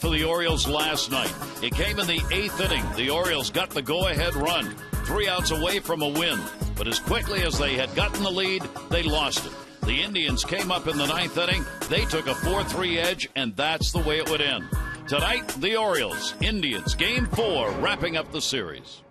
For the Orioles last night. It came in the 8th inning. The Orioles got the go-ahead run, 3 outs away from a win. But as quickly as they had gotten the lead, they lost it. The Indians came up in the 9th inning. They took a 4-3 edge, and that's the way it would end. Tonight, the Orioles, Indians, Game 4, wrapping up the series.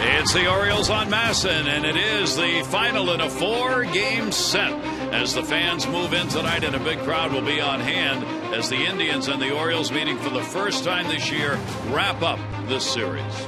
It's the Orioles on Masson, and it is the final in a 4-game set as the fans move in tonight, and a big crowd will be on hand as the Indians and the Orioles, meeting for the first time this year, wrap up this series.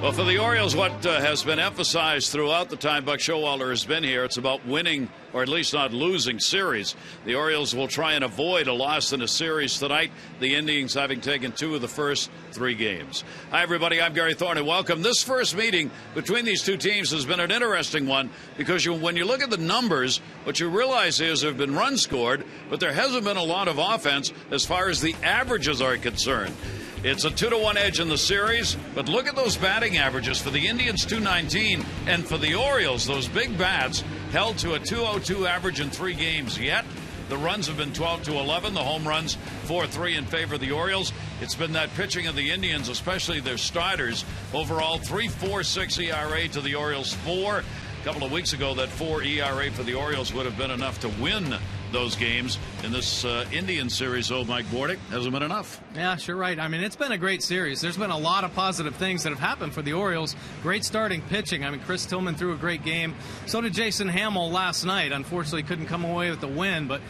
Well, for the Orioles, what has been emphasized throughout the time Buck Showalter has been here, it's about winning, or at least not losing, series. The Orioles will try and avoid a loss in a series tonight, the Indians having taken 2 of the first 3 games. Hi, everybody. I'm Gary Thorne, and welcome. This first meeting between these two teams has been an interesting one because when you look at the numbers, what you realize is there have been runs scored, but there hasn't been a lot of offense as far as the averages are concerned. It's a 2-1 edge in the series, but look at those batting averages. For the Indians, 219, and for the Orioles, those big bats held to a 202 average in 3 games. Yet, the runs have been 12-11, the home runs 4-3 in favor of the Orioles. It's been that pitching of the Indians, especially their starters. Overall, 3.46 ERA to the Orioles 4. A couple of weeks ago, that 4 ERA for the Orioles would have been enough to win those games. In this Indian series, Mike Bordick, hasn't been enough. Yeah, sure right. I mean, it's been a great series. There's been a lot of positive things that have happened for the Orioles. Great starting pitching. I mean, Chris Tillman threw a great game. So did Jason Hamill last night. Unfortunately, couldn't come away with the win, but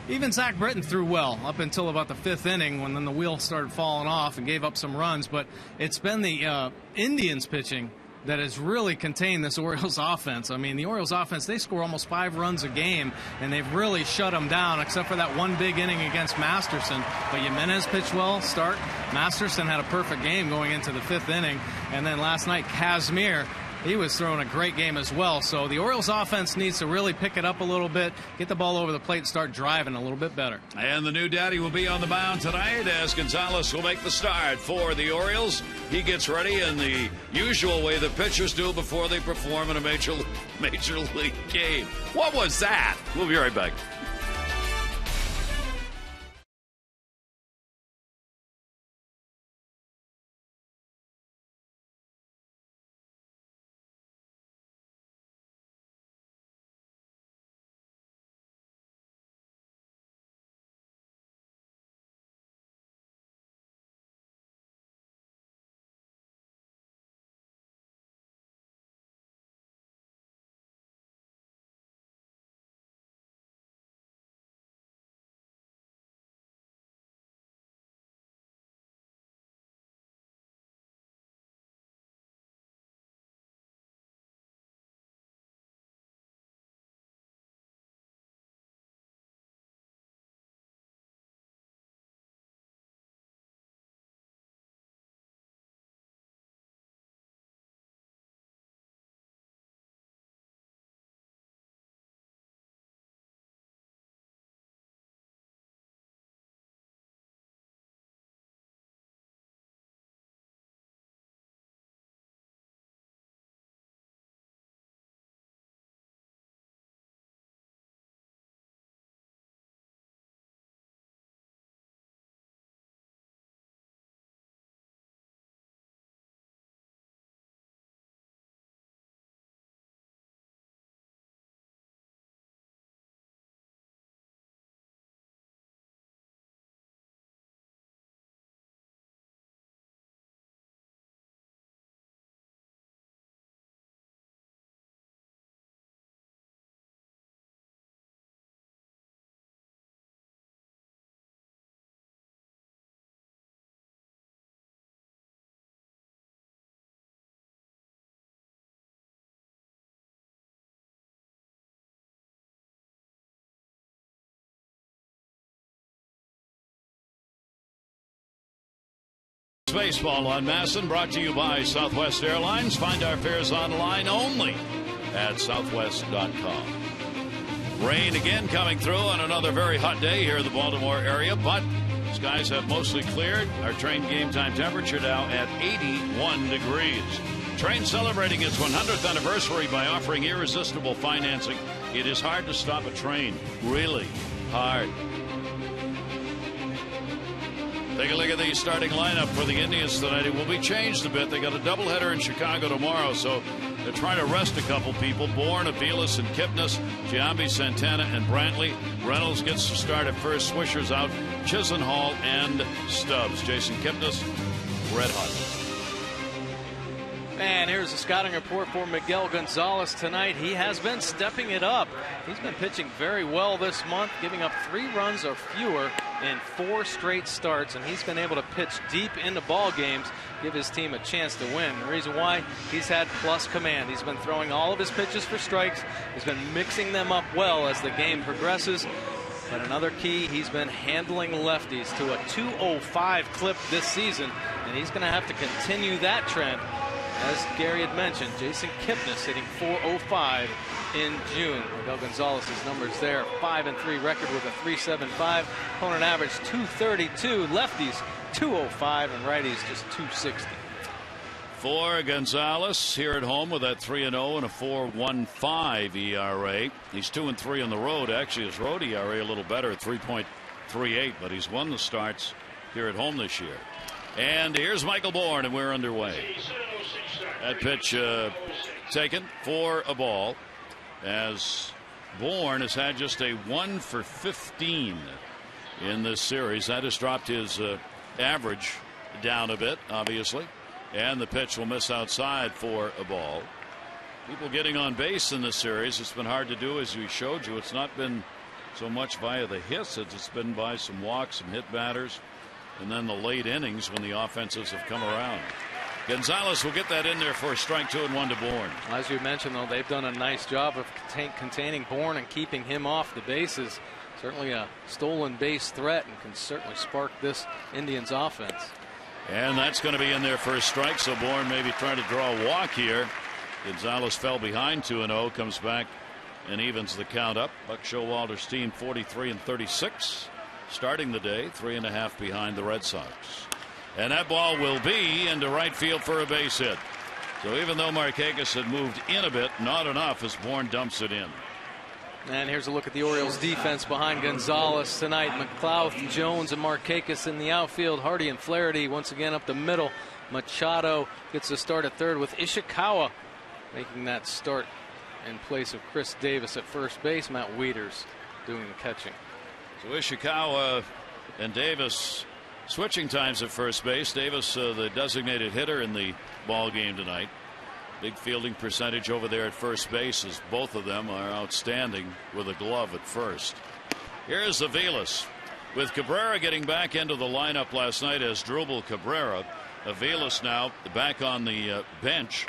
even Zach Britton threw well up until about the 5th inning when then the wheel started falling off and gave up some runs. But it's been the Indians pitching that has really contained this Orioles offense. I mean, the Orioles offense, they score almost 5 runs a game, and they've really shut them down, except for that one big inning against Masterson. But Jimenez pitched well, start. Masterson had a perfect game going into the 5th inning. And then last night, Kazmir, he was throwing a great game as well. So the Orioles offense needs to really pick it up a little bit, get the ball over the plate, and start driving a little bit better. And the new daddy will be on the mound tonight as Gonzalez will make the start for the Orioles. He gets ready in the usual way the pitchers do before they perform in a major league game. What was that? We'll be right back. Baseball on Masson, brought to you by Southwest Airlines. Find our fares online only at southwest.com. Rain again coming through on another very hot day here in the Baltimore area, but skies have mostly cleared. Our train game time temperature now at 81 degrees. Train celebrating its 100th anniversary by offering irresistible financing. It is hard to stop a train. Really hard. Take a look at the starting lineup for the Indians tonight. It will be changed a bit. They got a doubleheader in Chicago tomorrow, so they're trying to rest a couple people. BOURN, AVILES, and Kipnis. GIAMBI, Santana, and Brantley. Reynolds gets to start at first. Swisher's out. CHISENHALL and Stubbs. Jason Kipnis, red hot. And here's the scouting report for Miguel Gonzalez tonight. He has been stepping it up. He's been pitching very well this month, giving up 3 runs or fewer in 4 straight starts, and he's been able to pitch deep into ball games, give his team a chance to win. The reason why, he's had plus command. He's been throwing all of his pitches for strikes. He's been mixing them up well as the game progresses. But another key, he's been handling lefties to a 205 clip this season, and he's going to have to continue that trend. As Gary had mentioned, Jason Kipnis hitting 405 in June. Miguel Gonzalez's numbers there, 5-3 record with a 3.75. Opponent average 232. Lefties 205 and righties just 260. For Gonzalez here at home with that 3-0 and a 4.15 ERA. He's 2-3 on the road. Actually, his road ERA a little better, 3.38, but he's won the starts here at home this year. And here's Michael Bourn, and we're underway. That pitch taken for a ball, as Bourn has had just a 1 for 15 in this series. That has dropped his average down a bit, obviously. And the pitch will miss outside for a ball. People getting on base in this series, it's been hard to do, as we showed you. It's not been so much via the hits, it's been by some walks, some hit batters, and then the late innings when the offenses have come around. Gonzalez will get that in there for a strike 2 and 1 to Bourn. As you mentioned, though, they've done a nice job of containing Bourn and keeping him off the bases. Certainly a stolen base threat and can certainly spark this Indians offense. And that's going to be in there for a strike, so Bourn maybe trying to draw a walk here. Gonzalez fell behind 2-0, comes back and evens the count up. Buck Showalter's team 43-36, starting the day 3.5 behind the Red Sox. And that ball will be into right field for a base hit. So even though Markakis had moved in a bit, not enough as Bourn dumps it in. And here's a look at the Orioles defense behind Gonzalez tonight. McLeod, Jones, and Markakis in the outfield. Hardy and Flaherty once again up the middle. Machado gets the start at third, with Ishikawa making that start in place of Chris Davis at first base. Matt Wieters doing the catching. So Ishikawa and Davis switching times at first base. Davis, the designated hitter in the ball game tonight. Big fielding percentage over there at first base, as both of them are outstanding with a glove at first. Here's AVILES, with Cabrera getting back into the lineup last night as Drupal Cabrera. AVILES now back on the bench.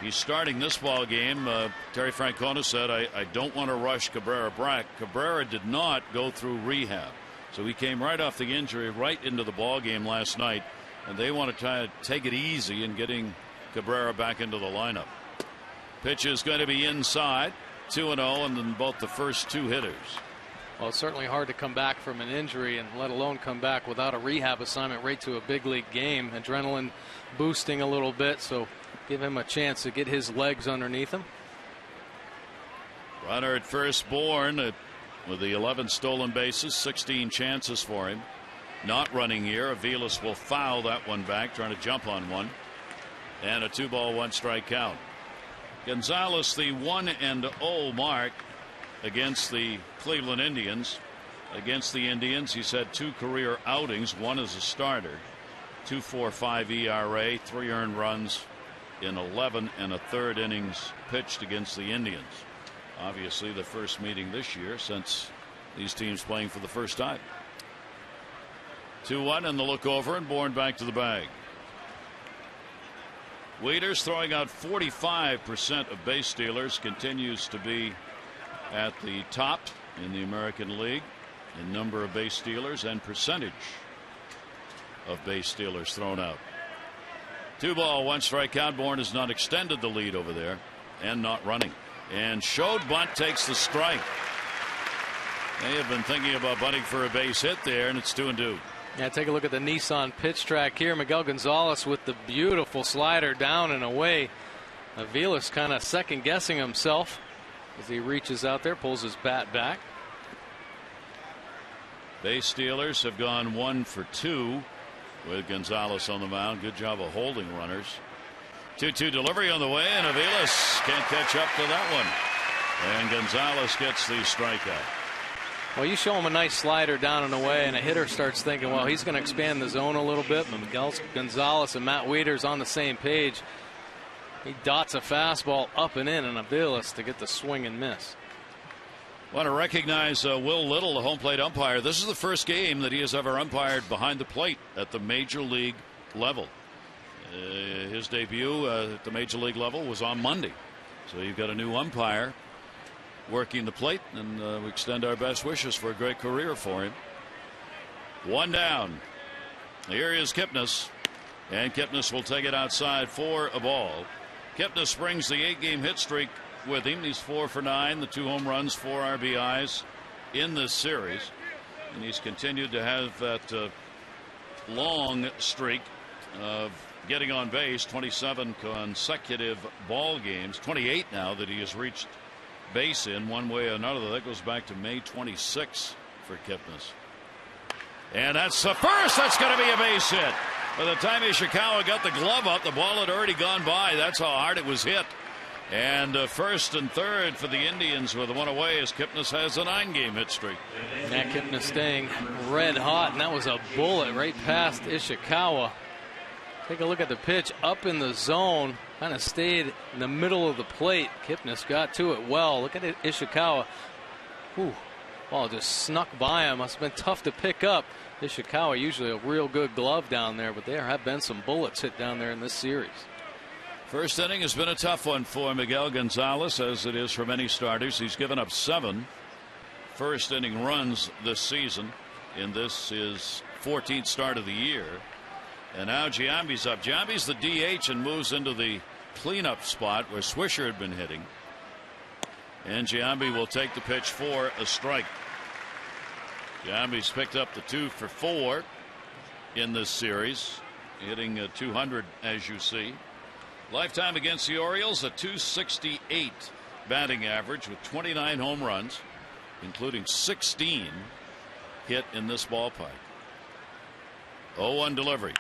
He's starting this ball game. Terry Francona said, I don't want to rush Cabrera back. Cabrera did not go through rehab, so he came right off the injury right into the ball game last night, and they want to try to take it easy in getting Cabrera back into the lineup. Pitch is going to be inside, 2-0, and then both the first 2 hitters. Well, it's certainly hard to come back from an injury, and let alone come back without a rehab assignment right to a big league game. Adrenaline boosting a little bit, so give him a chance to get his legs underneath him. Runner at first, Bourn, with the 11 stolen bases, 16 chances for him. Not running here. AVILES will foul that one back, trying to jump on one. And a 2-ball, 1-strike count. Gonzalez, the 1-0 mark against the Cleveland Indians. Against the Indians, he's had 2 career outings, one as a starter. 2.45 ERA, 3 earned runs in 11 1/3 innings pitched against the Indians. Obviously the first meeting this year since these teams playing for the first time. 2-1 and the look over, and Bourn back to the bag. Wieters throwing out 45% of base stealers, continues to be at the top in the American League in number of base stealers and percentage of base stealers thrown out. 2-ball, 1-strike count. Bourn has not extended the lead over there and not running. And showed bunt, takes the strike. They have been thinking about bunting for a base hit there, and it's 2-2. Yeah, take a look at the Nissan pitch track here. Miguel Gonzalez with the beautiful slider down and away. AVILES kind of second guessing himself as he reaches out there, pulls his bat back. Base stealers have gone 1 for 2 with Gonzalez on the mound. Good job of holding runners. 2-2 delivery on the way, and AVILES can't catch up to that one. And Gonzalez gets the strikeout. Well, you show him a nice slider down and away, and a hitter starts thinking, well, he's going to expand the zone a little bit. But Miguel Gonzalez and Matt Wieters on the same page. He dots a fastball up and in, and AVILES to get the swing and miss. Want to recognize Will Little, the home plate umpire. This is the first game that he has ever umpired behind the plate at the major league level. His debut at the major league level was on Monday. So you've got a new umpire working the plate, and we extend our best wishes for a great career for him. 1 down. Here is Kipnis, and Kipnis will take it outside for a ball. Kipnis brings the 8-game hit streak with him. He's 4 for 9, the 2 home runs, 4 RBIs in this series, and he's continued to have that long streak of getting on base. 27 consecutive ball games, 28 now that he has reached base in one way or another. That goes back to May 26 for Kipnis. And that's the first. That's going to be a base hit. By the time Ishikawa got the glove up, the ball had already gone by. That's how hard it was hit. And first and third for the Indians with 1 away as Kipnis has a 9-game hit streak. Matt Kipnis staying red hot, and that was a bullet right past Ishikawa. Take a look at the pitch up in the zone, kind of stayed in the middle of the plate. Kipnis got to it well. Look at it, Ishikawa. Whew. Ball just snuck by him. Must have been tough to pick up. Ishikawa usually a real good glove down there, but there have been some bullets hit down there in this series. First inning has been a tough one for Miguel Gonzalez, as it is for many starters. He's given up 7 first inning runs this season in this his 14th start of the year. And now Giambi's up. Giambi's the DH and moves into the cleanup spot where Swisher had been hitting. And Giambi will take the pitch for a strike. Giambi's picked up the 2 for 4 in this series, hitting 200 as you see. Lifetime against the Orioles, a .268 batting average with 29 home runs, including 16 hit in this ballpark. 0-1 delivery.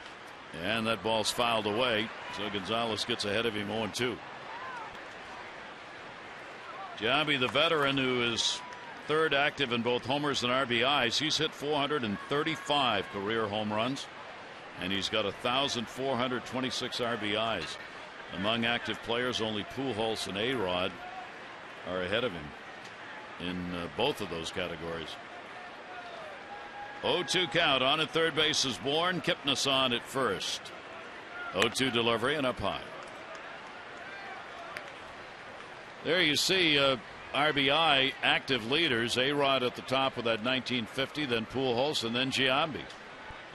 And that ball's fouled away, so Gonzalez gets ahead of him 0-2. Giambi, the veteran, who is third active in both homers and RBIs, he's hit 435 career home runs, and he's got 1,426 RBIs. Among active players, only Pujols and A-Rod are ahead of him in both of those categories. 0-2 count. On at third base is BOURN. Kipnis on at first. 0-2 delivery and up high. There you see RBI active leaders. A-Rod at the top with that 1950, then Pujols, and then Giambi.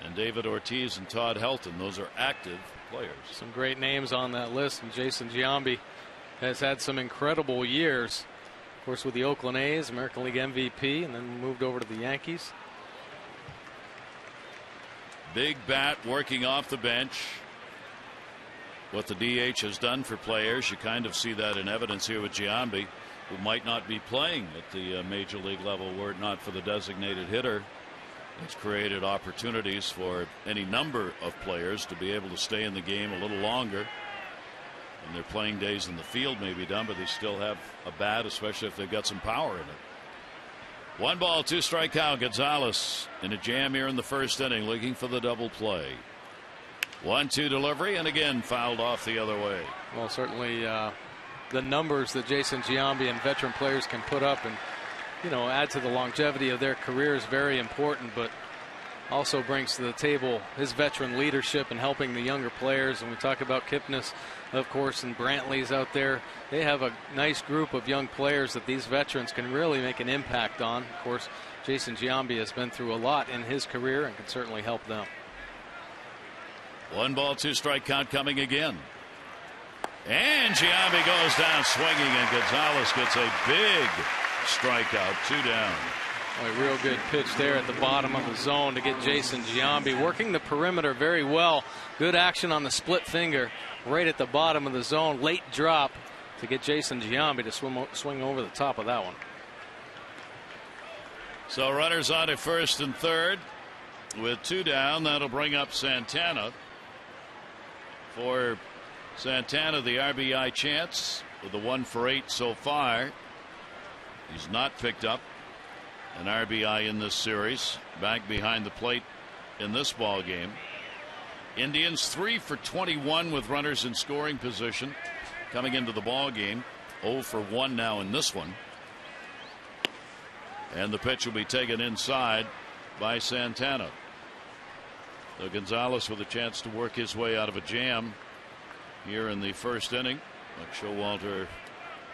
And David Ortiz and Todd Helton. Those are active players. Some great names on that list, and Jason Giambi has had some incredible years. Of course, with the Oakland A's, American League MVP, and then moved over to the Yankees. Big bat working off the bench. What the DH has done for players, you kind of see that in evidence here with Giambi, who might not be playing at the major league level were it not for the designated hitter. It's created opportunities for any number of players to be able to stay in the game a little longer. And their playing days in the field may be done, but they still have a bat, especially if they've got some power in it. 1 ball, 2 strike count. Gonzalez in a jam here in the first inning, looking for the double play. 1-2 delivery, and again fouled off the other way. Well, certainly the numbers that Jason Giambi and veteran players can put up and, you know, add to the longevity of their career is very important, but also brings to the table his veteran leadership and helping the younger players. And we talk about Kipnis, of course, and Brantley's out there. They have a nice group of young players that these veterans can really make an impact on. Of course, Jason Giambi has been through a lot in his career and can certainly help them. 1 ball, 2 strike count coming again. And Giambi goes down swinging, and Gonzalez gets a big strikeout. 2 down. A real good pitch there at the bottom of the zone to get Jason Giambi working the perimeter very well. Good action on the split finger right at the bottom of the zone. Late drop to get Jason Giambi to swing over the top of that one. So runners on at first and third with 2 down. That'll bring up Santana. For Santana, the RBI chance with a 1 for 8 so far. He's not picked up an RBI in this series. Back behind the plate in this ball game. Indians 3 for 21 with runners in scoring position coming into the ball game. 0 for 1 now in this one. And the pitch will be taken inside by Santana. So Gonzalez with a chance to work his way out of a jam here in the first inning. But Showalter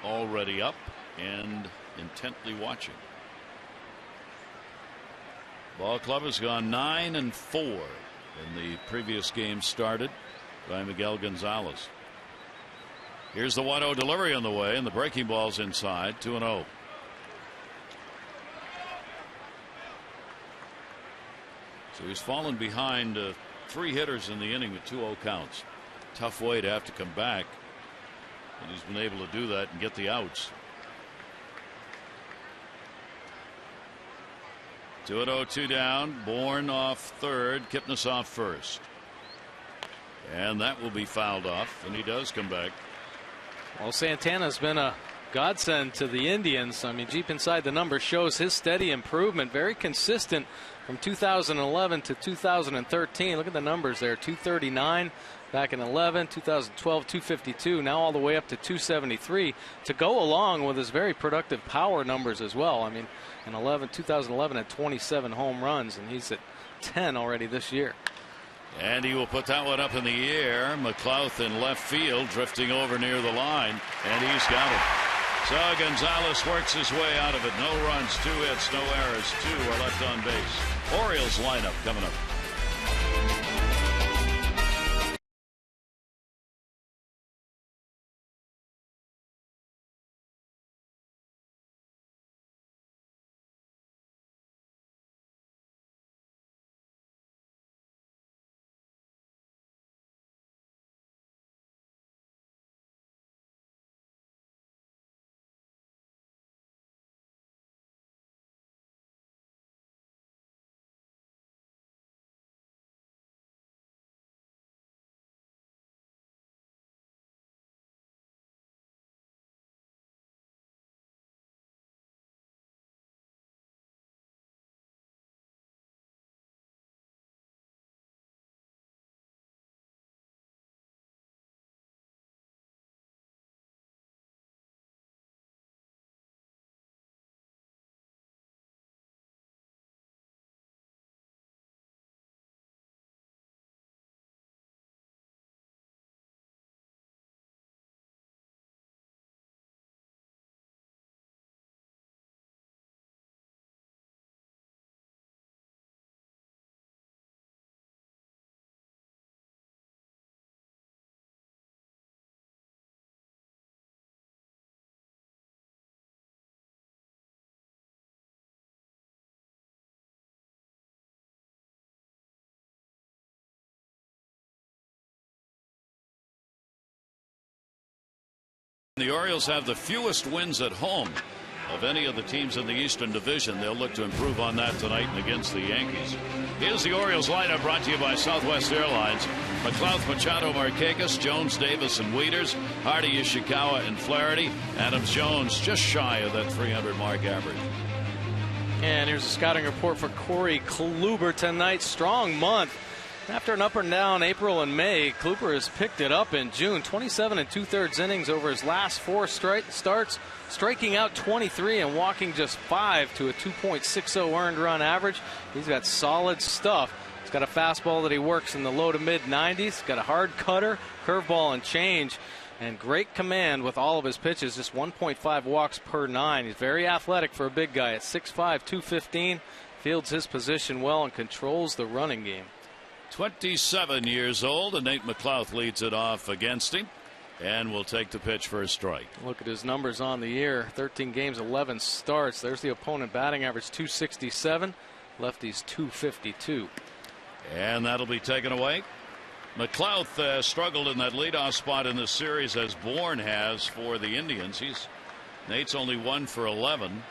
already up and intently watching. Ball club has gone 9 and 4 in the previous game started by Miguel Gonzalez. Here's the 1-0 delivery on the way, and the breaking ball's inside. 2-0. So he's fallen behind 3 hitters in the inning with 2-0 counts. Tough way to have to come back, and he's been able to do that and get the outs. 2-0, 2 down. BOURN off third, Kipnis off first, and that will be fouled off, and he does come back. Well, Santana's been a godsend to the Indians. I mean, deep inside the numbers shows his steady improvement, very consistent from 2011 to 2013. Look at the numbers there. 239 back in 11, 2012 252, now all the way up to 273 to go along with his very productive power numbers as well. I mean, in 2011 had 27 home runs, and he's at 10 already this year. And he will put that one up in the air. McLouth in left field, drifting over near the line, and he's got it. So Gonzalez works his way out of it. No runs, 2 hits, no errors, 2 are left on base. Orioles lineup coming up. The Orioles have the fewest wins at home of any of the teams in the Eastern Division. They'll look to improve on that tonight and against the Yankees. Here's the Orioles lineup, brought to you by Southwest Airlines. McLouth, Machado, Markakis, Jones, Davis, and Wieters. Hardy, Ishikawa, and Flaherty. Adams, Jones just shy of that 300 mark average. And here's a scouting report for Corey Kluber tonight. Strong month. After an up and down April and May, Kluber has picked it up in June. 27 2/3 innings over his last 4 starts, striking out 23 and walking just 5 to a 2.60 earned run average. He's got solid stuff. He's got a fastball that he works in the low to mid 90s. Got a hard cutter, curveball, and change, and great command with all of his pitches. Just 1.5 walks per 9. He's very athletic for a big guy at 6'5", 215. Fields his position well and controls the running game. 27 years old, and Nate McLouth leads it off against him. and will take the pitch for a strike. Look at his numbers on the year. 13 games, 11 starts. There's the opponent batting average 267. Lefty's 252. And that'll be taken away. McLouth struggled in that leadoff spot in this series, as BOURN has for the Indians. Nate's only 1 for 11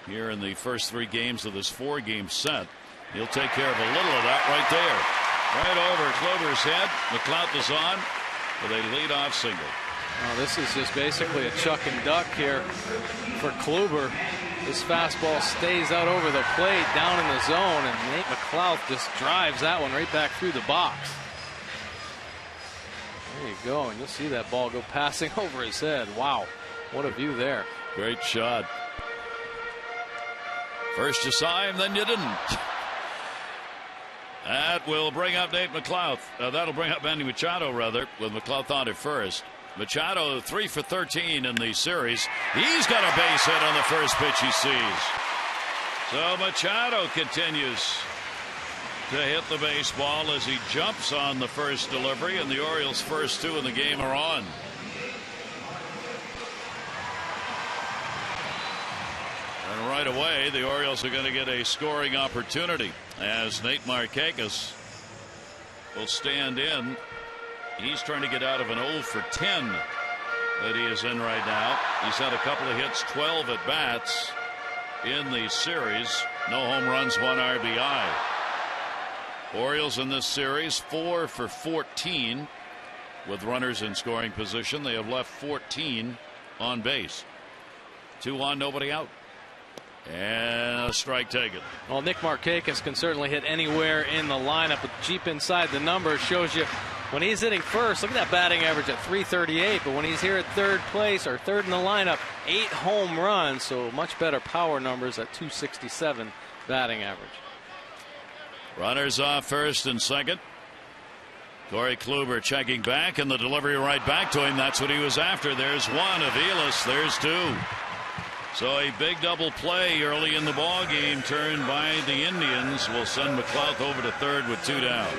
here in the first 3 games of this 4-game set. He'll take care of a little of that right there. Right over Kluber's head. McLouth is on with a leadoff single. Oh, this is just basically a chuck and duck here for Kluber. His fastball stays out over the plate, down in the zone, and Nate McLouth just drives that one right back through the box. There you go, and you'll see that ball go passing over his head. Wow, what a view there. Great shot. First you saw him, then you didn't. That will bring up Nate McLouth. That'll bring up Manny Machado, rather, with McLouth on at first. Machado 3 for 13 in the series. He's got a base hit on the first pitch he sees. So Machado continues to hit the baseball as he jumps on the first delivery, and the Orioles' first 2 in the game are on. And right away, the Orioles are going to get a scoring opportunity as Nate Markakis will stand in. He's trying to get out of an 0 for 10 that he is in right now. He's had a couple of hits, 12 at bats in the series. No home runs, 1 RBI. Orioles in this series 4 for 14 with runners in scoring position. They have left 14 on base. 2 on, nobody out. And a strike taken. Well, Nick Markakis can certainly hit anywhere in the lineup, but deep inside the numbers shows you when he's hitting first. Look at that batting average at 338, but when he's here at third place or third in the lineup, 8 home runs, so much better power numbers at 267 batting average. Runners off first and second. Corey Kluber checking back, and the delivery right back to him. That's what he was after. There's 1. AVILES. There's 2. So a big double play early in the ball game turned by the Indians will send McLouth over to third with 2 down.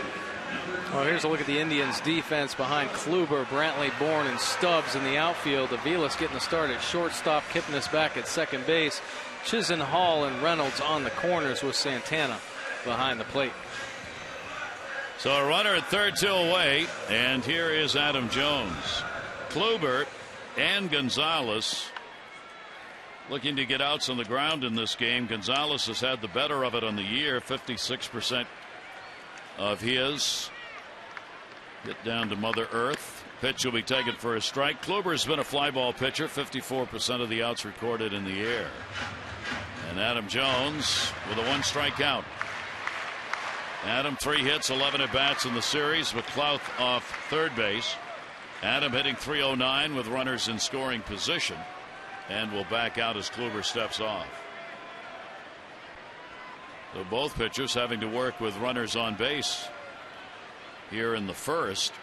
Well, here's a look at the Indians defense behind Kluber, Brantley, Bourne, and Stubbs in the outfield. AVILES getting the start at shortstop, Kipnis back at second base. Chisenhall and Reynolds on the corners with Santana behind the plate. So a runner at third, 2 away, and here is Adam Jones. Kluber and Gonzalez looking to get outs on the ground in this game. Gonzalez has had the better of it on the year. 56% of his hit down to Mother Earth. Pitch will be taken for a strike. Kluber has been a fly ball pitcher. 54% of the outs recorded in the air. And Adam Jones with a 1 strikeout. Adam 3 hits, 11 at bats in the series. McLouth off third base. Adam hitting .309 with runners in scoring position, and will back out as Kluber steps off. So both pitchers having to work with runners on base here in the first.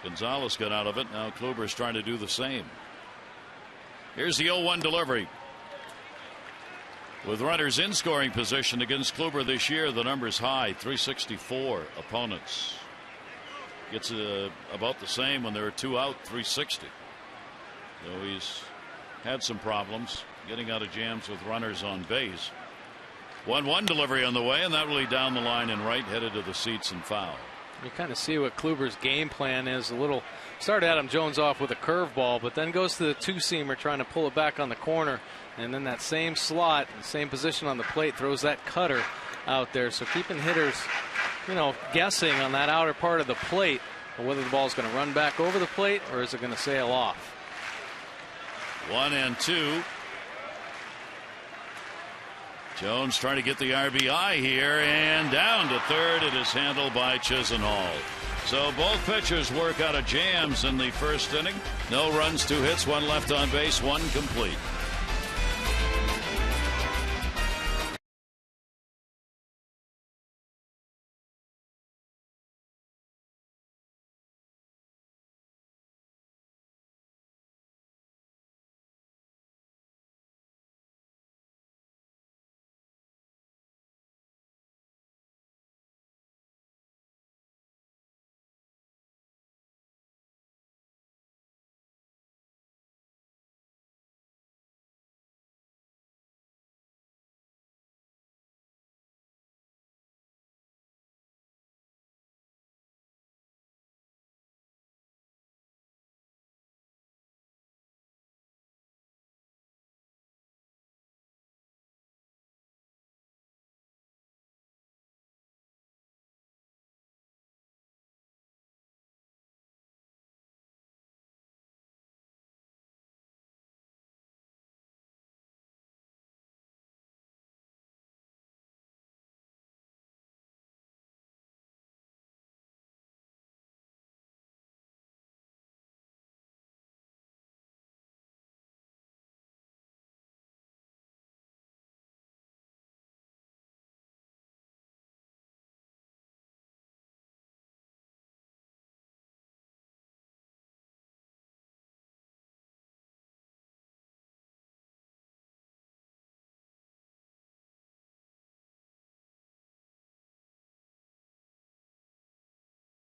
Gonzalez got out of it. Now Kluber's trying to do the same. Here's the 0-1 delivery. With runners in scoring position against Kluber this year, the number's high, 364 opponents. Gets about the same when there are 2 out, 360. So he's had some problems getting out of jams with runners on base. 1-1 delivery on the way, and that really down the line and right, headed to the seats and foul. You kind of see what Kluber's game plan is. A little started Adam Jones off with a curveball, but then goes to the 2-seamer trying to pull it back on the corner, and then that same slot, same position on the plate, throws that cutter out there. So keeping hitters, guessing on that outer part of the plate, whether the ball is going to run back over the plate or is it going to sail off. 1-2. Jones trying to get the RBI here, and down to third. It is handled by Chisenhall. So both pitchers work out of jams in the first inning. No runs, 2 hits, 1 left on base, 1 complete.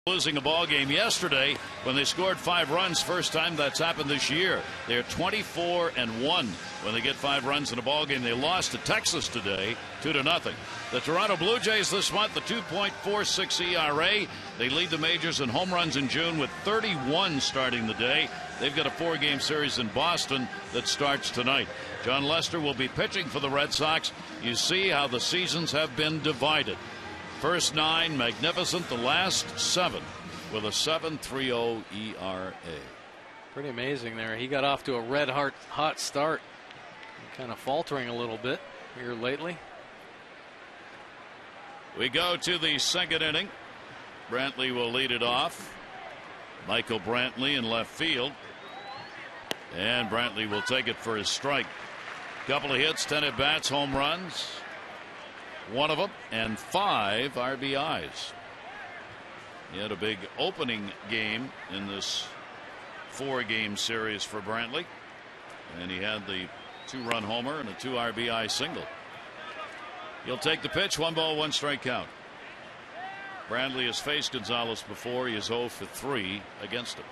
losing a ball game yesterday when they scored 5 runs. First time that's happened this year. They're 24-1 when they get 5 runs in a ball game. They lost to Texas today 2-0. The Toronto Blue Jays this month, the 2.46 ERA. They lead the majors in home runs in June with 31 starting the day. They've got a 4-game series in Boston that starts tonight. John Lester will be pitching for the Red Sox. You see how the seasons have been divided. First 9 magnificent, the last 7 with a 7.30 ERA. Pretty amazing there. He got off to a red hot start, kind of faltering a little bit here lately. We go to the second inning. Brantley will lead it off. Michael Brantley in left field, and Brantley will take it for his strike. Couple of hits, 10 at bats, home runs, 1 of them, and 5 RBIs. He had a big opening game in this 4-game series for Brantley, and he had the 2-run homer and a 2 RBI single. He'll take the pitch. 1 ball, 1 strike count. Brantley has faced Gonzalez before. He is 0 for 3 against him.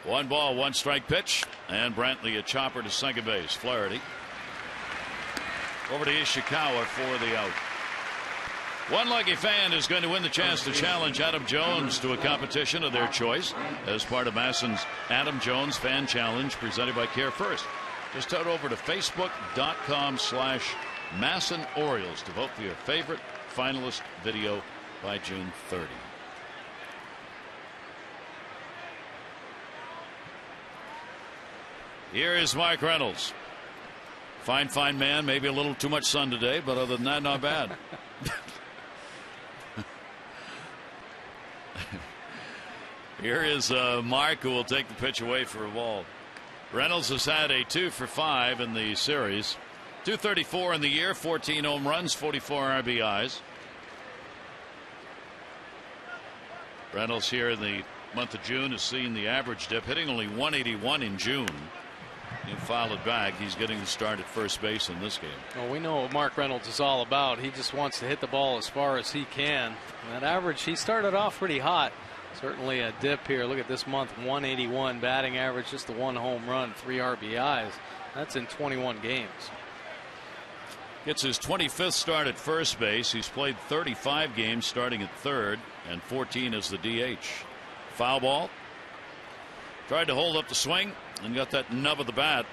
One ball, 1 strike pitch, and Brantley a chopper to second base. Flaherty over to Ishikawa for the out. One lucky fan is going to win the chance to challenge Adam Jones to a competition of their choice as part of Masson's Adam Jones Fan Challenge presented by Care First. Just head over to Facebook.com/Masson Orioles to vote for your favorite finalist video by June 30. Here is Mark Reynolds. Fine man. Maybe a little too much sun today, but other than that, not bad. Here is Mark, who will take the pitch away for a ball. Reynolds has had a 2 for 5 in the series. 234 in the year, 14 home runs, 44 RBIs. Reynolds here in the month of June has seen the average dip, hitting only 181 in June. He fouled it back. He's getting the start at first base in this game. Well, we know what Mark Reynolds is all about. He just wants to hit the ball as far as he can. And that average, he started off pretty hot. Certainly a dip here. Look at this month, 181 batting average, just the 1 home run, 3 RBIs. That's in 21 games. Gets his 25th start at first base. He's played 35 games starting at third and 14 as the DH. Foul ball. Tried to hold up the swing and got that nub of the bat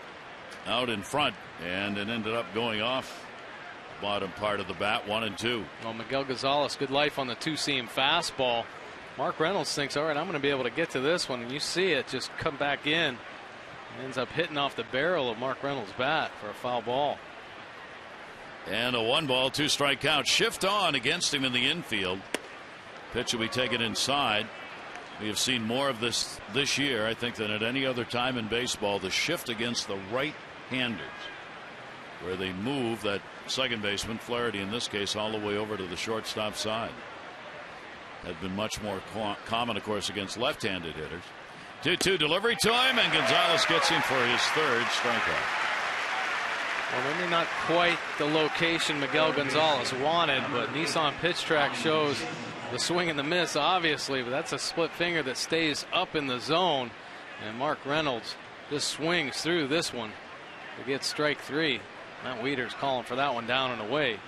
out in front, and it ended up going off the bottom part of the bat, 1 and 2. Well, Miguel Gonzalez, good life on the 2-seam fastball. Mark Reynolds thinks, all right, I'm going to be able to get to this one, and you see it just come back in. Ends up hitting off the barrel of Mark Reynolds' bat for a foul ball. And a 1 ball, 2 strike count. Shift on against him in the infield. Pitch will be taken inside. We have seen more of this year, I think, than at any other time in baseball. The shift against the right-handers, where they move that second baseman, Flaherty in this case, all the way over to the shortstop side. Had been much more common, of course, against left-handed hitters. 2-2 delivery to him, and Gonzalez gets him for his 3rd strikeout. Well, maybe not quite the location Miguel Gonzalez wanted, but Nissan Pitch Track shows the swing and the miss, obviously, but that's a split finger that stays up in the zone, and Mark Reynolds just swings through this one to get strike 3. Matt Wieters calling for that one down and away.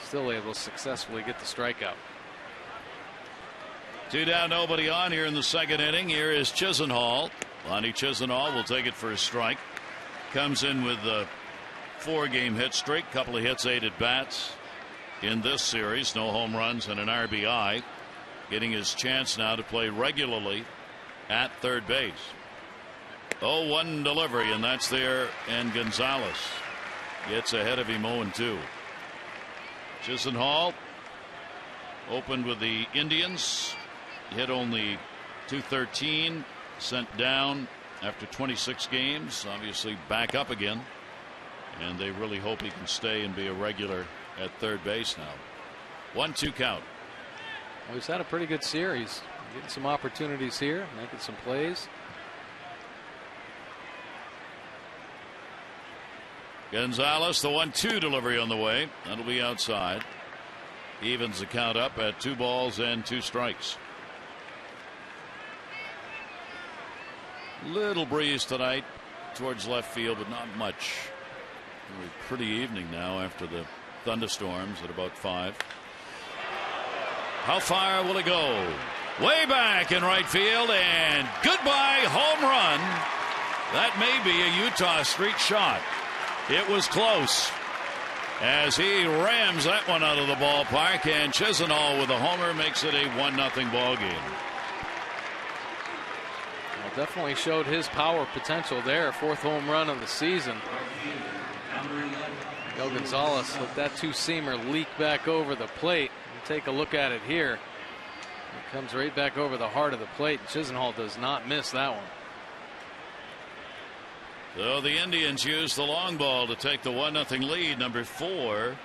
Still able to successfully get the strikeout. 2 down, nobody on here in the second inning. Here is Chisenhall. Lonnie Chisenhall will take it for his strike. Comes in with a 4-game hit streak, couple of hits, 8 at bats in this series, no home runs and an RBI. Getting his chance now to play regularly at third base. 0-1 delivery, and that's there, and Gonzalez gets ahead of him 0-2. Chisenhall opened with the Indians, hit only .213, sent down after 26 games, obviously back up again, and they really hope he can stay and be a regular at third base now. 1-2 count. Well, he's had a pretty good series, getting some opportunities here, making some plays. Gonzalez, the 1-2 delivery on the way. That'll be outside. Evens the count up at 2 balls and 2 strikes. Little breeze tonight towards left field, but not much. It'll be pretty evening now after the thunderstorms at about 5. How far will it go? Way back in right field, and goodbye home run. That may be a Utah Street shot. It was close as he rams that one out of the ballpark, and Chisenhall with a homer makes it a 1-0 ball game. Well, definitely showed his power potential there. 4th home run of the season. Miguel Gonzalez let that 2-seamer leak back over the plate. Take a look at it here. It comes right back over the heart of the plate. Chisenhall does not miss that one. So the Indians use the long ball to take the 1-0 lead. Number 4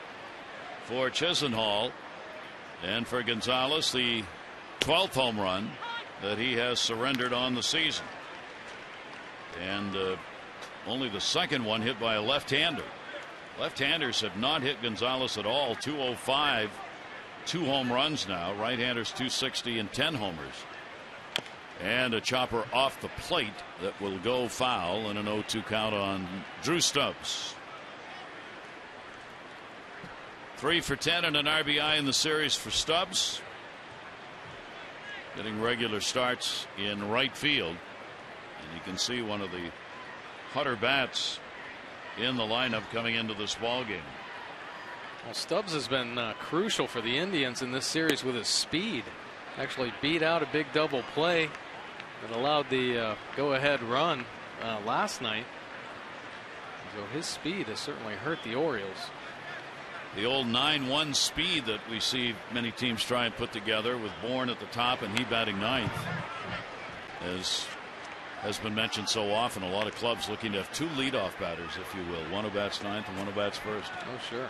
for Chisenhall, and for Gonzalez, the 12th home run that he has surrendered on the season, and only the 2nd one hit by a left-hander. Left-handers have not hit Gonzalez at all. 205, 2 home runs now. Right-handers 260 and 10 homers. And a chopper off the plate that will go foul, and an 0-2 count on Drew Stubbs. 3 for 10 and an RBI in the series for Stubbs. Getting regular starts in right field. And you can see one of the hotter bats in the lineup coming into this ball game. Well, Stubbs has been crucial for the Indians in this series with his speed. Actually beat out a big double play that allowed the go-ahead run last night. So his speed has certainly hurt the Orioles. The old 9-1 speed that we see many teams try and put together, with BOURN at the top and he batting 9th, as has been mentioned so often. A lot of clubs looking to have 2 leadoff batters, if you will. One who bats 9th and one who bats 1st. Oh, sure.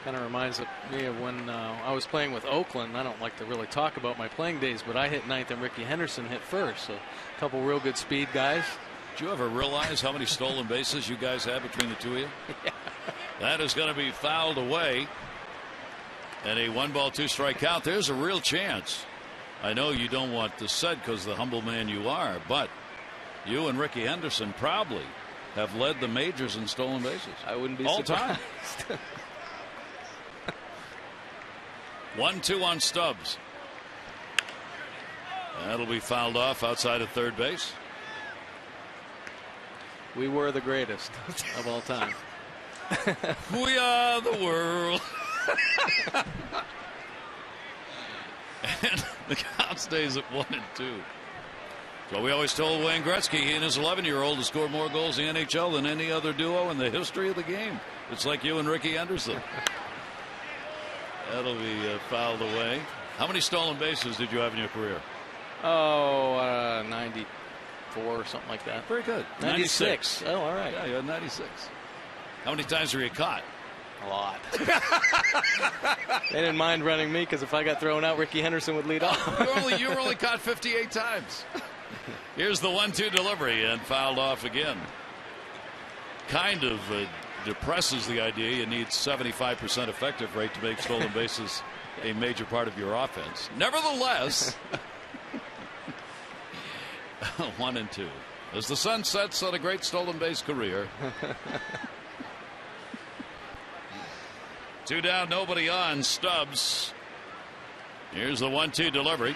Kind of reminds me of when I was playing with Oakland. I don't like to really talk about my playing days, but I hit 9th and Ricky Henderson hit 1st. So a couple real good speed guys. Did you ever realize how many stolen bases you guys have between the 2 of you? Yeah. That is going to be fouled away. And a 1-ball 2-strike count. There's a real chance. I know you don't want this said because the humble man you are, but you and Ricky Henderson probably have led the majors in stolen bases. I wouldn't be all surprised. Time. 1-2 on Stubbs. That'll be fouled off outside of third base. We were the greatest of all time. We are the world. And the count stays at 1-2. So we always told Wayne Gretzky he and his 11-year-old to score more goals in the NHL than any other duo in the history of the game. It's like you and Ricky Henderson. That'll be fouled away. How many stolen bases did you have in your career? Oh, 94 or something like that. Very good. 96. Oh, all right. Yeah, you had 96. How many times were you caught? A lot. They didn't mind running me because if I got thrown out, Ricky Henderson would lead off. You were only caught 58 times. Here's the 1-2 delivery and fouled off again. Kind of depresses the idea you need 75% effective rate to make stolen bases a major part of your offense. Nevertheless, 1-2 as the sun sets on a great stolen base career. 2 down, nobody on. Stubbs. Here's the 1-2 delivery.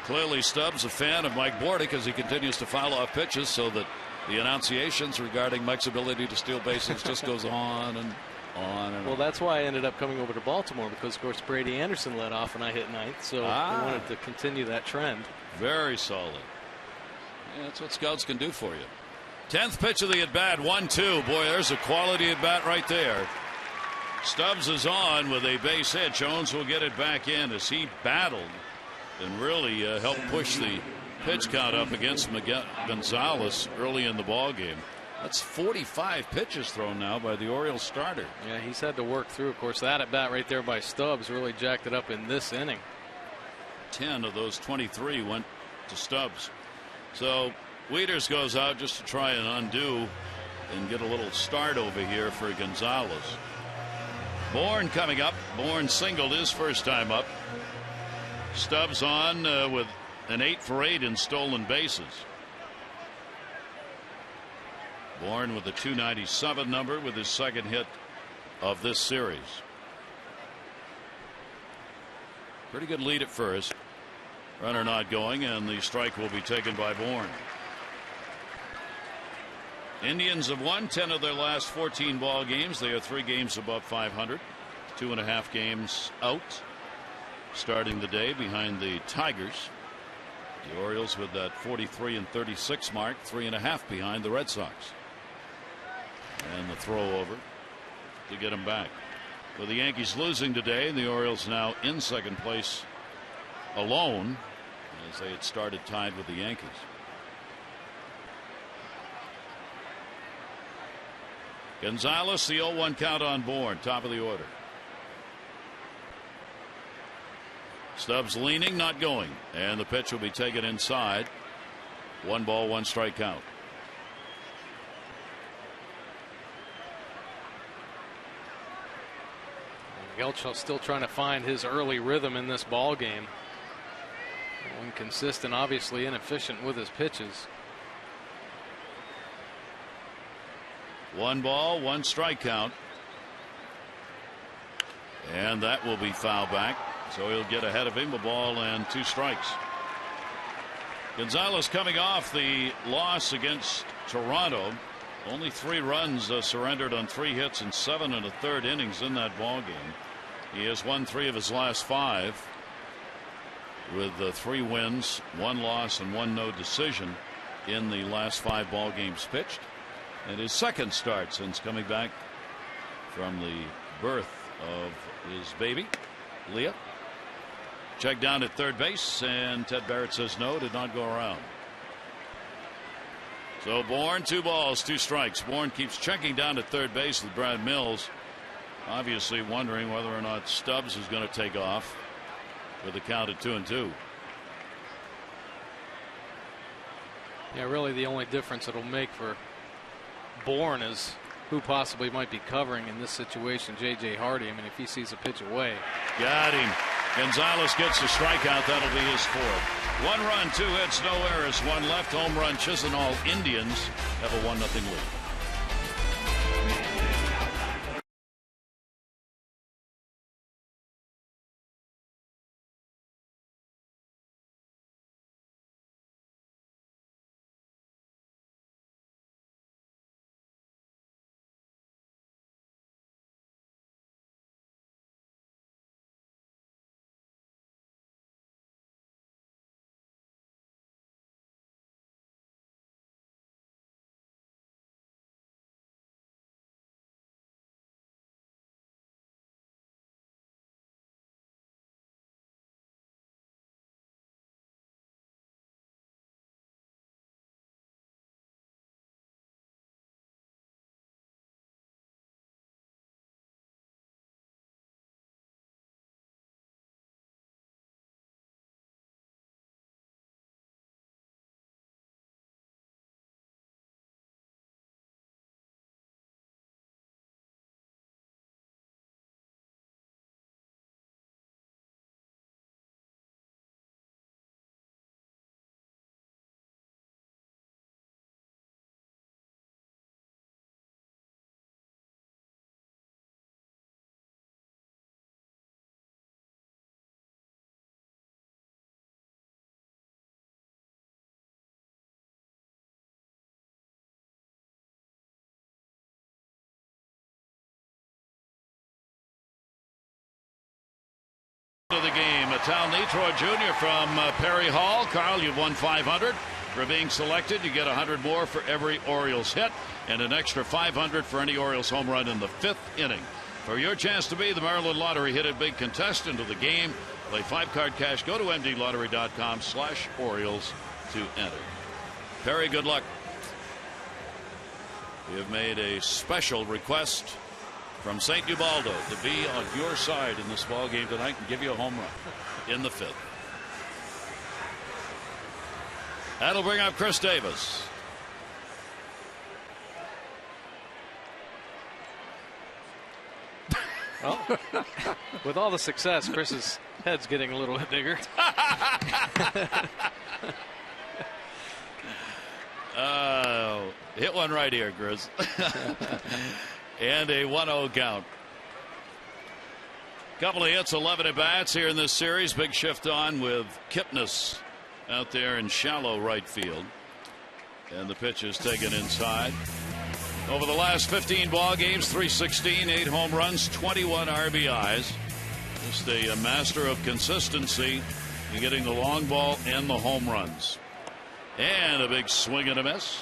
Clearly Stubbs a fan of Mike Bordick as he continues to foul off pitches, so that the enunciations regarding Mike's ability to steal bases just goes on and on and well, on. that's why I ended up coming over to Baltimore, because of course Brady Anderson led off and I hit 9th, so I wanted to continue that trend. Very solid. Yeah, that's what scouts can do for you. 10th pitch of the at bat, 1-2. Boy, there's a quality at bat right there. Stubbs is on with a base hit. Jones will get it back in as he battled and really helped push the pitch count up against Miguel Gonzalez early in the ball game. That's 45 pitches thrown now by the Orioles starter. Yeah, he's had to work through. Of course, that at bat right there by Stubbs really jacked it up in this inning. 10 of those 23 went to Stubbs. So Wieters goes out just to try and undo and get a little start over here for Gonzalez. Bourne coming up. Bourne singled his first time up. Stubbs on with an 8 for 8 in stolen bases. Bourne with a 297 number with his second hit of this series. Pretty good lead at first. Runner not going, and the strike will be taken by Bourne. Indians have won 10 of their last 14 ball games. They are 3 games above 500. 2.5 games out. Starting the day behind the Tigers. The Orioles with that 43 and 36 mark, 3.5 behind the Red Sox. And the throw over to get him back. With the Yankees losing today, the Orioles now in second place alone, as they had started tied with the Yankees. Gonzalez, the 0-1 count on Bourne, top of the order. Stubbs leaning, not going, and the pitch will be taken inside. 1 ball, 1 strike count. Gelch still trying to find his early rhythm in this ball game. Inconsistent, obviously inefficient with his pitches. 1 ball, 1 strike count. And that will be foul back. So he'll get ahead of him, a ball and 2 strikes. Gonzalez coming off the loss against Toronto. Only 3 runs surrendered on 3 hits and 7 1/3 innings in that ball game. He has won 3 of his last 5 with 3 wins, 1 loss, and 1 no decision in the last 5 ball games pitched. And his second start since coming back from the birth of his baby, Leah. Checked down at third base, and Ted Barrett says no, did not go around. So Bourne, 2 balls, 2 strikes. Bourne keeps checking down at third base with Brad Mills, obviously wondering whether or not Stubbs is going to take off with the count at 2-2. Yeah, really the only difference it'll make for Bourne is who possibly might be covering in this situation. J.J. Hardy. I mean, if he sees a pitch away. Got him. Gonzalez gets the strikeout. That'll be his 4th. 1 run, 2 hits, no errors, 1 left. Home run. Chisenhall Indians have a 1-0 lead. Of the game, Tal Nitro Jr. from Perry Hall. Carl, you've won 500 for being selected. You get 100 more for every Orioles hit and an extra 500 for any Orioles home run in the 5th inning. For your chance to be the Maryland Lottery Hit It Big contestant of the game, play 5-card cash. Go to mdlottery.com/Orioles to enter. Perry, good luck. We have made a special request from St. Ubaldo to be on your side in this ball game tonight and give you a home run in the 5th. That'll bring up Chris Davis. Well, with all the success, Chris's head's getting a little bit bigger. Hit one right here, Chris. And a 1-0 count. Couple of hits, 11 at bats here in this series. Big shift on with Kipnis out there in shallow right field. And the pitch is taken inside. Over the last 15 ball games, 316, 8 home runs, 21 RBIs. Just a master of consistency in getting the long ball and the home runs. And a big swing and a miss.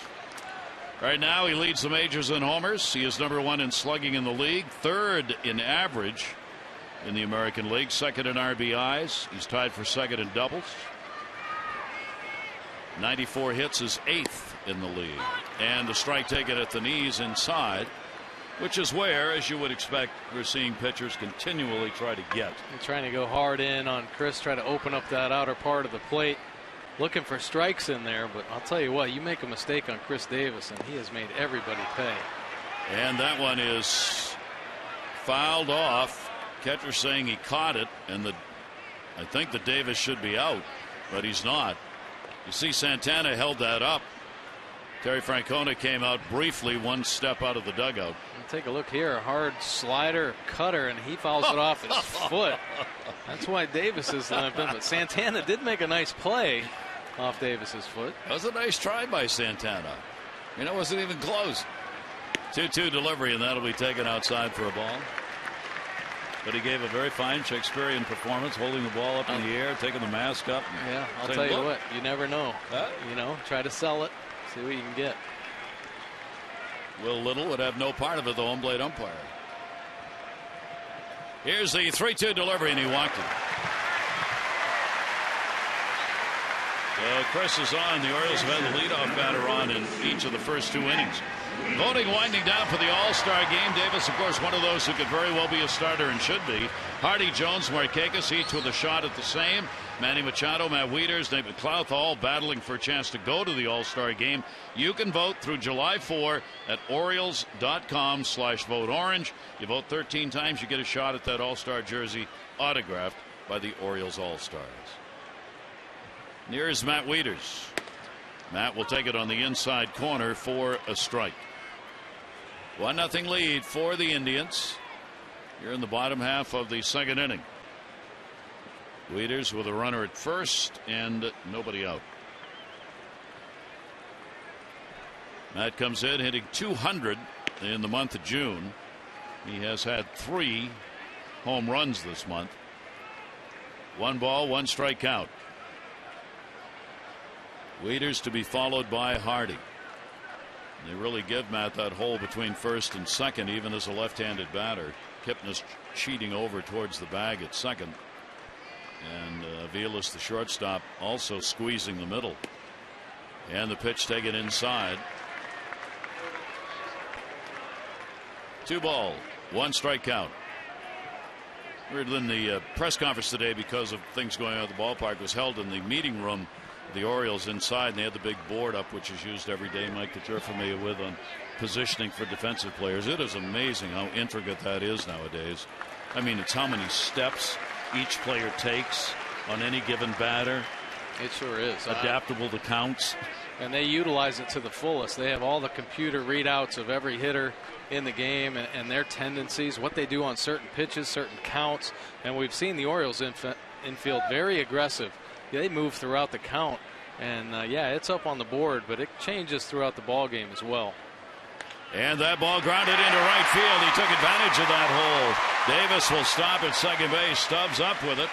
Right now he leads the majors in homers. He is #1 in slugging in the league, 3rd in average in the American League, 2nd in RBIs. He's tied for 2nd in doubles. 94 hits is 8th in the league. And the strike taken at the knees inside, which is where, as you would expect, we're seeing pitchers continually try to get. They're trying to go hard in on Chris, try to open up that outer part of the plate, looking for strikes in there. But I'll tell you what, you make a mistake on Chris Davis and he has made everybody pay. And that one is fouled off. Catcher saying he caught it, and I think that Davis should be out, but he's not. You see Santana held that up. Terry Francona came out briefly, one step out of the dugout. And take a look here, a hard slider cutter, and he fouls it off his foot. That's why Davis is limping, but Santana did make a nice play off Davis's foot. That was a nice try by Santana. It wasn't even close. 2-2 delivery, and that'll be taken outside for a ball. But he gave a very fine Shakespearean performance, holding the ball up in the air, taking the mask up. Yeah, I'll tell you what, you never know. Try to sell it, see what you can get. Will Little would have no part of it, the home plate umpire. Here's the 3-2 delivery, and he walked it. So Chris is on. The Orioles have had the leadoff batter on in each of the first 2 innings. Voting winding down for the All-Star game. Davis, of course, one of those who could very well be a starter and should be. Hardy, Jones, Markakis, each with a shot at the same. Manny Machado, Matt Wieters, David Clouth, all battling for a chance to go to the All-Star game. You can vote through July 4 at Orioles.com/voteorange. You vote 13 times, you get a shot at that All-Star jersey autographed by the Orioles All-Stars. Here's Matt Wieters. Matt will take it on the inside corner for a strike. 1-0 lead for the Indians here in the bottom half of the 2nd inning. Wieters with a runner at first and nobody out. Matt comes in hitting .200 in the month of June. He has had 3 home runs this month. 1 ball, 1 strike count. Wieters to be followed by Hardy. They really give Matt that hole between first and second, even as a left-handed batter. Kipnis cheating over towards the bag at second. And AVILES, the shortstop, also squeezing the middle. And the pitch taken inside. 2 ball, 1 strike count. Heard in the press conference today, because of things going on at the ballpark, was held in the meeting room. The Orioles inside, and they had the big board up, which is used every day, Mike, that you're familiar with, on positioning for defensive players. It is amazing how intricate that is nowadays. I mean, it's how many steps each player takes on any given batter. It sure is. Adaptable to counts. And they utilize it to the fullest. They have all the computer readouts of every hitter in the game and their tendencies, what they do on certain pitches, certain counts. And we've seen the Orioles infield very aggressive. They move throughout the count, and yeah, it's up on the board, but it changes throughout the ball game as well. And that ball grounded into right field. He took advantage of that hole. Davis will stop at second base. Stubbs up with it,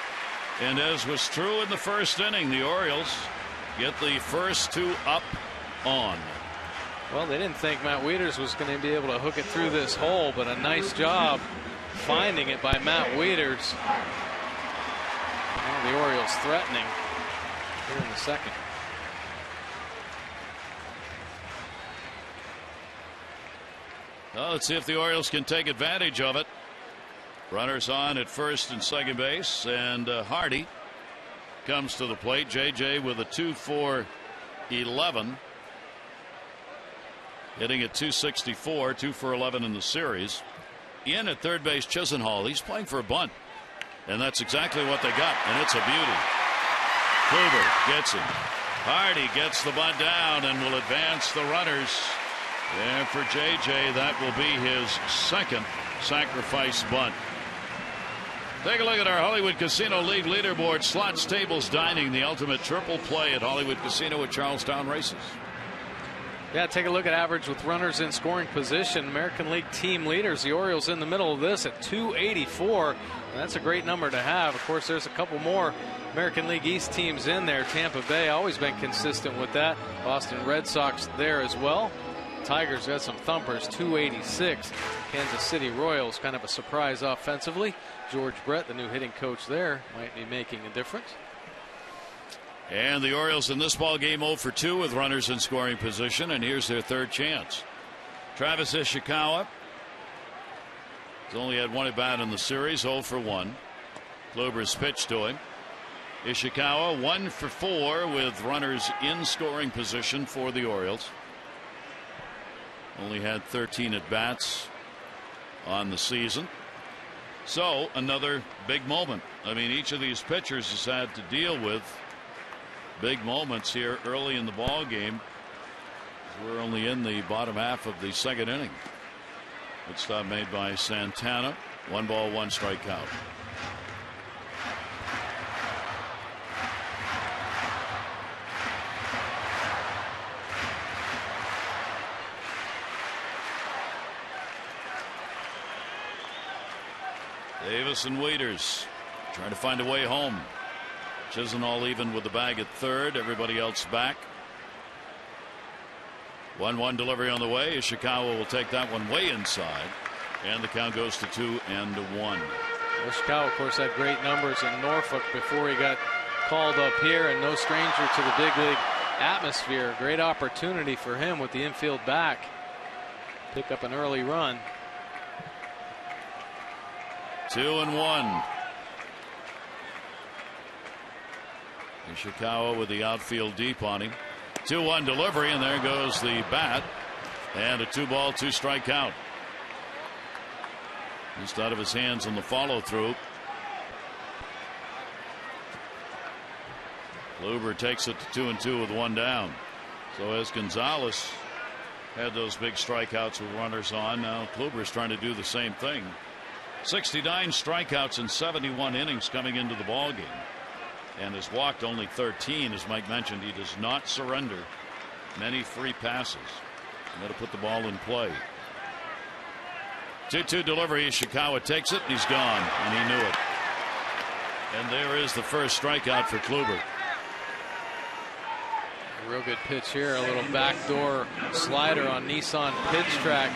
and as was true in the first inning, the Orioles get the first 2 up on. Well, they didn't think Matt Wieters was going to be able to hook it through this hole, but a nice job finding it by Matt Wieters. And the Orioles threatening here in the second. Well, let's see if the Orioles can take advantage of it. Runners on at first and second base, and Hardy comes to the plate. JJ with a 2-for-11, hitting at .264, 2 for 11 in the series. in at third base, Chisenhall. He's playing for a bunt. And that's exactly what they got. And it's a beauty. Kluber gets him. Hardy gets the bunt down and will advance the runners. And for JJ, that will be his second sacrifice bunt. Take a look at our Hollywood Casino League leaderboard. Slots, tables, dining, the ultimate triple play at Hollywood Casino at Charlestown Races. Yeah, take a look at average with runners in scoring position. American League team leaders, the Orioles in the middle of this at 284. And that's a great number to have. Of course, there's a couple more American League East teams in there. Tampa Bay always been consistent with that. Boston Red Sox there as well. Tigers got some thumpers, 286. Kansas City Royals, kind of a surprise offensively. George Brett, the new hitting coach there, might be making a difference. And the Orioles in this ball game 0 for 2 with runners in scoring position, and here's their third chance. Travis Ishikawa has only had one at bat in the series, 0 for 1. Kluber's pitch to him. Ishikawa 1 for 4 with runners in scoring position for the Orioles. Only had 13 at bats on the season. So another big moment. I mean, each of these pitchers has had to deal with big moments here early in the ball game. We're only in the bottom half of the second inning. Good stop made by Santana. 1 ball, 1 strike count. Davis and Waiters trying to find a way home. Chisenhall even with the bag at third. Everybody else back. 1-1 delivery on the way. Ishikawa will take that one way inside. And the count goes to 2-1. Ishikawa, of course, had great numbers in Norfolk before he got called up here, and no stranger to the big league atmosphere. Great opportunity for him with the infield back. Pick up an early run. 2-1. Ishikawa with the outfield deep on him. 2-1 delivery, and there goes the bat. And a 2 ball, 2 strike count. Just out of his hands on the follow through. Kluber takes it to 2-2 with 1 down. So as Gonzalez had those big strikeouts with runners on, now Kluber's trying to do the same thing. 69 strikeouts in 71 innings coming into the ball game, and has walked only 13. As Mike mentioned, he does not surrender many free passes. Got to put the ball in play. 2-2 delivery. Ishikawa takes it. He's gone, and he knew it. And there is the first strikeout for Kluber. A real good pitch here. A little backdoor slider on Nissan pitch track.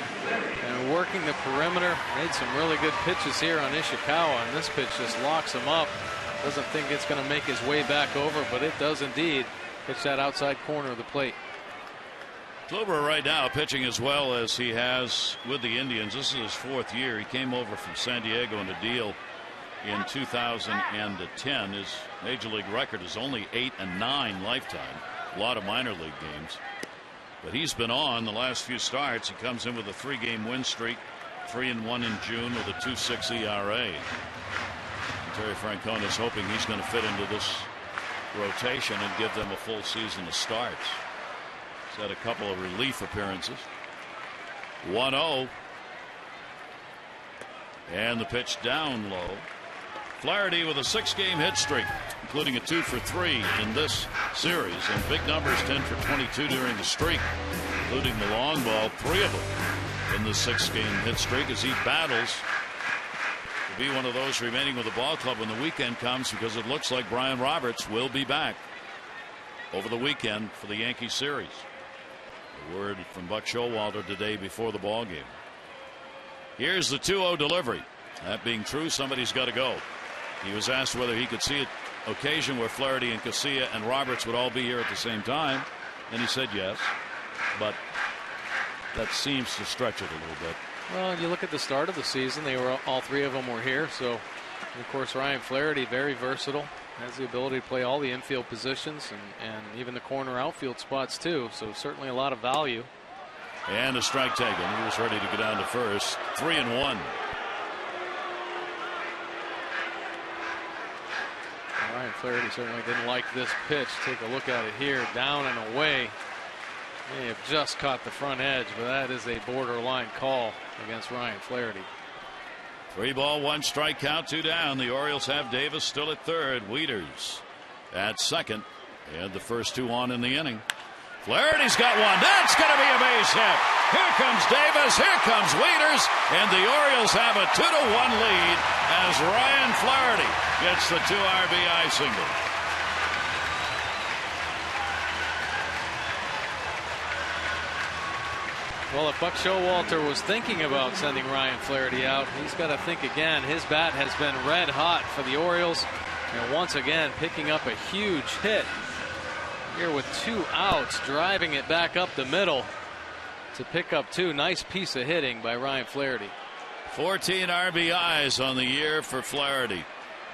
And working the perimeter. Made some really good pitches here on Ishikawa. And this pitch just locks him up. Doesn't think it's going to make his way back over, but it does indeed. Pitch that outside corner of the plate. Kluber right now pitching as well as he has with the Indians. This is his 4th year. He came over from San Diego in a deal in 2010. His major league record is only 8-9 lifetime. A lot of minor league games, but he's been on the last few starts. He comes in with a 3-game win streak, 3-1 in June with a 2.6 ERA. And Terry Francona is hoping he's going to fit into this rotation and give them a full season of starts. He's had a couple of relief appearances. 1-0, and the pitch down low. Flaherty with a 6-game hit streak, including a 2 for 3 in this series, and big numbers, 10 for 22 during the streak, including the long ball, 3 of them in the 6-game hit streak, as he battles to be one of those remaining with the ball club when the weekend comes, because it looks like Brian Roberts will be back over the weekend for the Yankee series. A word from Buck Showalter today before the ball game. Here's the 2-0 delivery. That being true, somebody's got to go. He was asked whether he could see an occasion where Flaherty and Casilla and Roberts would all be here at the same time, and he said yes, but that seems to stretch it a little bit. Well, you look at the start of the season, they were all 3 of them were here. So, and of course, Ryan Flaherty, very versatile, has the ability to play all the infield positions and even the corner outfield spots too. So certainly a lot of value. And a strike taken. He was ready to go down to first. 3-1. Flaherty certainly didn't like this pitch. Take a look at it here. Down and away. May have just caught the front edge, but that is a borderline call against Ryan Flaherty. 3 ball, 1 strike count, 2 down. The Orioles have Davis still at third. Wieters at second. And the first 2 on in the inning. Flaherty's got one. That's going to be a base hit. Here comes Davis. Here comes Wieters. And the Orioles have a 2-1 lead as Ryan Flaherty gets the 2 RBI single. Well, if Buck Showalter was thinking about sending Ryan Flaherty out, he's got to think again. His bat has been red hot for the Orioles. And once again, picking up a huge hit here with 2 outs, driving it back up the middle to pick up 2. Nice piece of hitting by Ryan Flaherty. 14 RBIs on the year for Flaherty.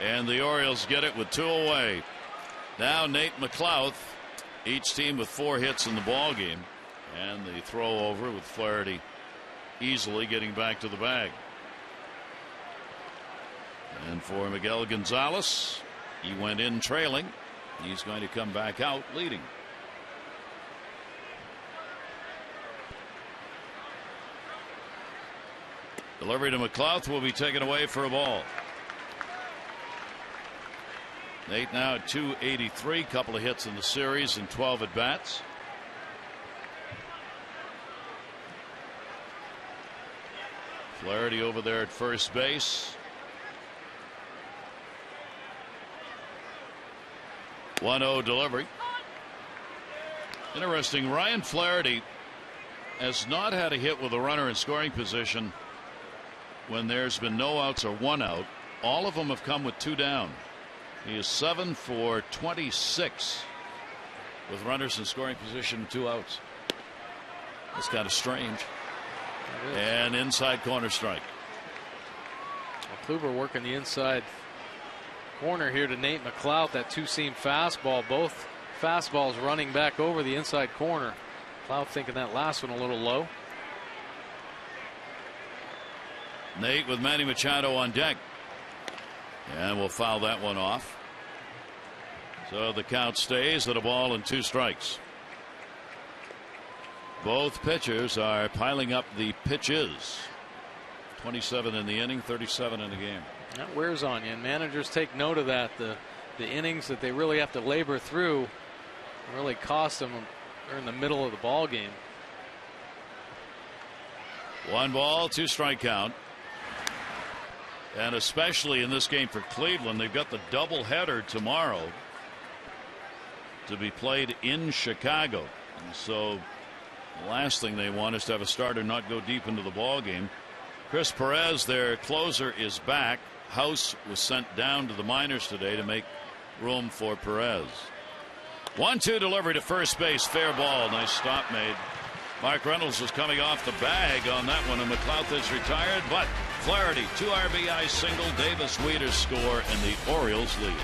And the Orioles get it with 2 away. Now Nate McLouth, each team with 4 hits in the ball game. And the throw over with Flaherty easily getting back to the bag. And for Miguel Gonzalez, he went in trailing. He's going to come back out leading. Delivery to McLouth will be taken away for a ball. Nate now at 283, couple of hits in the series and 12 at bats. Flaherty over there at first base. 1-0 delivery. Interesting, Ryan Flaherty has not had a hit with a runner in scoring position when there's been no outs or 1 out. All of them have come with 2 down. He is 7 for 26 with runners in scoring position, 2 outs. That's kind of strange. And inside corner strike. Well, Kluber working the inside corner here to Nate McLouth. That 2-seam fastball. Both fastballs running back over the inside corner. McLouth thinking that last one a little low. Nate with Manny Machado on deck. And we'll foul that one off. So the count stays at 1-2 strikes. Both pitchers are piling up the pitches. 27 in the inning, 37 in the game. That wears on you, and managers take note of that. The innings that they really have to labor through really cost them. They're in the middle of the ball game. 1 ball, 2 strike count. And especially in this game for Cleveland, they've got the doubleheader tomorrow to be played in Chicago. And so the last thing they want is to have a starter not go deep into the ball game. Chris Perez, their closer, is back. House was sent down to the minors today to make room for Perez. 1-2 delivery to first base, fair ball. Nice stop made. Mark Reynolds was coming off the bag on that one, and McLouth is retired. But Flaherty, 2 RBI single. Davis, Wieters score, and the Orioles lead.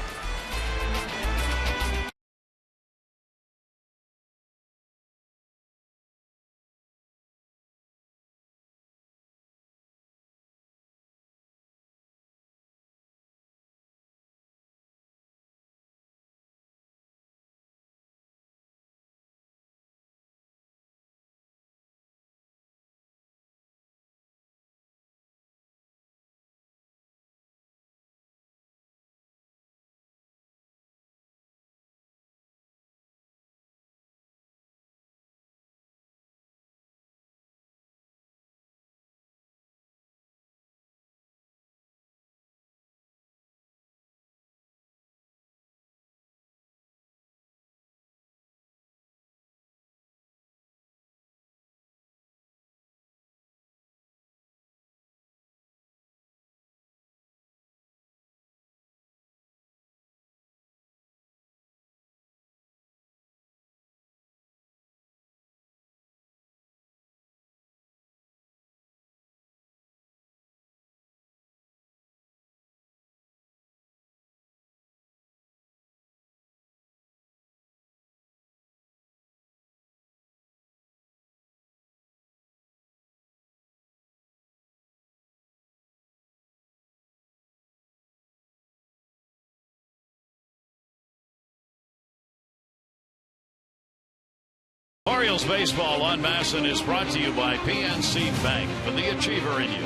Orioles baseball on Masson is brought to you by PNC Bank, for the achiever in you,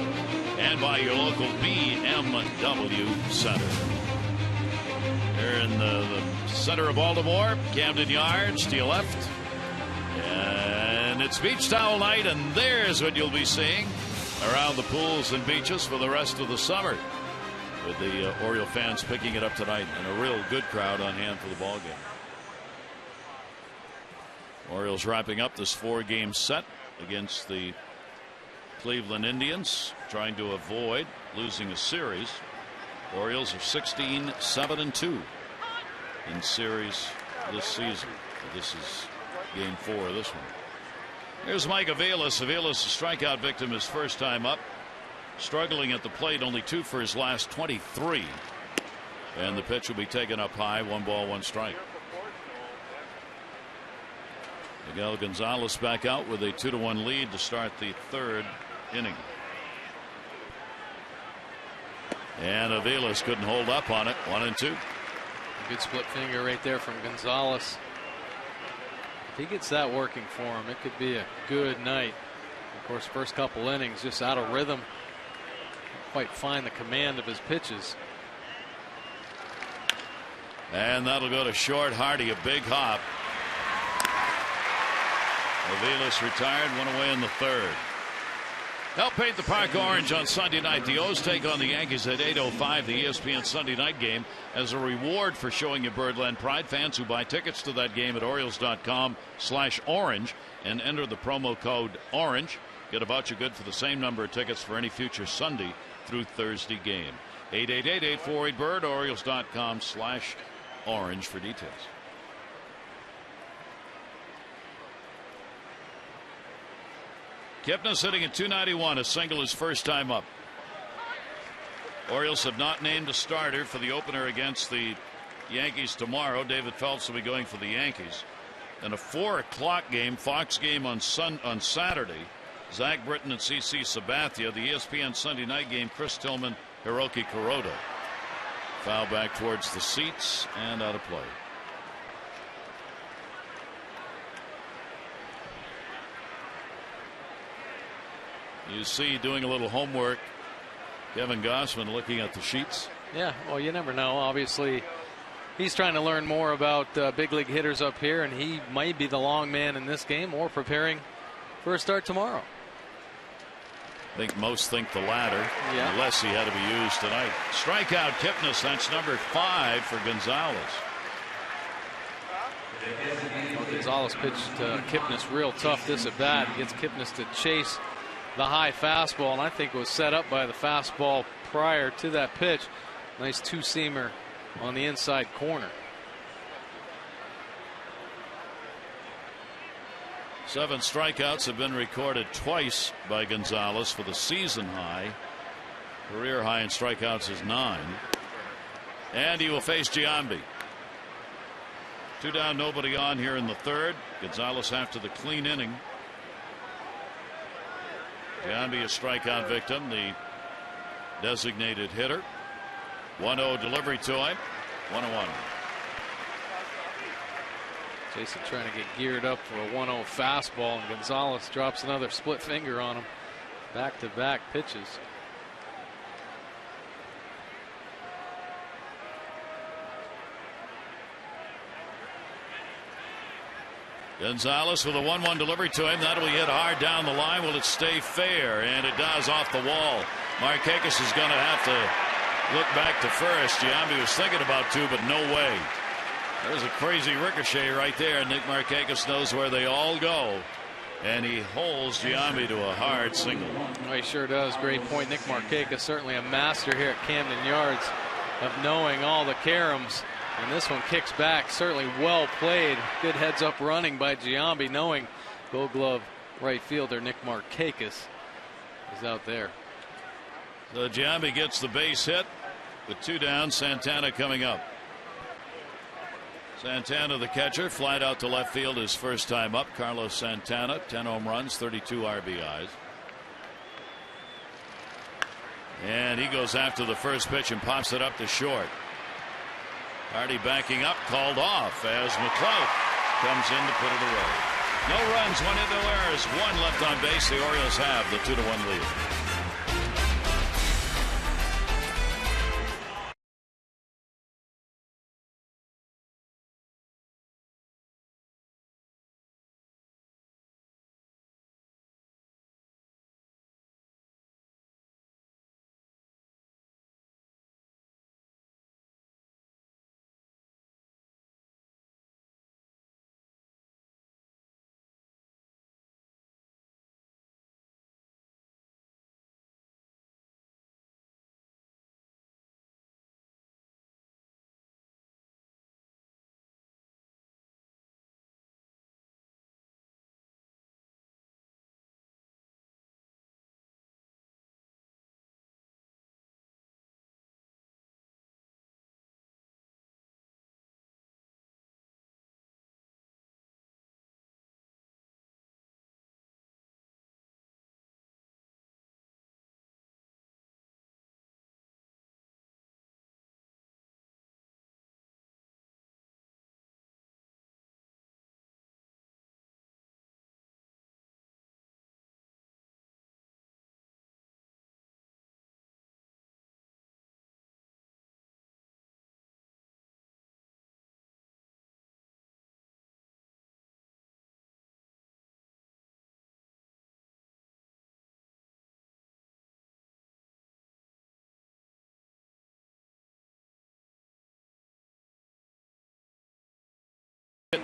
and by your local BMW Center. Here in the center of Baltimore, Camden Yards to your left. And it's beach towel night, and there's what you'll be seeing around the pools and beaches for the rest of the summer, with the Oriole fans picking it up tonight, and a real good crowd on hand for the ball game. Orioles wrapping up this 4-game set against the Cleveland Indians, trying to avoid losing a series. The Orioles are 16-7-2 in series this season. This is game 4 of this one. Here's Mike Aviles. Aviles, a strikeout victim, his first time up. Struggling at the plate, only 2 for his last 23. And the pitch will be taken up high, 1 ball, 1 strike. Miguel Gonzalez back out with a 2-1 lead to start the 3rd inning. And Aviles couldn't hold up on it. 1-2. A good split finger right there from Gonzalez. If he gets that working for him, it could be a good night. Of course, first couple innings just out of rhythm. Can't quite find the command of his pitches. And that'll go to short. Hardy, a big hop. Aviles retired, 1 away in the 3rd. Help paint the park orange on Sunday night. The O's take on the Yankees at 8:05, the ESPN Sunday night game. As a reward for showing your Birdland pride, fans who buy tickets to that game at Orioles.com/orange and enter the promo code orange get a voucher good for the same number of tickets for any future Sunday through Thursday game. 888-848-BIRD, Orioles.com/orange for details. Kipnis hitting at .291, a single his first time up. Orioles have not named a starter for the opener against the Yankees tomorrow. David Phelps will be going for the Yankees. And a 4 o'clock game, Fox game on Saturday. Zach Britton and CC Sabathia. The ESPN Sunday night game, Chris Tillman, Hiroki Kuroda. Foul back towards the seats and out of play. You see, doing a little homework, Kevin Gossman looking at the sheets. Yeah, well, you never know. Obviously, he's trying to learn more about big league hitters up here, and he might be the long man in this game or preparing for a start tomorrow. I think most think the latter, yeah, unless he had to be used tonight. Strikeout Kipnis, that's number 5 for Gonzalez. Well, Gonzalez pitched Kipnis real tough this at bat. He gets Kipnis to chase the high fastball, and I think it was set up by the fastball prior to that pitch. Nice 2-seamer on the inside corner. 7 strikeouts have been recorded twice by Gonzalez for the season high. Career high in strikeouts is 9. And he will face Giambi. 2 down, nobody on here in the 3rd. Gonzalez after the clean inning. Giambi, a strikeout victim, the designated hitter. 1-0 delivery to him. 1-1. Jason trying to get geared up for a 1-0 fastball, and Gonzalez drops another split finger on him. Back-to-back pitches. Gonzalez with a 1-1 delivery to him. That'll be hit hard down the line. Will it stay fair? And it does, off the wall. Markakis is going to have to look back to first. Giambi was thinking about 2, but no way. There's a crazy ricochet right there. Nick Markakis knows where they all go. And he holds Giambi to a hard single. Oh, he sure does. Great point. Nick Markakis, certainly a master here at Camden Yards of knowing all the caroms. And this one kicks back, certainly well played. Good heads up running by Giambi, knowing Gold Glove right fielder Nick Markakis is out there. So Giambi gets the base hit with 2 down. Santana coming up. Santana, the catcher, flied out to left field his first time up. Carlos Santana, 10 home runs, 32 RBIs. And he goes after the first pitch and pops it up to short. Hardy backing up, called off as McLeod comes in to put it away. No runs, 1 hit, no errors, 1 left on base. The Orioles have the 2-1 lead.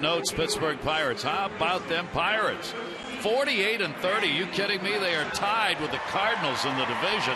Notes, Pittsburgh Pirates. How about them Pirates? 48-30. You kidding me? They are tied with the Cardinals in the division,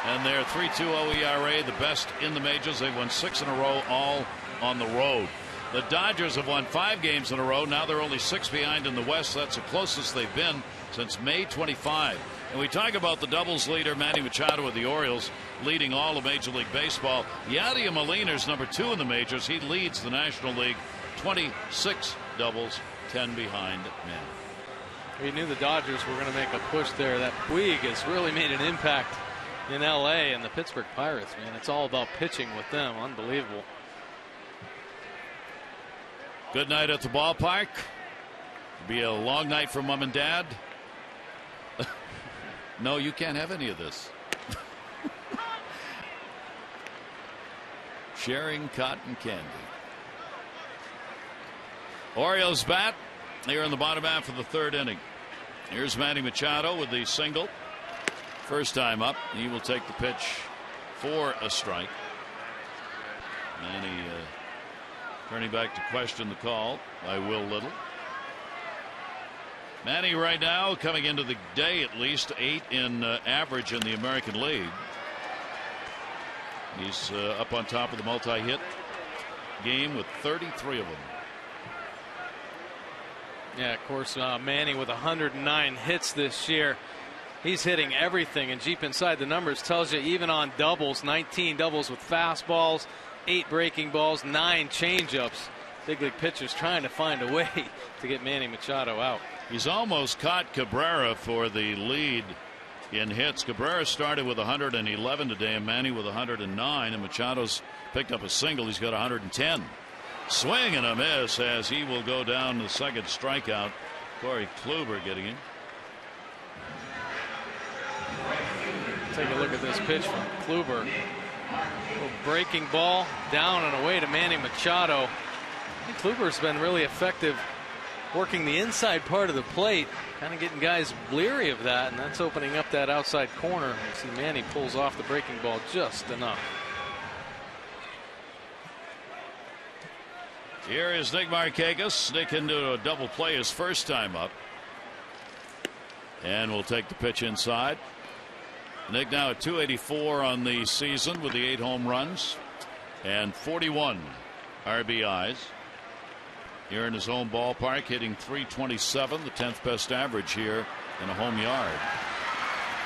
and they're 3.20 ERA, the best in the majors. They've won 6 in a row, all on the road. The Dodgers have won 5 games in a row. Now they're only 6 behind in the West. That's the closest they've been since May 25. And we talk about the doubles leader, Manny Machado of the Orioles, leading all of Major League Baseball. Yadier Molina's number 2 in the majors. He leads the National League. 26 doubles, 10 behind Manny. We knew the Dodgers were going to make a push there. That Puig has really made an impact in LA, and the Pittsburgh Pirates, man, it's all about pitching with them. Unbelievable. Good night at the ballpark. Be a long night for mom and dad. No, you can't have any of this. Sharing cotton candy. Orioles bat here in the bottom half of the 3rd inning. Here's Manny Machado with the single. First time up. He will take the pitch for a strike. Manny turning back to question the call by Will Little. Manny right now coming into the day at least 8 in average in the American League. He's up on top of the multi-hit game with 33 of them. Yeah, of course, Manny with 109 hits this year. He's hitting everything, and deep inside the numbers tells you even on doubles, 19 doubles with fastballs, 8 breaking balls, 9 changeups. Big league pitchers trying to find a way to get Manny Machado out. He's almost caught Cabrera for the lead in hits. Cabrera started with 111 today, and Manny with 109, and Machado's picked up a single. He's got 110. Swing and a miss as he will go down the second strikeout. Corey Kluber getting him. Take a look at this pitch from Kluber. Little breaking ball down and away to Manny Machado. I think Kluber's been really effective working the inside part of the plate, kind of getting guys leery of that, and that's opening up that outside corner. You see Manny pulls off the breaking ball just enough. Here is Nick Markakis. Nick into a double play his first time up. And we'll take the pitch inside. Nick now at 284 on the season with the 8 home runs and 41 RBIs. Here in his home ballpark, hitting .327, the 10th best average here in a home yard.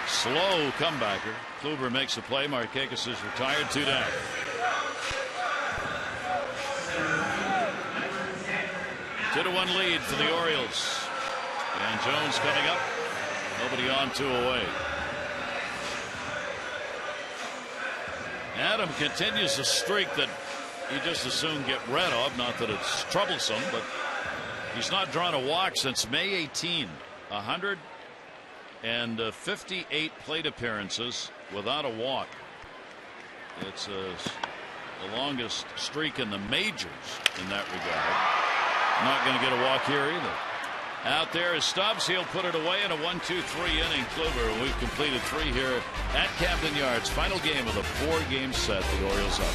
Slow comebacker. Kluber makes the play. Markakis is retired, 2 down. Two-to-one lead for the Orioles. And Jones coming up. Nobody on, 2 away. Adam continues a streak that you just as soon get rid of. Not that it's troublesome, but He's not drawn a walk since May 18. 158 plate appearances without a walk. It's the longest streak in the majors in that regard. Not going to get a walk here either. Out there is Stubbs. He'll put it away in a 1-2-3 inning. Kluber. We've completed 3 here at Camden Yards. Final game of the 4-game set. The Orioles up.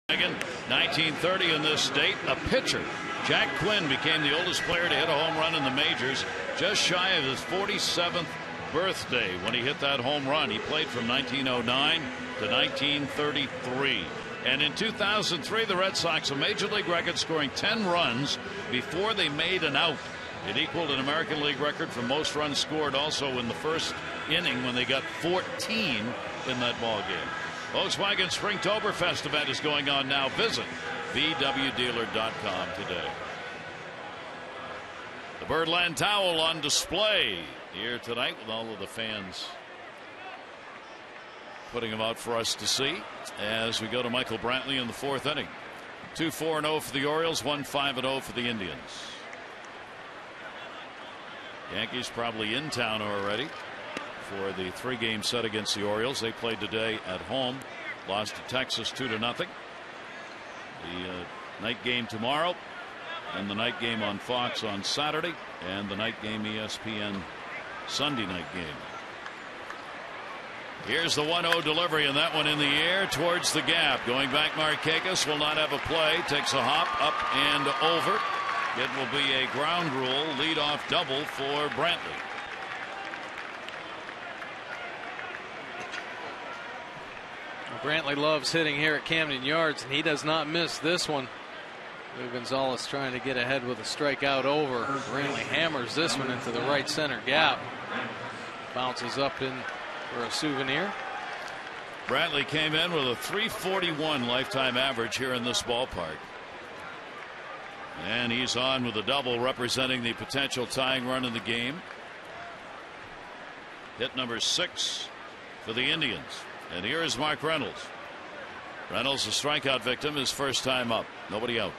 Again, 1930 in this state, a pitcher. Jack Quinn became the oldest player to hit a home run in the majors, just shy of his 47th birthday when he hit that home run. He played from 1909 to 1933. And in 2003, the Red Sox, a major league record, scoring 10 runs before they made an out. It equaled an American League record for most runs scored also in the first inning when they got 14 in that ball game. Volkswagen Springtoberfest event is going on now. Visit VWDealer.com today. The Birdland towel on display here tonight with all of the fans putting them out for us to see as we go to Michael Brantley in the 4th inning. 2-4-0 for the Orioles, 1-5-0 for the Indians. Yankees probably in town already for the 3-game set against the Orioles. They played today at home, lost to Texas 2-0. The night game tomorrow, and the night game on Fox on Saturday, and the night game ESPN Sunday night game. Here's the 1-0 delivery, and that one in the air towards the gap. Going back, Markakis will not have a play. Takes a hop up and over. It will be a ground rule leadoff double for Brantley. Brantley loves hitting here at Camden Yards, and he does not miss this one. Lou Gonzalez trying to get ahead with a strikeout over. Brantley hammers this one into the right center gap. Bounces up in for a souvenir. Brantley came in with a .341 lifetime average here in this ballpark. And he's on with a double, representing the potential tying run in the game. Hit number 6 for the Indians. And here is Mark Reynolds. Reynolds, a strikeout victim, his first time up. Nobody out.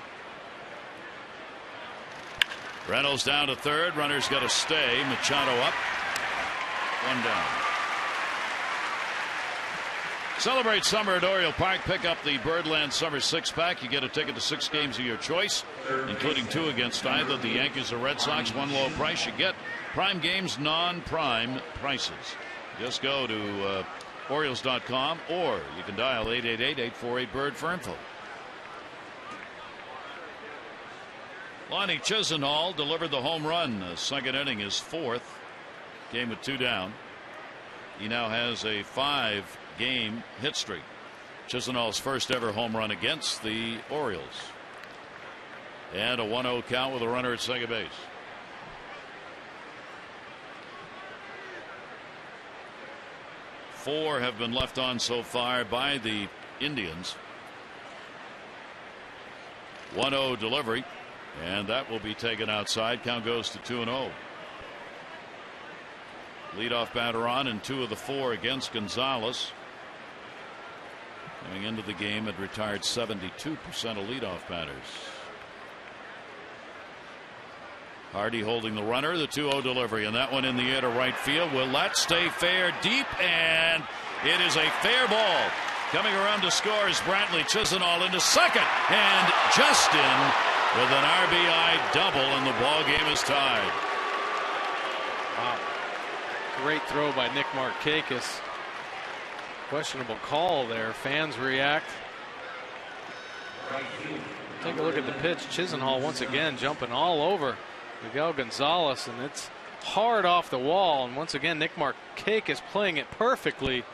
Reynolds down to third. Runner's got to stay. Machado up. 1 down. Celebrate summer at Oriole Park. Pick up the Birdland Summer 6-pack. You get a ticket to 6 games of your choice, including 2 against either the Yankees or Red Sox. 1 low price. You get prime games, non-prime prices. Just go to Orioles.com, or you can dial 888-848-BIRD for info. Lonnie Chisenhall delivered the home run. The 2nd inning, his 4th. Game with 2 down. He now has a 5-game hit streak. Chisenhall's first ever home run against the Orioles. And a 1-0 count with a runner at second base. 4 have been left on so far by the Indians. 1-0 delivery, and that will be taken outside. Count goes to 2-0. Leadoff batter on, and 2 of the 4 against Gonzalez. Coming into the game, had retired 72% of leadoff batters. Hardy holding the runner, the 2-0 delivery, and that one in the air to right field. Will that stay fair deep? And it is a fair ball. Coming around to score is Brantley. Chisenhall into second, and Justin with an RBI double, and the ball game is tied. Wow. Great throw by Nick Markakis. Questionable call there. Fans react. Take a look at the pitch. Chisenhall once again jumping all over Miguel Gonzalez, and it's hard off the wall. And once again, Nick Markakis playing it perfectly.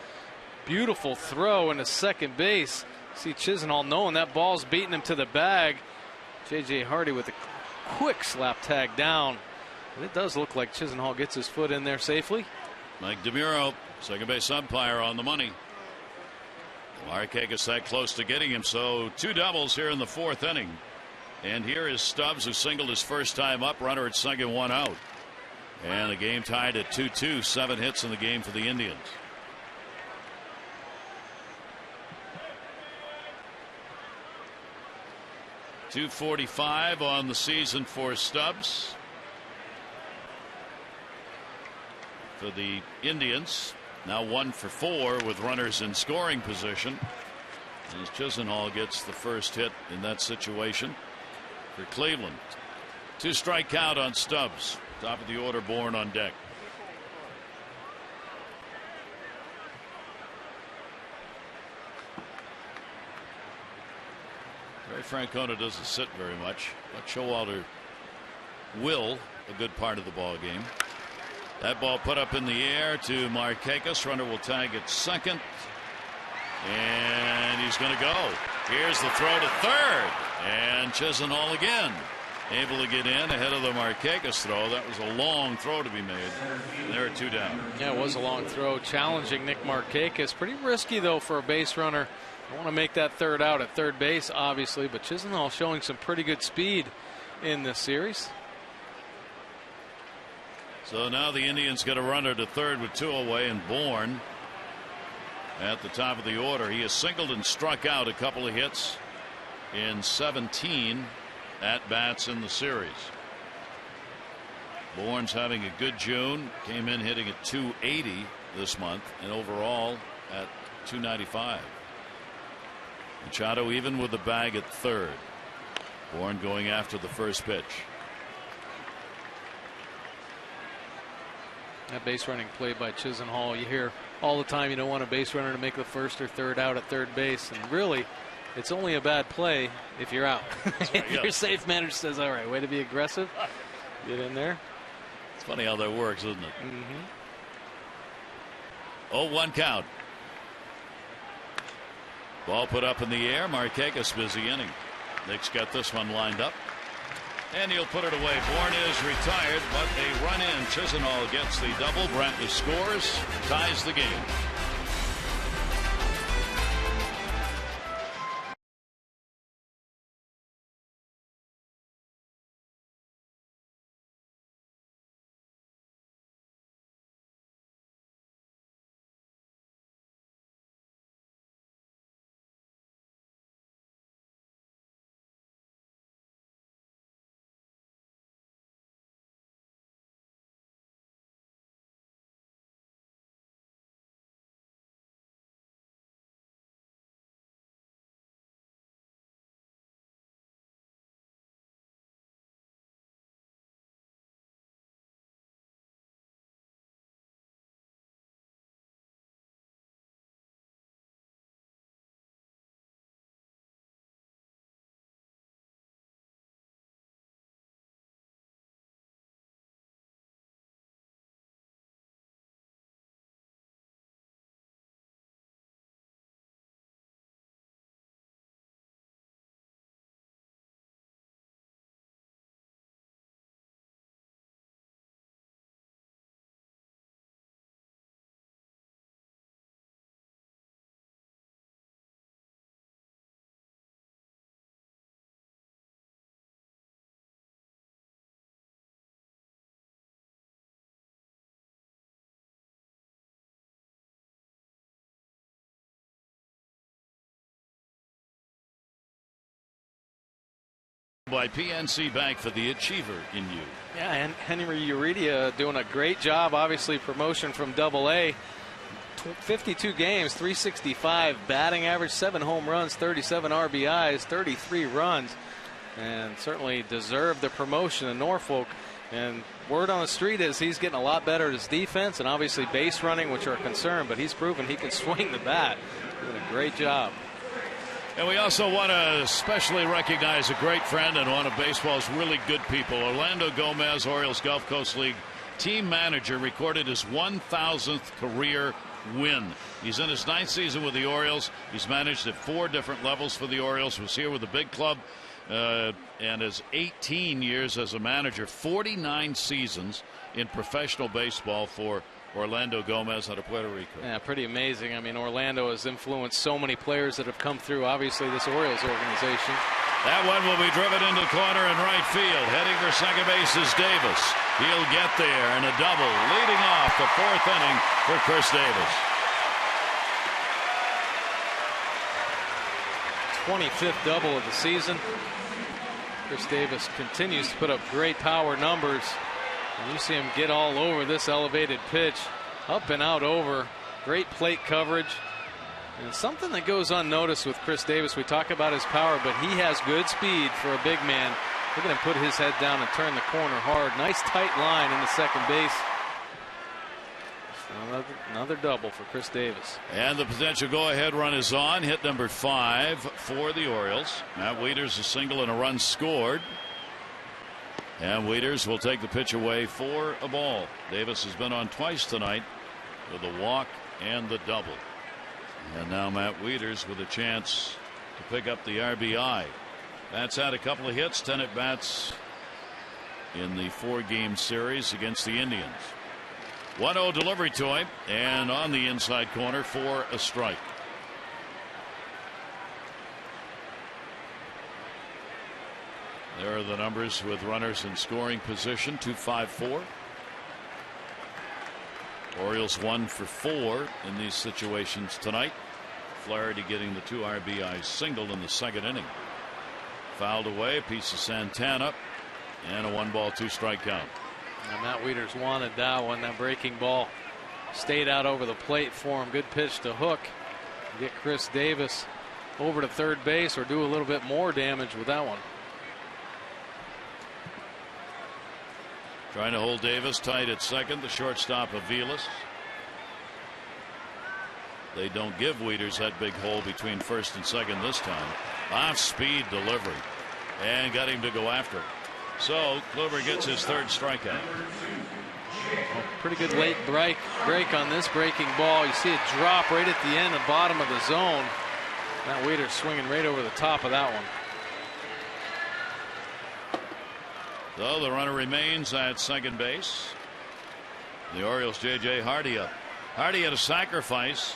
Beautiful throw into second base. See Chisenhall knowing that ball's beating him to the bag. J.J. Hardy with a quick slap tag down. And it does look like Chisenhall gets his foot in there safely. Mike DeMuro, second base umpire, on the money. Markakis that close to getting him, so 2 doubles here in the 4th inning. And here is Stubbs, who singled his first time up. Runner at second, 1 out. And the game tied at 2-2. 7 hits in the game for the Indians. .245 on the season for Stubbs. For the Indians, now 1 for 4 with runners in scoring position, as Chisenhall gets the first hit in that situation for Cleveland. 2-strike count on Stubbs. Top of the order, Bourne on deck. Ray Francona doesn't sit very much, but Showalter will a good part of the ball game. That ball put up in the air to Markakis. Runner will tag at second, and he's going to go. Here's the throw to third, and Chisenhall again able to get in ahead of the Markakis throw. That was a long throw to be made. There are 2 down. Yeah, it was a long throw, challenging Nick Markakis. Pretty risky though for a base runner. I want to make that third out at third base, obviously, but Chisenhall showing some pretty good speed in this series. So now the Indians get a runner to third with 2 away, and Bourne at the top of the order. He has singled and struck out a couple of hits in 17 at bats in the series. Bourne's having a good June. Came in hitting at .280 this month, and overall at .295. Machado even with the bag at third. Bourne going after the first pitch. That base running play by Chisenhall, you hear all the time you don't want a base runner to make the first or third out at third base, and really it's only a bad play if you're out. If your safe manager says, all right, way to be aggressive, get in there. It's funny how that works, isn't it? Mm-hmm. 0-1 count. Ball put up in the air. Markakis busy inning. Nick's got this one lined up, and he'll put it away. Bourne is retired, but a run in. Chisenhall gets the double. Brantley scores, ties the game. By PNC Bank for the achiever in you. Yeah, and Henry Uridia doing a great job. Obviously, promotion from Double-A. 52 games, 365 batting average, 7 home runs, 37 RBIs, 33 runs, and certainly deserved the promotion in Norfolk. And word on the street is he's getting a lot better at his defense and obviously base running, which are a concern, but he's proven he can swing the bat. Doing a great job. And we also want to especially recognize a great friend and one of baseball's really good people. Orlando Gomez, Orioles Gulf Coast League team manager, recorded his 1,000th career win. He's in his 9th season with the Orioles. He's managed at 4 different levels for the Orioles. Was here with the big club and has 18 years as a manager, 49 seasons in professional baseball for Orlando Gomez out of Puerto Rico. Yeah, pretty amazing. I mean, Orlando has influenced so many players that have come through, obviously, this Orioles organization. That one will be driven into the corner in right field. Heading for second base is Davis. He'll get there, and a double leading off the 4th inning for Chris Davis. 25th double of the season. Chris Davis continues to put up great power numbers. And you see him get all over this elevated pitch, up and out over. Great plate coverage. And something that goes unnoticed with Chris Davis, we talk about his power, but he has good speed for a big man. Look at him put his head down and turn the corner hard. Nice tight line in the second base. Another double for Chris Davis. And the potential go-ahead run is on. Hit number 5 for the Orioles. Matt Wieters, a single and a run scored. And Wieters will take the pitch away for a ball. Davis has been on twice tonight with a walk and the double. And now Matt Wieters with a chance to pick up the RBI. Matt's had a couple of hits, 10 at bats in the 4-game series against the Indians. 1-0 delivery to him, and on the inside corner for a strike. There are the numbers with runners in scoring position. 2-5-4. Orioles 1 for 4 in these situations tonight. Flaherty getting the 2 RBI single in the second inning. Fouled away, a piece of Santana, and a 1-ball 2-strike count. And Matt Wieters wanted that one. That breaking ball stayed out over the plate for him. Good pitch to Hook. Get Chris Davis over to third base or do a little bit more damage with that one. Trying to hold Davis tight at second. The shortstop, AVILES. They don't give Wieters that big hole between first and second this time. Off-speed delivery. And got him to go after it. So Kluber gets his 3rd strikeout. Pretty good late break on this breaking ball. You see it drop right at the end, the bottom of the zone. Matt Wieters swinging right over the top of that one. So the runner remains at second base. The Orioles' J.J. Hardy up. Hardy had a sacrifice.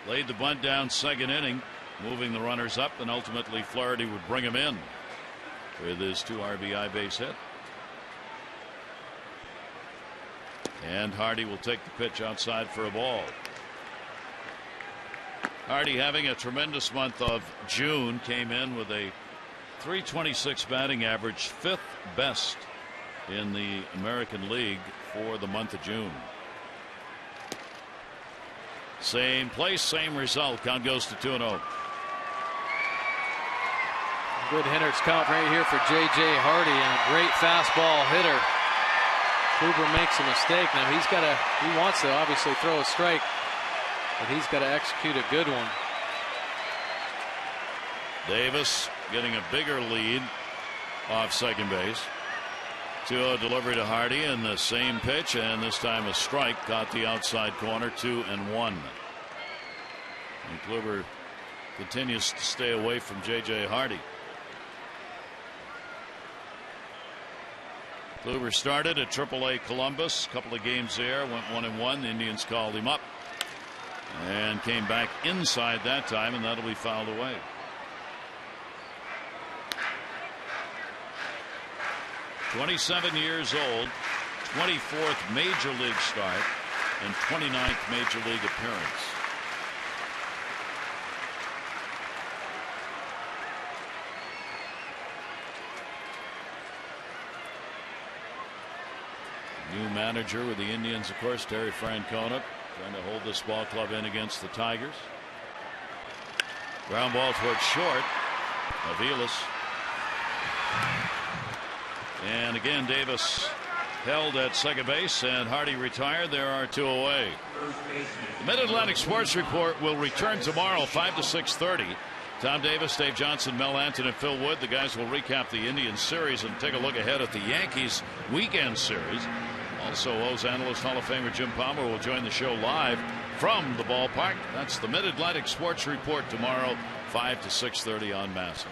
Laid the bunt down second inning, moving the runners up, and ultimately Flaherty would bring him in with his 2 RBI base hit. And Hardy will take the pitch outside for a ball. Hardy, having a tremendous month of June, came in with a .326 batting average, 5th best in the American League for the month of June. Same place, same result. Count goes to 2-0. Good hitter's count right here for J.J. Hardy, and a great fastball hitter. Kluber makes a mistake. Now he wants to obviously throw a strike, but he's got to execute a good one. Davis getting a bigger lead off second base. 2-0 delivery to Hardy, and the same pitch, and this time a strike. Caught the outside corner, 2-1. And Kluber continues to stay away from J.J. Hardy. Kluber started at AAA Columbus, a couple of games there, went 1-1. The Indians called him up and came back inside that time, and that'll be fouled away. .27 years old, 24th major league start, and 29th major league appearance. New manager with the Indians, of course, Terry Francona, trying to hold this ball club in against the Tigers. Ground ball towards short. AVILES. And again, Davis held at second base, and Hardy retired. There are 2 away. The Mid-Atlantic Sports Report will return tomorrow, 5 to 6:30. Tom Davis, Dave Johnson, Mel Anton, and Phil Wood. The guys will recap the Indians series and take a look ahead at the Yankees weekend series. Also, O's analyst Hall of Famer Jim Palmer will join the show live from the ballpark. That's the Mid-Atlantic Sports Report tomorrow, 5 to 6:30 on MASN.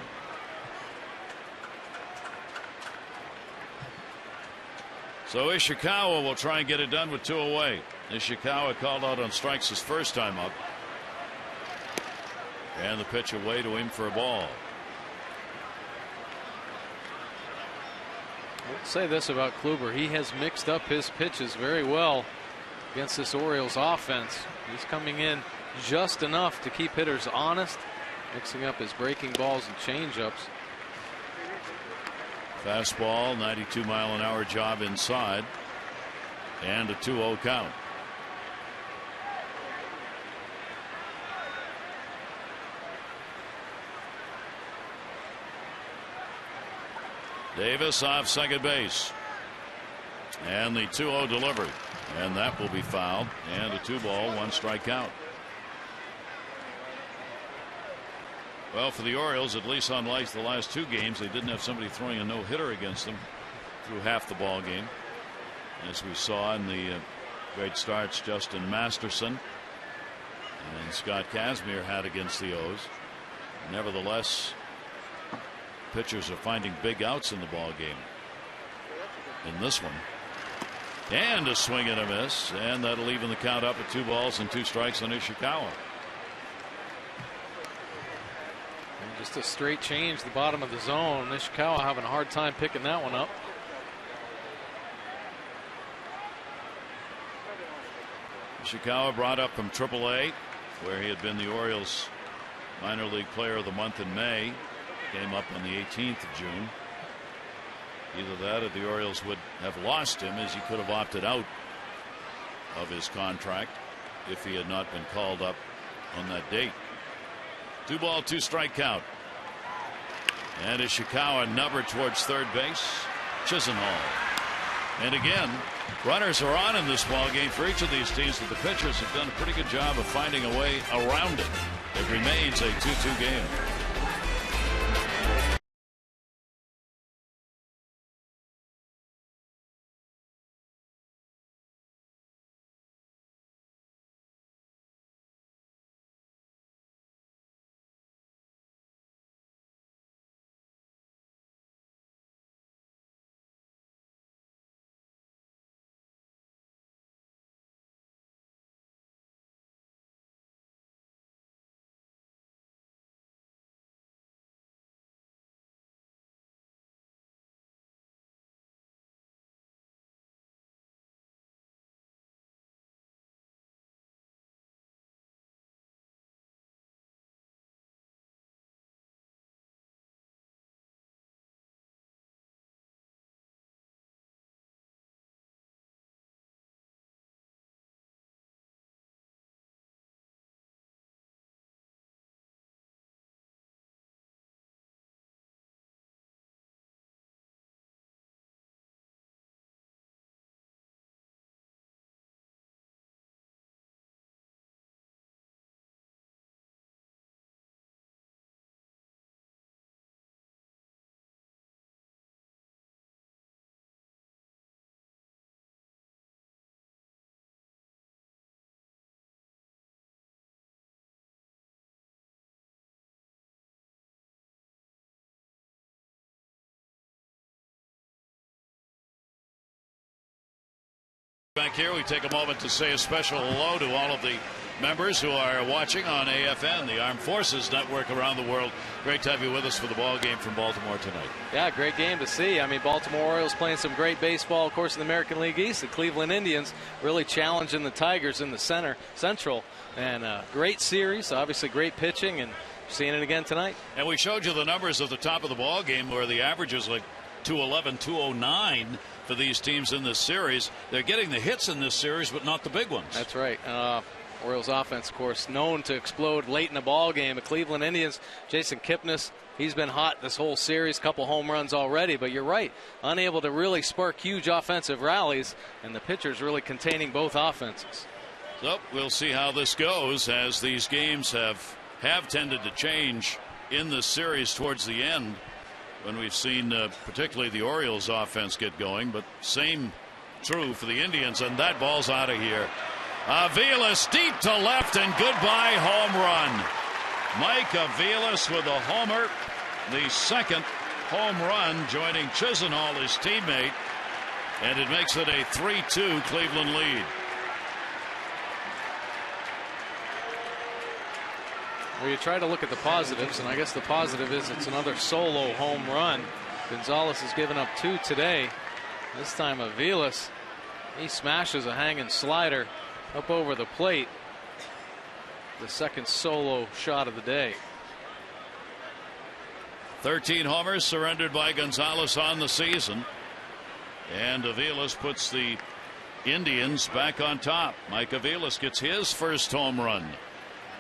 So Ishikawa will try and get it done with 2 away. Ishikawa called out on strikes his first time up. And the pitch away to him for a ball. I'll say this about Kluber. He has mixed up his pitches very well against this Orioles offense. He's coming in just enough to keep hitters honest, mixing up his breaking balls and changeups. Fastball, 92-mile-an-hour job inside, and a 2-0 count. Davis off second base, and the 2-0 delivery, and that will be fouled, and a 2-ball, 1-strike count. Well, for the Orioles, at least unlike the last 2 games, they didn't have somebody throwing a no-hitter against them through half the ball game, as we saw in the great starts Justin Masterson and Scott Kazmir had against the O's. Nevertheless, pitchers are finding big outs in the ball game. In this one, and a swing and a miss, and that'll even the count up at 2 balls and 2 strikes on Ishikawa. Just a straight change, the bottom of the zone. Ishikawa having a hard time picking that one up. Ishikawa brought up from AAA, where he had been the Orioles minor league player of the month in May. Came up on the 18th of June. Either that or the Orioles would have lost him, as he could have opted out of his contract if he had not been called up on that date. 2-ball, 2-strike count. And Ishikawa numbered towards third base. Chisenhall. And again, runners are on in this ball game for each of these teams, but the pitchers have done a pretty good job of finding a way around it. It remains a 2-2 game. Back here, we take a moment to say a special hello to all of the members who are watching on AFN, the Armed Forces Network around the world. Great to have you with us for the ball game from Baltimore tonight. Yeah, great game to see. I mean, Baltimore Orioles playing some great baseball, of course, in the American League East. The Cleveland Indians really challenging the Tigers in the Central. And great series, obviously great pitching, and seeing it again tonight. And we showed you the numbers at the top of the ball game where the average is like 211, 209 for these teams in this series. They're getting the hits in this series, but not the big ones. That's right. Orioles offense, of course, known to explode late in the ball game. The Cleveland Indians, Jason Kipnis, he's been hot this whole series, couple home runs already, but you're right, unable to really spark huge offensive rallies, and the pitchers really containing both offenses. So we'll see how this goes, as these games have tended to change in this series towards the end, when we've seen particularly the Orioles offense get going, but same true for the Indians, and that ball's out of here. AVILES deep to left, and goodbye home run. Mike AVILES with a homer, the second home run, joining Chisenhall, his teammate, and it makes it a 3-2 Cleveland lead. Well, you try to look at the positives, and I guess the positive is it's another solo home run. Gonzalez has given up 2 today. This time AVILES, he smashes a hanging slider up over the plate. The second solo shot of the day. 13 homers surrendered by Gonzalez on the season, and AVILES puts the Indians back on top. Mike AVILES gets his first home run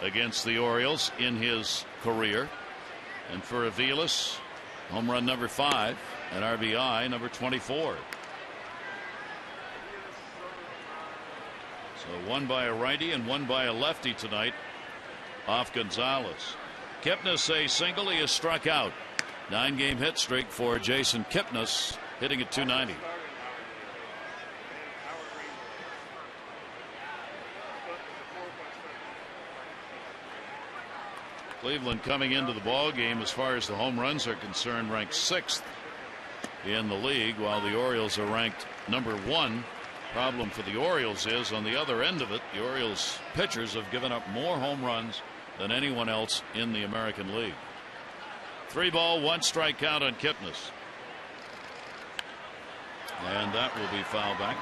against the Orioles in his career, and for AVILES, home run number 5 and RBI number 24. So one by a righty and one by a lefty tonight off Gonzalez. Kipnis a single. He is struck out. 9-game hit streak for Jason Kipnis, hitting at .290. Cleveland coming into the ball game, as far as the home runs are concerned, ranked 6th in the league, while the Orioles are ranked number 1. Problem for the Orioles is, on the other end of it, the Orioles pitchers have given up more home runs than anyone else in the American League. 3-ball, 1 strike count on Kipnis, and that will be foul back.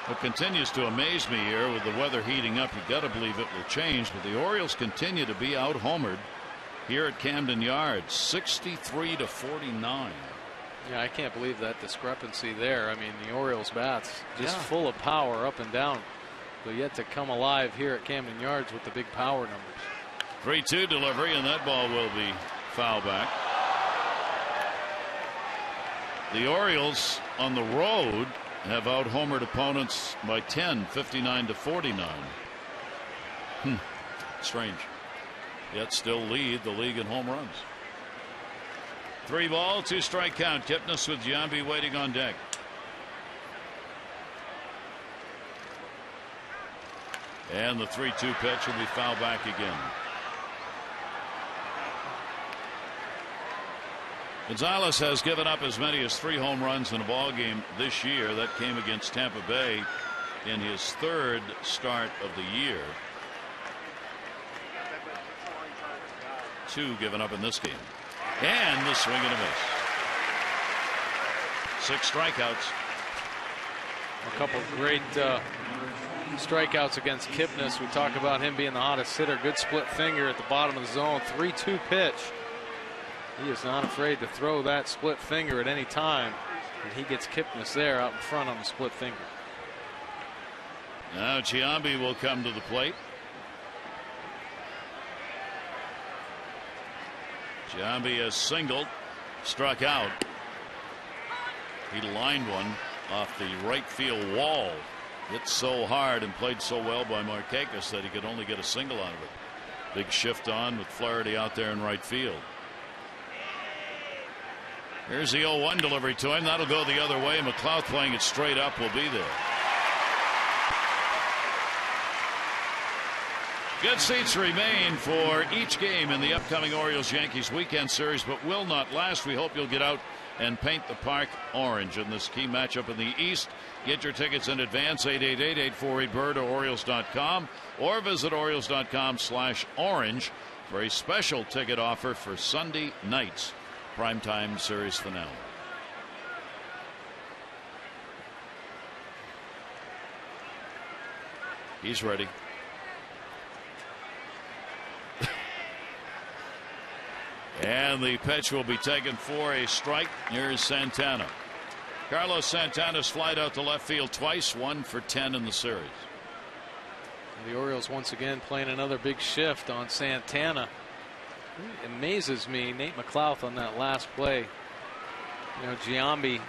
What continues to amaze me here, with the weather heating up, you got to believe it will change, but the Orioles continue to be out homered here at Camden Yards, 63-49. Yeah, I can't believe that discrepancy there. I mean, the Orioles bats just full of power up and down, but yet to come alive here at Camden Yards with the big power numbers. 3-2 delivery, and that ball will be foul back. The Orioles on the road have out homered opponents by 10, 59-49. Strange. Yet still lead the league in home runs. 3-ball, 2 strike count. Kipnis with Giambi waiting on deck. And the 3-2 pitch will be foul back again. Gonzalez has given up as many as 3 home runs in a ball game this year. That came against Tampa Bay in his 3rd start of the year. 2 given up in this game. And the swing and a miss. 6 strikeouts. A couple great strikeouts against Kipnis. We talk about him being the hottest hitter. Good split finger at the bottom of the zone. 3-2 pitch. He is not afraid to throw that split finger at any time. And he gets Kipnis there out in front on the split finger. Now Giambi will come to the plate. Giambi has singled, struck out. He lined one off the right field wall. Hit so hard and played so well by Markakis that he could only get a single out of it. Big shift on with Flaherty out there in right field. Here's the 0-1 delivery to him. That'll go the other way. McLeod playing it straight up will be there. Good seats remain for each game in the upcoming Orioles-Yankees weekend series, but will not last. We hope you'll get out and paint the park orange in this key matchup in the East. Get your tickets in advance, 888-848-BIRD or Orioles.com, or visit Orioles.com/orange for a special ticket offer for Sunday night's primetime series finale. He's ready. And the pitch will be taken for a strike. Here's Santana. Carlos Santana's flied out to left field twice, 1 for 10 in the series. The Orioles once again playing another big shift on Santana. It amazes me, Nate McLouth on that last play. You know, GIAMBI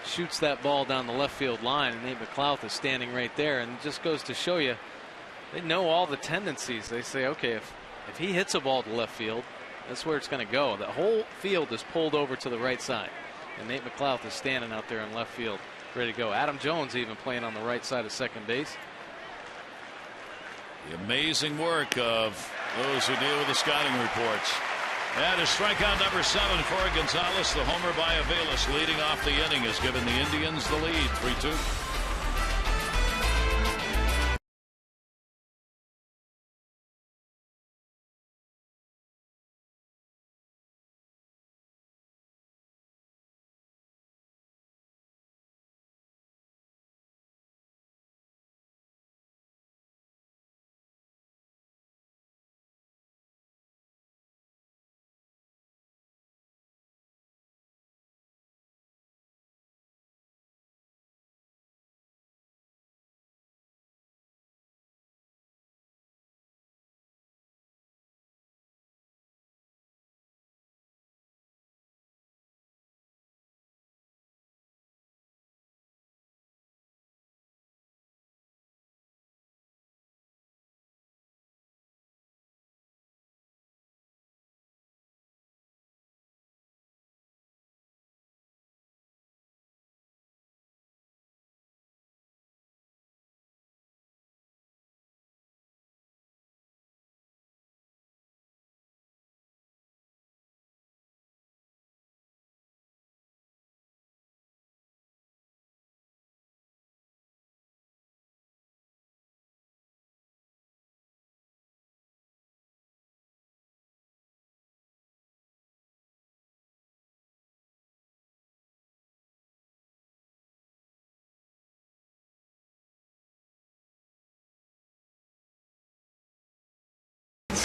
shoots that ball down the left field line, and Nate McLouth is standing right there, and it just goes to show you they know all the tendencies. They say, okay, if he hits a ball to left field, that's where it's going to go. The whole field is pulled over to the right side, and Nate McLouth is standing out there in left field ready to go. Adam Jones even playing on the right side of second base. The amazing work of those who deal with the scouting reports. And a strikeout number 7 for Gonzalez. The homer by AVILES leading off the inning has given the Indians the lead, 3-2.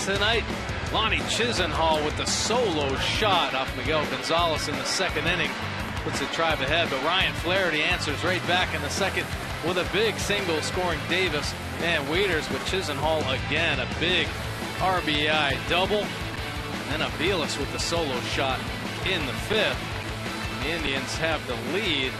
Tonight, Lonnie Chisenhall with the solo shot off Miguel Gonzalez in the second inning. Puts the Tribe ahead, but Ryan Flaherty answers right back in the second with a big single, scoring Davis and Wieters. But Chisenhall again, a big RBI double. And then AVILES with the solo shot in the fifth. The Indians have the lead.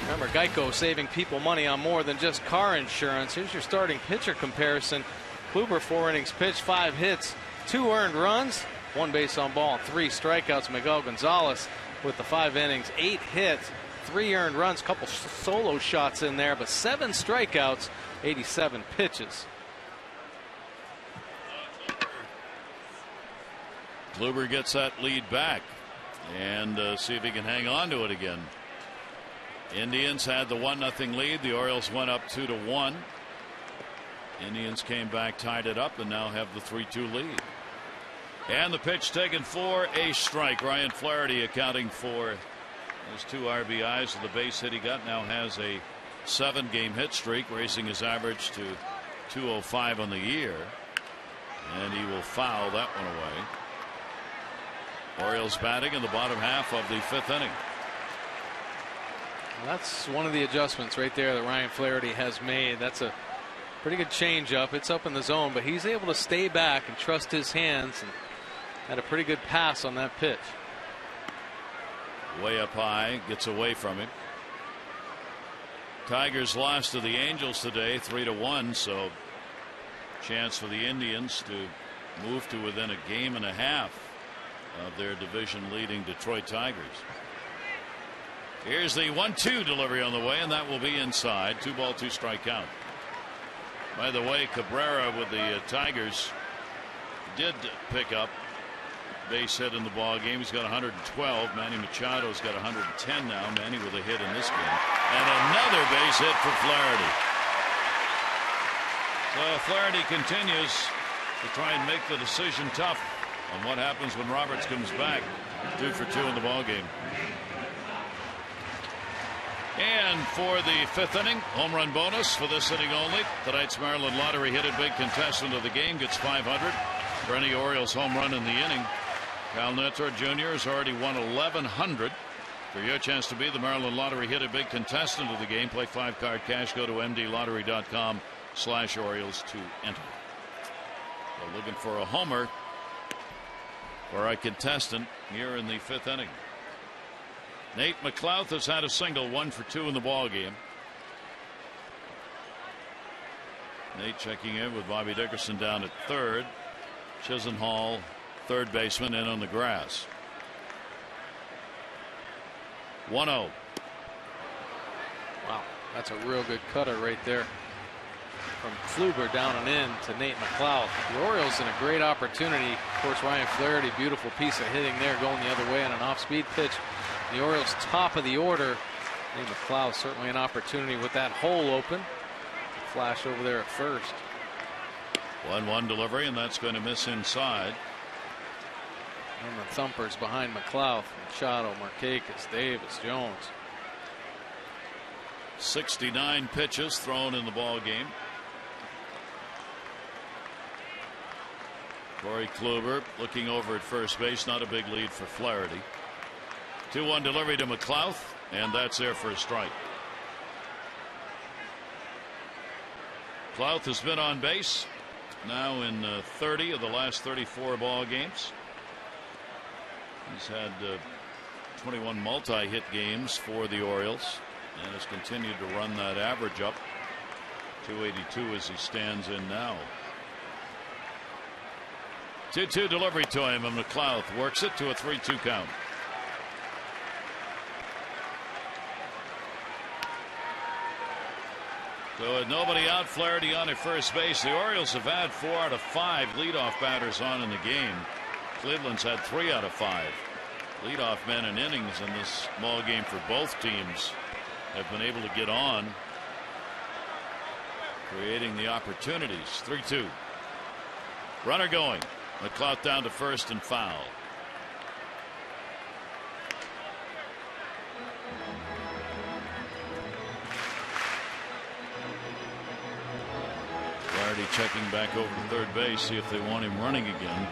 Remember, Geico saving people money on more than just car insurance. Here's your starting pitcher comparison. Kluber, 4 innings pitched, 5 hits, 2 earned runs, 1 base on ball, 3 strikeouts. Miguel Gonzalez with the 5 innings, 8 hits, 3 earned runs, couple solo shots in there, but 7 strikeouts, 87 pitches. Kluber gets that lead back and see if he can hang on to it again. Indians had the 1-0 lead. The Orioles went up 2-1. Indians came back, tied it up, and now have the 3-2 lead. And the pitch taken for a strike. Ryan Flaherty accounting for his 2 RBIs. The base hit he got, now has a 7-game hit streak, raising his average to 205 on the year. And he will foul that one away. Orioles batting in the bottom half of the 5th inning. Well, that's one of the adjustments right there that Ryan Flaherty has made. That's a pretty good changeup. It's up in the zone, but he's able to stay back and trust his hands, and had a pretty good pass on that pitch. Way up high, gets away from him. Tigers lost to the Angels today, 3-1, so chance for the Indians to move to within a game and a half of their division leading Detroit Tigers. Here's the 1-2 delivery on the way, and that will be inside. 2-ball, 2-strike count. By the way, Cabrera with the Tigers did pick up base hit in the ball game. He's got 112. Manny Machado's got 110 now. Manny with a hit in this game, and another base hit for Flaherty. So Flaherty continues to try and make the decision tough on what happens when Roberts comes back. 2 for 2 in the ball game. And for the 5th inning, home run bonus for this inning only. Tonight's Maryland Lottery hit a big contestant of the game gets 500 for any Orioles home run in the inning. Cal Netor Jr. has already won 1,100 For your chance to be the Maryland Lottery hit a big contestant of the game, play 5-card cash. Go to mdlottery.com/Orioles to enter. So looking for a homer for a contestant here in the 5th inning. Nate McLouth has had a single, 1 for 2 in the ball game. Nate checking in with Bobby Dickerson down at third. Chisenhall, third baseman, in on the grass. 1-0. Wow, that's a real good cutter right there from Kluber down and in to Nate McLouth. The Orioles in a great opportunity. Of course, Ryan Flaherty, beautiful piece of hitting there, going the other way on an off-speed pitch. The Orioles top of the order. Nate McLouth certainly an opportunity with that hole open. Flash over there at first. 1-1 delivery, and that's going to miss inside. And the thumpers behind McLouth, Machado, Markakis, Davis, Jones. 69 pitches thrown in the ball game. Corey Kluber looking over at first base. Not a big lead for Flaherty. 2-1 delivery to McLouth, and that's there for a strike. McLouth has been on base now in 30 of the last 34 ball games. He's had 21 multi-hit games for the Orioles and has continued to run that average up. 282 as he stands in now. 2-2 delivery to him, and McLouth works it to a 3-2 count. So with nobody out, Flaherty on at first base. The Orioles have had 4 out of 5 leadoff batters on in the game. Cleveland's had 3 out of 5. Leadoff men in innings in this ball game for both teams have been able to get on, creating the opportunities. 3-2. Runner going. McLouth down to first and foul. Flaherty checking back over to third base, see if they want him running again.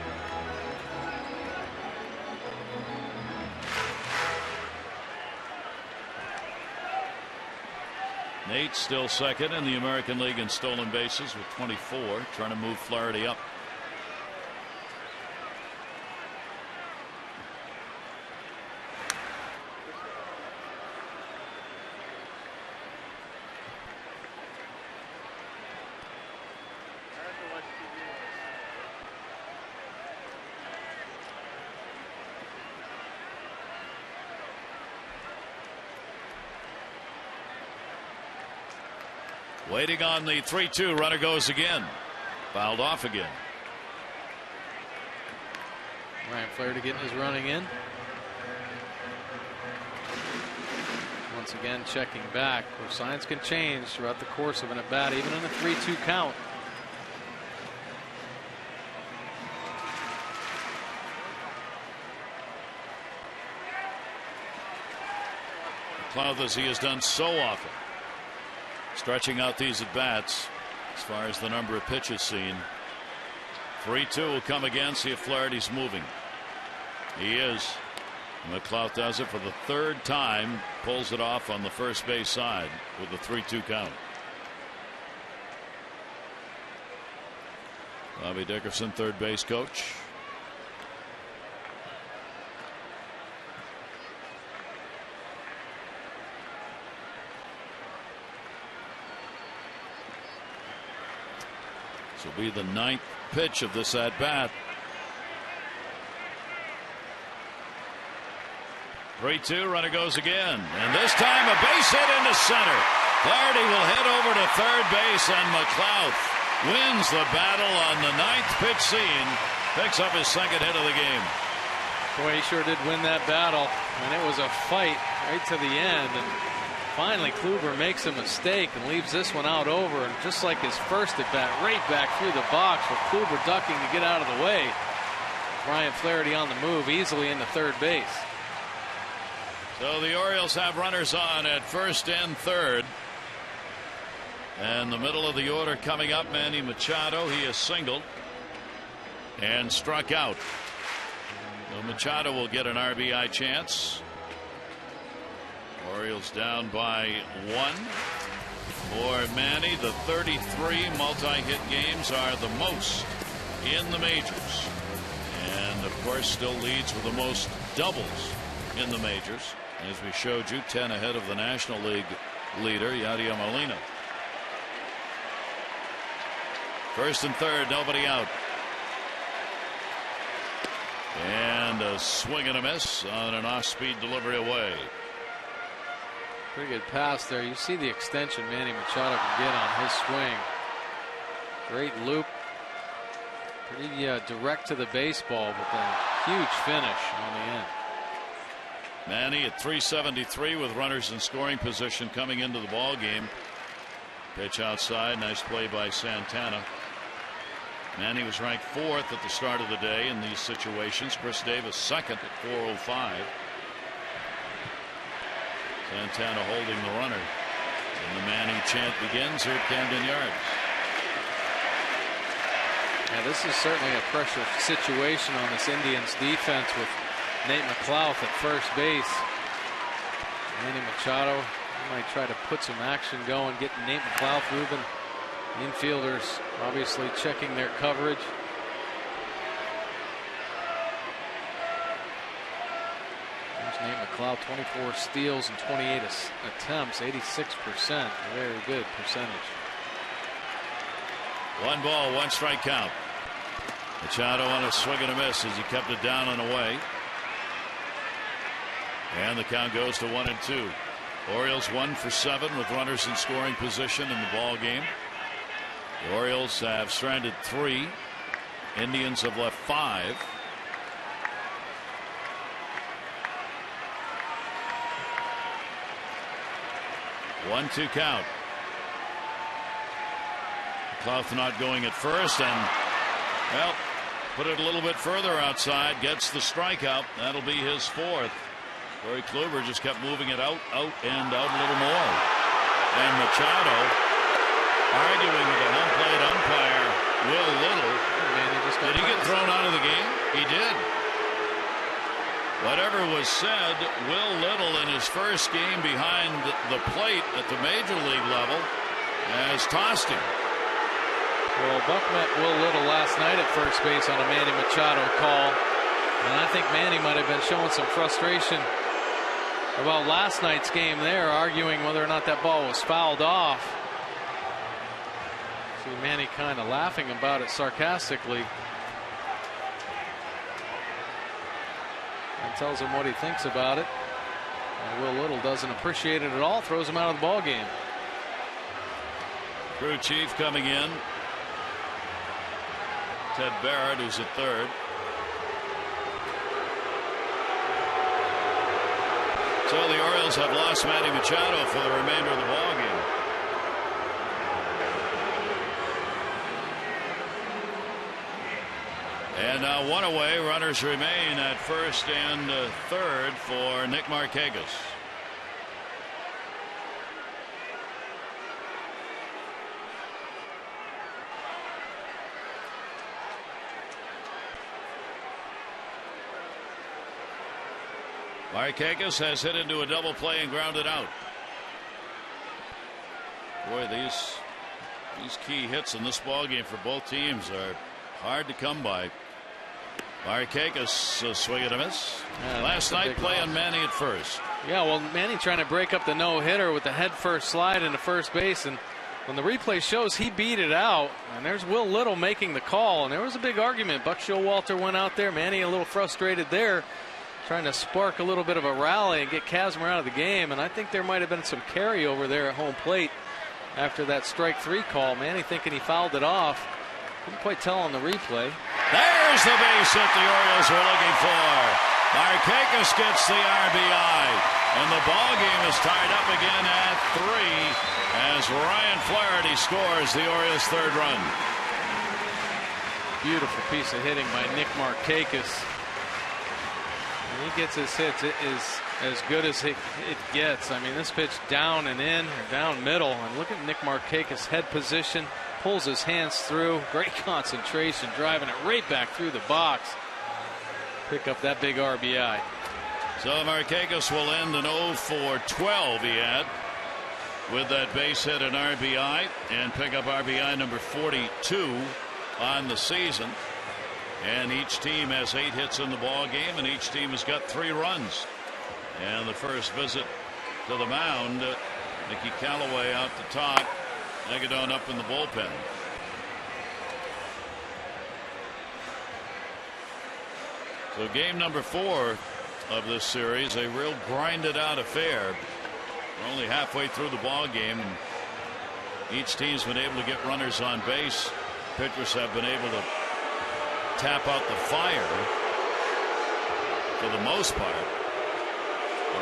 Nate still second in the American League in stolen bases with 24, trying to move Flaherty up. Waiting on the 3-2. Runner goes again. Fouled off again. Ryan Flaherty getting his running in. Once again checking back. Where signs can change throughout the course of an at bat, even in a 3-2 count. McLouth, as he has done so often, stretching out these at bats as far as the number of pitches seen. 3-2 will come again. See if Flaherty's moving. He is. McLouth does it for the 3rd time. Pulls it off on the first base side with the 3-2 count. Bobby Dickerson, third base coach. This will be the 9th pitch of this at bat. 3-2, runner goes again, and this time a base hit into center. Flaherty will head over to third base, and McLouth wins the battle on the 9th pitch scene. Picks up his 2nd hit of the game. Boy, he sure did win that battle, and it was a fight right to the end. And finally, Kluber makes a mistake and leaves this one out over, and just like his first at bat, right back through the box with Kluber ducking to get out of the way. Ryan Flaherty on the move easily into third base. So the Orioles have runners on at first and third. And the middle of the order coming up, Manny Machado. He is singled and struck out. So Machado will get an RBI chance. Orioles down by 1. For Manny, the 33 multi-hit games are the most in the majors. And, of course, still leads with the most doubles in the majors. As we showed you, 10 ahead of the National League leader, Yadier Molina. First and third, nobody out. And a swing and a miss on an off-speed delivery away. Pretty good pass there. You see the extension Manny Machado can get on his swing. Great loop. Pretty direct to the baseball, but then huge finish on the end. Manny at 373 with runners in scoring position coming into the ball game. Pitch outside. Nice play by Santana. Manny was ranked 4th at the start of the day in these situations. Chris Davis 2nd at 405. Santana holding the runner. And the Manny chant begins here at Camden Yards. Yeah, this is certainly a pressure situation on this Indians defense with Nate McLouth at first base. Manny Machado might try to put some action going, get Nate McLouth moving. Infielders obviously checking their coverage. There's Nate McLouth, 24 steals and 28 attempts, 86%. Very good percentage. 1 ball, 1 strike count. Machado on a swing and a miss as he kept it down and away. And the count goes to 1-2. Orioles 1 for 7 with runners in scoring position in the ball game. The Orioles have stranded 3. Indians have left 5. One, 2 count. McLouth not going at first, and well, put it a little bit further outside, gets the strikeout. That'll be his 4th. Corey Kluber just kept moving it out, and out a little more. And Machado arguing with the home plate umpire, Will Little. Did he get thrown out of the game? He did. Whatever was said, Will Little in his first game behind the plate at the major league level has tossed him. Well, Buck met Will Little last night at first base on a Manny Machado call. And I think Manny might have been showing some frustration about last night's game there, arguing whether or not that ball was fouled off. See Manny kind of laughing about it sarcastically. And tells him what he thinks about it. And Will Little doesn't appreciate it at all, throws him out of the ball game. Crew chief coming in. Ted Barrett, who's at third. So the Orioles have lost Manny Machado for the remainder of the ball game. And now 1 away. Runners remain at first and third for Nick Markakis. Markakis has hit into a double play and grounded out. Boy, these key hits in this ball game for both teams are hard to come by. Markakis a swing and a miss. Yeah, last night playing Manny at first. Yeah, well, Manny trying to break up the no-hitter with the head first slide into first base, and when the replay shows he beat it out, and there's Will Little making the call, and there was a big argument. Buck Showalter went out there, Manny a little frustrated there, trying to spark a little bit of a rally and get Kazmir out of the game, and I think there might have been some carryover there at home plate after that strike 3 call. Manny thinking he fouled it off. Couldn't quite tell on the replay. There's the base hit the Orioles were looking for. Markakis gets the RBI, and the ball game is tied up again at 3 as Ryan Flaherty scores the Orioles' 3rd run. Beautiful piece of hitting by Nick Markakis. When he gets his hits, it is as good as it gets. I mean, this pitch down and in, or down middle, and look at Nick Markakis' head position. Pulls his hands through. Great concentration, driving it right back through the box. Pick up that big RBI. So Markakis will end an 0 for 12 he had with that base hit and RBI, and pick up RBI number 42 on the season. And each team has 8 hits in the ball game, and each team has got 3 runs. And the first visit to the mound, Mickey Callaway out to talk, Negedon up in the bullpen. So game number 4 of this series, a real grinded out affair. We're only halfway through the ball game, and each team's been able to get runners on base. Pitchers have been able to tap out the fire for the most part.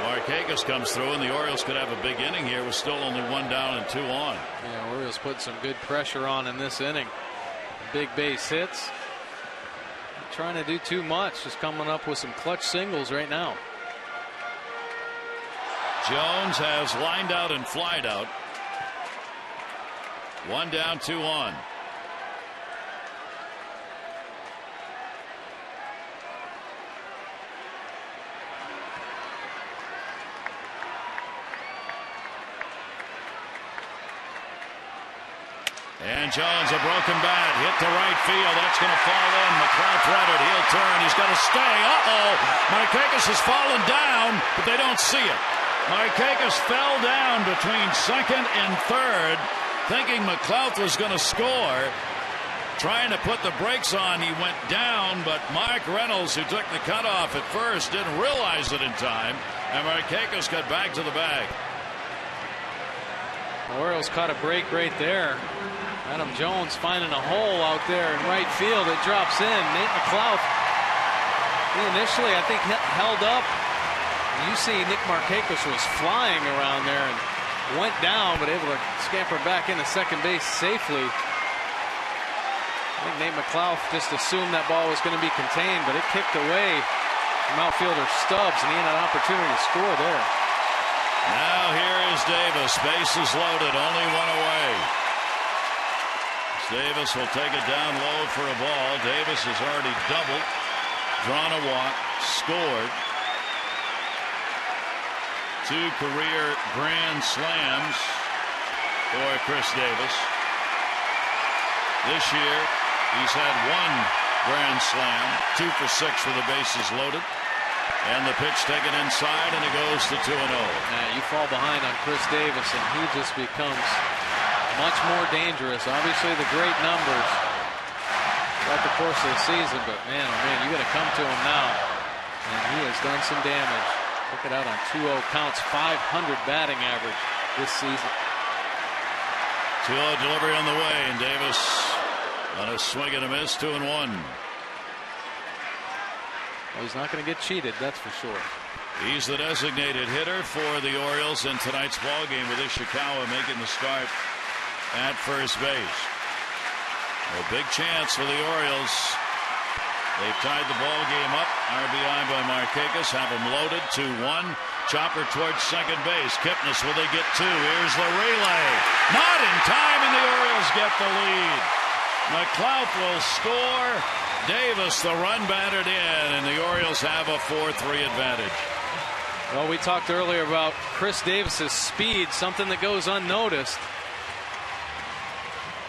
Markakis comes through, and the Orioles could have a big inning here with still only 1 down and 2 on. Yeah, Orioles put some good pressure on in this inning. Big base hits. Not trying to do too much, just coming up with some clutch singles right now. Jones has lined out and flied out. 1 down, 2 on. And Jones, a broken bat, hit to right field. That's going to fall in. McLeod read it. He'll turn. He's got to stay. Markakis has fallen down, but they don't see it. Markakis fell down between second and third, thinking McLeod was going to score. Trying to put the brakes on, he went down, but Mark Reynolds, who took the cutoff at first, didn't realize it in time, and Markakis got back to the bag. The Orioles caught a break right there. Adam Jones finding a hole out there in right field. It drops in. Nate McLeod, he initially, I think, held up. You see Nick Markakis was flying around there and went down, but able to scamper back into second base safely. I think Nate McLeod just assumed that ball was going to be contained, but it kicked away from outfielder Stubbs, and he had an opportunity to score there. Now here is Davis. Bases loaded, only 1 away. Davis will take it down low for a ball. Davis has already doubled, drawn a walk, scored. 2 career grand slams for Chris Davis. This year he's had 1 grand slam, 2 for 6 with the bases loaded. And the pitch taken inside, and it goes to 2-0. You fall behind on Chris Davis, and he just becomes much more dangerous. Obviously, the great numbers throughout the course of the season, but man, oh man, you got to come to him now. And he has done some damage. Took it out on 2-0 counts, 500 batting average this season. 2-0 delivery on the way, and Davis on a swing and a miss, 2-1. Well, he's not going to get cheated, that's for sure. He's the designated hitter for the Orioles in tonight's ball game, with Ishikawa making the start at first base. A big chance for the Orioles. They've tied the ball game up. RBI by Markakis. Have them loaded. 2-1. Chopper towards second base. Kipnis, will they get 2? Here's the relay. Not in time, and the Orioles get the lead. McLeod will score. Davis, the run batted in, and the Orioles have a 4-3 advantage. Well, we talked earlier about Chris Davis's speed, something that goes unnoticed.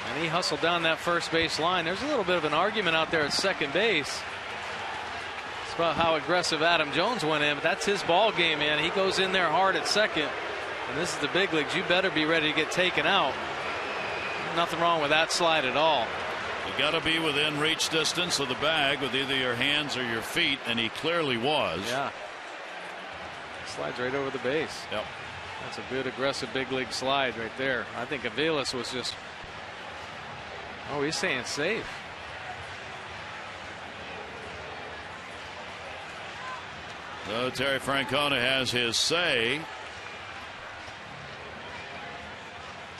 And he hustled down that first base line. There's a little bit of an argument out there at second base. It's about how aggressive Adam Jones went in, but that's his ball game, man. He goes in there hard at second, and this is the big leagues. You better be ready to get taken out. Nothing wrong with that slide at all. You got to be within reach distance of the bag with either your hands or your feet, and he clearly was. Yeah. Slides right over the base. Yep. That's a good aggressive big league slide right there. I think AVILES was just, oh, he's saying safe. So Terry Francona has his say.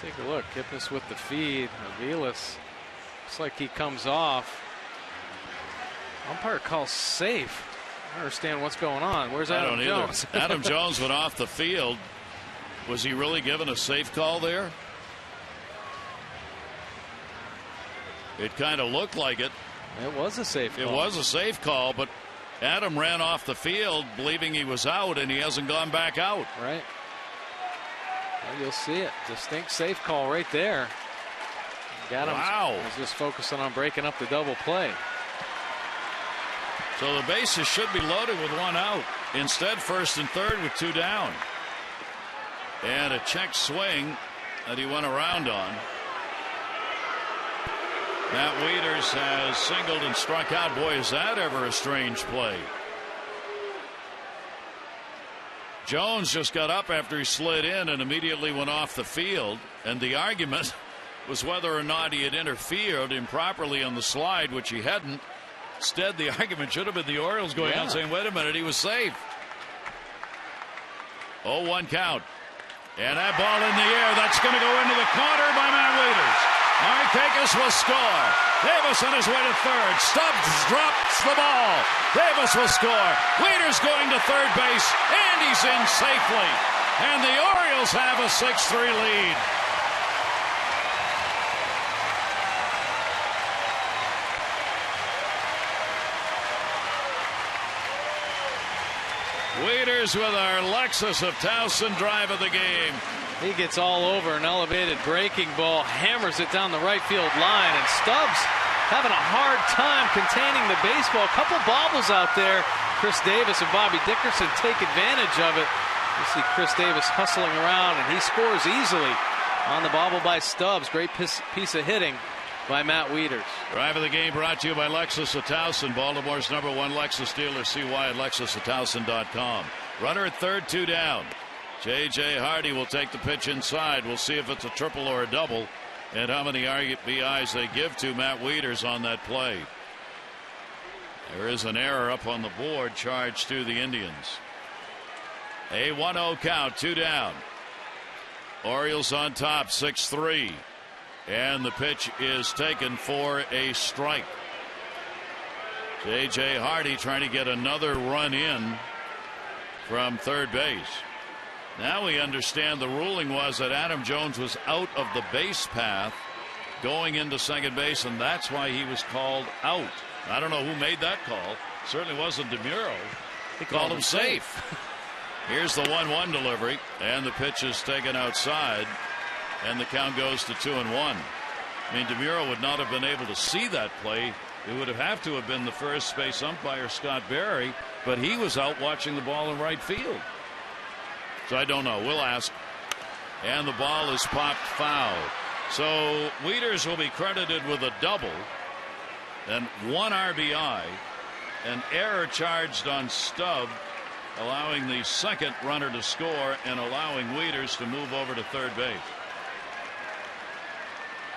Take a look. Kipnis with the feed. AVILES looks like he comes off. Umpire calls safe. I don't understand what's going on. Where's Adam Jones? Adam Jones went off the field. Was he really given a safe call there? It kind of looked like it. It was a safe call. It was a safe call, but Adam ran off the field believing he was out, and he hasn't gone back out. Right. Well, you'll see it. Distinct safe call right there. Adams was just focusing on breaking up the double play. So the bases should be loaded with one out. Instead, first and third with two down. And a check swing that he went around on. Matt Wieters has singled and struck out. Boy, is that ever a strange play. Jones just got up after he slid in and immediately went off the field. And the argument was whether or not he had interfered improperly on the slide, which he hadn't. Instead, the argument should have been the Orioles going out saying, wait a minute, he was safe. 0-1 count. And that ball in the air, that's going to go into the corner by Matt Wieters. Markakis will score. Davis on his way to third. Stubbs drops the ball. Davis will score. Wieters going to third base, and he's in safely. And the Orioles have a 6-3 lead. Wieters with our Lexus of Towson drive of the game. He gets all over an elevated breaking ball, hammers it down the right field line, and Stubbs having a hard time containing the baseball. A couple bobbles out there. Chris Davis and Bobby Dickerson take advantage of it. You see Chris Davis hustling around, and he scores easily on the bobble by Stubbs. Great piece of hitting by Matt Wieters. Drive of the game brought to you by Lexus of Towson, Baltimore's #1 Lexus dealer. See why at LexusofTowson.com. Runner at third, two down. J.J. Hardy will take the pitch inside. We'll see if it's a triple or a double and how many RBIs they give to Matt Wieters on that play. There is an error up on the board charged to the Indians. A 1-0 count, two down. Orioles on top, 6-3. And the pitch is taken for a strike. J.J. Hardy trying to get another run in from third base. Now we understand the ruling was that Adam Jones was out of the base path going into second base, and that's why he was called out. I don't know who made that call. Certainly wasn't DeMuro. He called him safe. Here's the 1-1 delivery, and the pitch is taken outside, and the count goes to 2-1. I mean, DeMuro would not have been able to see that play. It would have to have been the first base umpire, Scott Berry, but he was out watching the ball in right field. So I don't know. We'll ask. And the ball is popped foul. So Wieters will be credited with a double and one RBI. An error charged on Stubb, allowing the second runner to score and allowing Wieters to move over to third base.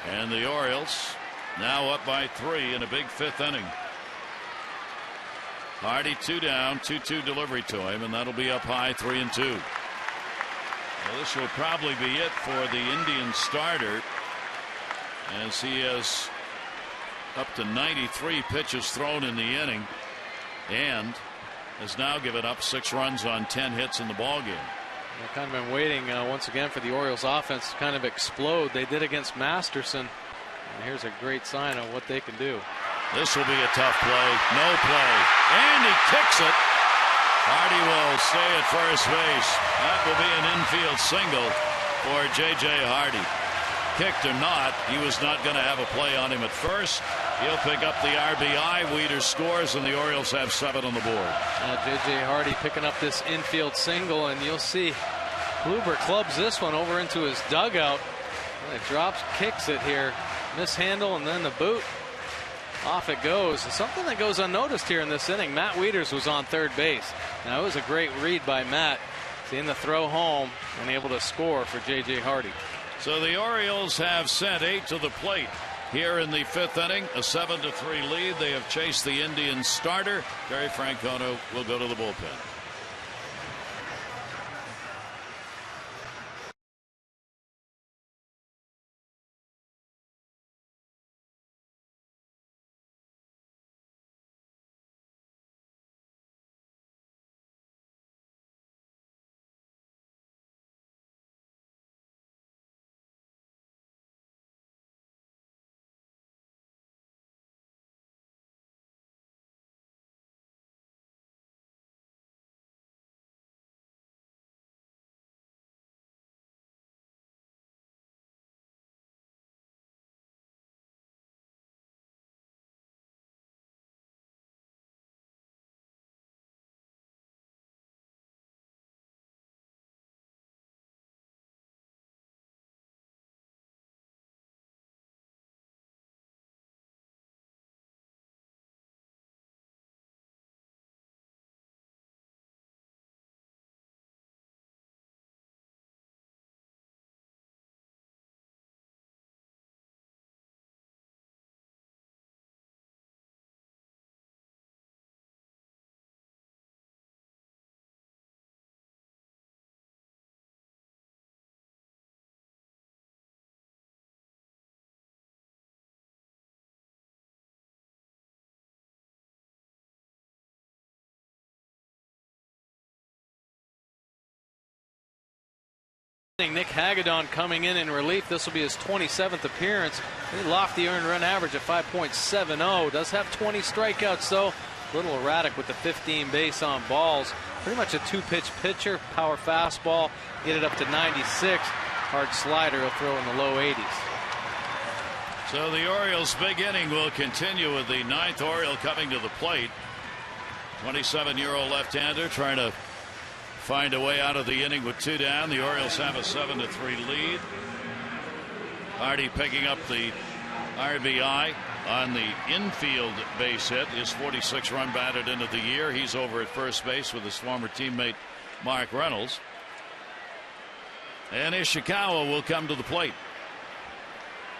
And the Orioles now up by 3 in a big fifth inning. Hardy two down, 2-2 delivery to him, and that'll be up high, 3-2. Well, this will probably be it for the Indian starter, as he has up to 93 pitches thrown in the inning and has now given up 6 runs on 10 hits in the ballgame. They've kind of been waiting once again for the Orioles offense to kind of explode. They did against Masterson. And here's a great sign of what they can do. This will be a tough play. No play. And he kicks it. Hardy will stay at first base. That will be an infield single for J.J. Hardy. Kicked or not, he was not going to have a play on him at first. He'll pick up the RBI. Wieters scores, and the Orioles have 7 on the board. J.J. Hardy picking up this infield single, and you'll see Kluber clubs this one over into his dugout. And it drops, kicks it here. Mishandle, and then the boot. Off it goes. Something that goes unnoticed here in this inning. Matt Wieters was on third base. Now, it was a great read by Matt, seeing the throw home and able to score for J.J. Hardy. So the Orioles have sent 8 to the plate here in the fifth inning, a 7-3 lead. They have chased the Indians starter. Terry Francona will go to the bullpen. Nick Hagedorn coming in relief. This will be his 27th appearance. A lofty earned run average of 5.70. Does have 20 strikeouts though. A little erratic with the 15 base on balls. Pretty much a two-pitch pitcher. Power fastball. Get it up to 96. Hard slider. He'll throw in the low 80s. So the Orioles' big inning will continue with the 9th Oriole coming to the plate. 27-year-old left-hander trying to find a way out of the inning with 2 down. The Orioles have a 7-3 lead. Hardy picking up the RBI on the infield base hit. His 46 run batted into the year. He's over at first base with his former teammate Mark Reynolds. And Ishikawa will come to the plate.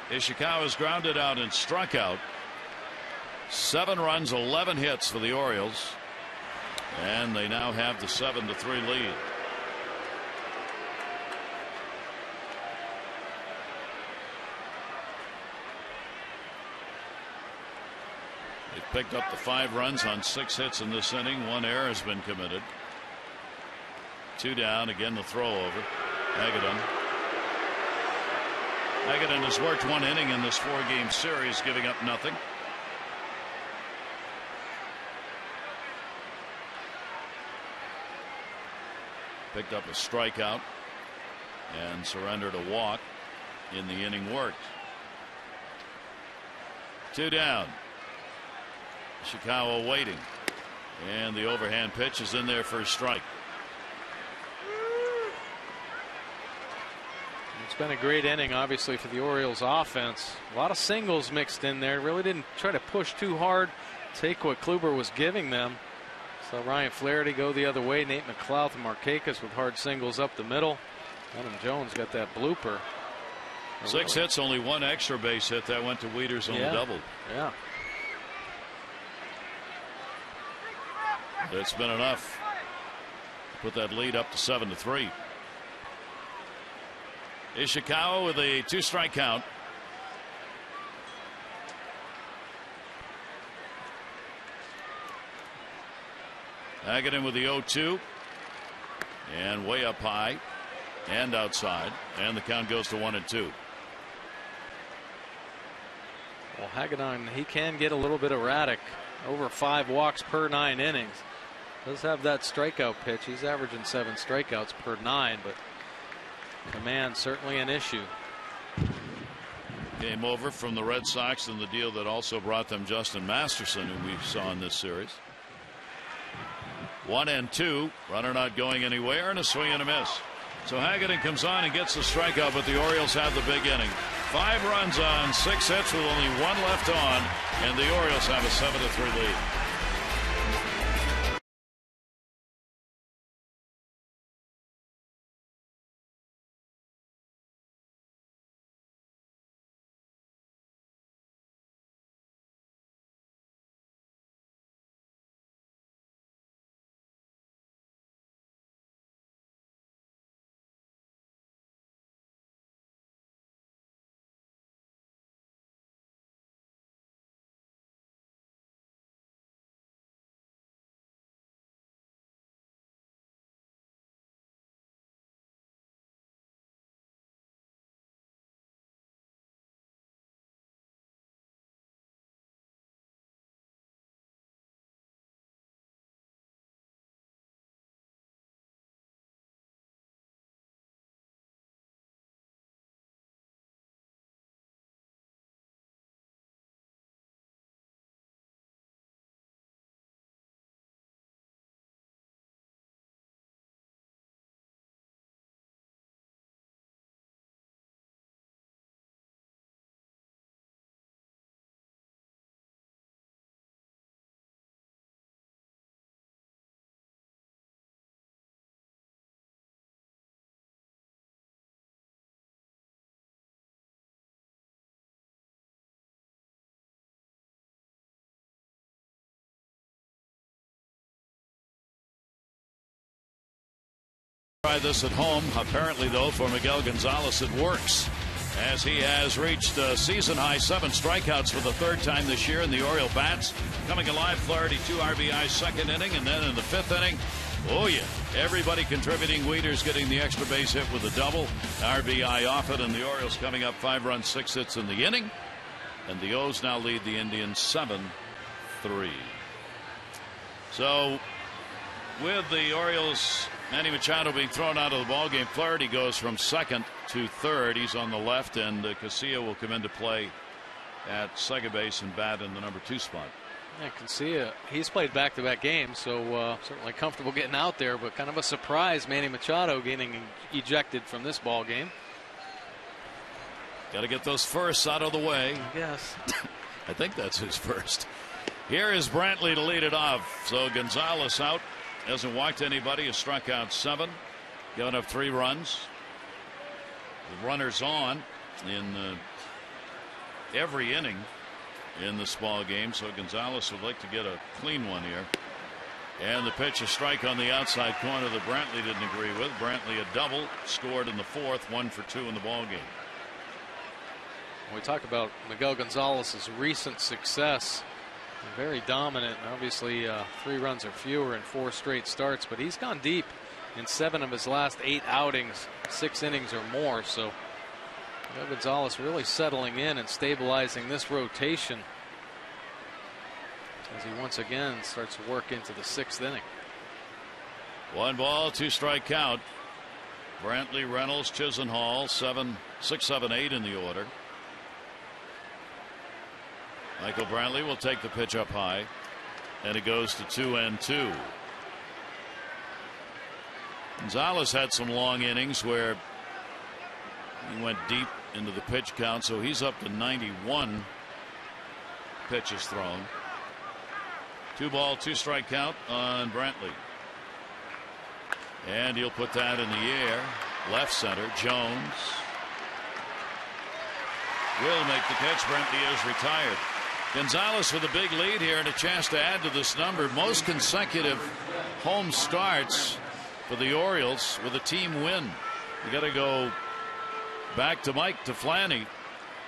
Ishikawa is grounded out and struck out. 7 runs, 11 hits for the Orioles. And they now have the 7-3 lead. They've picked up the 5 runs on 6 hits in this inning. 1 error has been committed. 2 down. Again the throw over. Hagedorn. Hagedorn has worked 1 inning in this 4-game series, giving up nothing. Picked up a strikeout and surrendered a walk in the inning worked. 2 down. Ishikawa waiting, and the overhand pitch is in there for a strike. It's been a great inning, obviously, for the Orioles offense. A lot of singles mixed in there. Really didn't try to push too hard, take what Kluber was giving them. So Ryan Flaherty go the other way. Nate McLouth and Markakis with hard singles up the middle. Adam Jones got that blooper. 6 hits, only 1 extra base hit. That went to Wieters on the double. Yeah. It's been enough to put that lead up to 7-3. Ishikawa with a 2-strike count. Hagedorn with the 0-2, and way up high and outside, and the count goes to 1-2. Well, Hagedorn, he can get a little bit erratic. Over 5 walks per 9 innings. Does have that strikeout pitch. He's averaging 7 strikeouts per 9, but command certainly an issue. Game over from the Red Sox in the deal that also brought them Justin Masterson, who we saw in this series. 1-2, runner not going anywhere, and a swing and a miss. So Hagedorn comes on and gets the strikeout, but the Orioles have the big inning. 5 runs on 6 hits with only 1 left on, and the Orioles have a 7-3 lead. Try this at home. Apparently, though, for Miguel Gonzalez, it works, as he has reached a season-high 7 strikeouts for the 3rd time this year in the Oriole bats. Coming alive, Flaherty 2 RBIs 2nd inning, and then in the 5th inning, Oh, yeah. Everybody contributing. Wieters getting the extra base hit with a double. RBI off it, and the Orioles coming up 5 runs, 6 hits in the inning. And the O's now lead the Indians 7-3. So, with the Orioles, Manny Machado being thrown out of the ballgame, Flaherty goes from second to third. He's on the left, and Casilla will come into play at second base and bat in the number 2 spot. Yeah, Casilla, he's played back-to-back games, so certainly comfortable getting out there, but kind of a surprise, Manny Machado getting ejected from this ball game. Got to get those firsts out of the way. Yes. I think that's his first. Here is Brantley to lead it off. So Gonzalez out. Hasn't walked anybody. Has struck out 7. Given up 3 runs. The runners on in every inning in this ball game. So Gonzalez would like to get a clean one here. And the pitch, a strike on the outside corner that Brantley didn't agree with. Brantley a double. Scored in the 4th. 1 for 2 in the ball game. We talk about Miguel Gonzalez's recent success. Very dominant. Obviously 3 runs or fewer in 4 straight starts, but he's gone deep in 7 of his last 8 outings, 6 innings or more. So Miguel Gonzalez really settling in and stabilizing this rotation as he once again starts to work into the 6th inning. 1 ball, 2 strike count. Brantley, Reynolds, Chisenhall, 6, 7, 8 in the order. Michael Brantley will take the pitch up high, and it goes to 2-2. Gonzalez had some long innings where he went deep into the pitch count, so he's up to 91 pitches thrown. 2 ball, 2 strike count on Brantley. And he'll put that in the air. Left center, Jones will make the catch. Brantley is retired. Gonzalez with a big lead here and a chance to add to this number. Most consecutive home starts for the Orioles with a team win. You got to go back to Mike Teflani.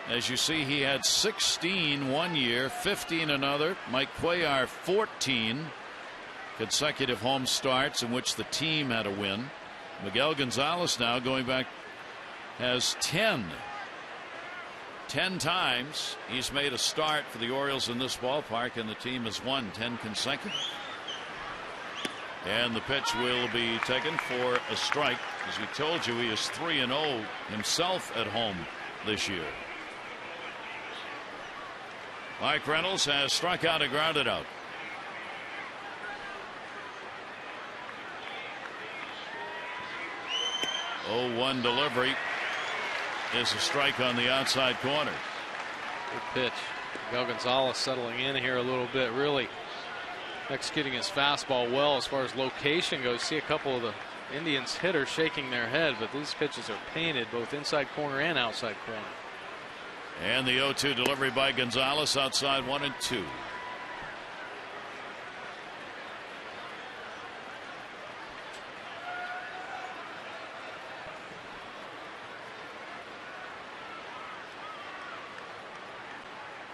As you see, he had 16 one year, 15 another. Mike Cuellar 14 consecutive home starts in which the team had a win. Miguel Gonzalez now going back has 10 times he's made a start for the Orioles in this ballpark, and the team has won 10 consecutive. And the pitch will be taken for a strike. As we told you, he is 3-0 himself at home this year. Mike Reynolds has struck out and grounded out. Oh, 1 delivery is a strike on the outside corner. Good pitch. Miguel Gonzalez settling in here a little bit, really executing his fastball well as far as location goes. See a couple of the Indians hitters shaking their head, but these pitches are painted both inside corner and outside corner. And the 0-2 delivery by Gonzalez outside 1-2.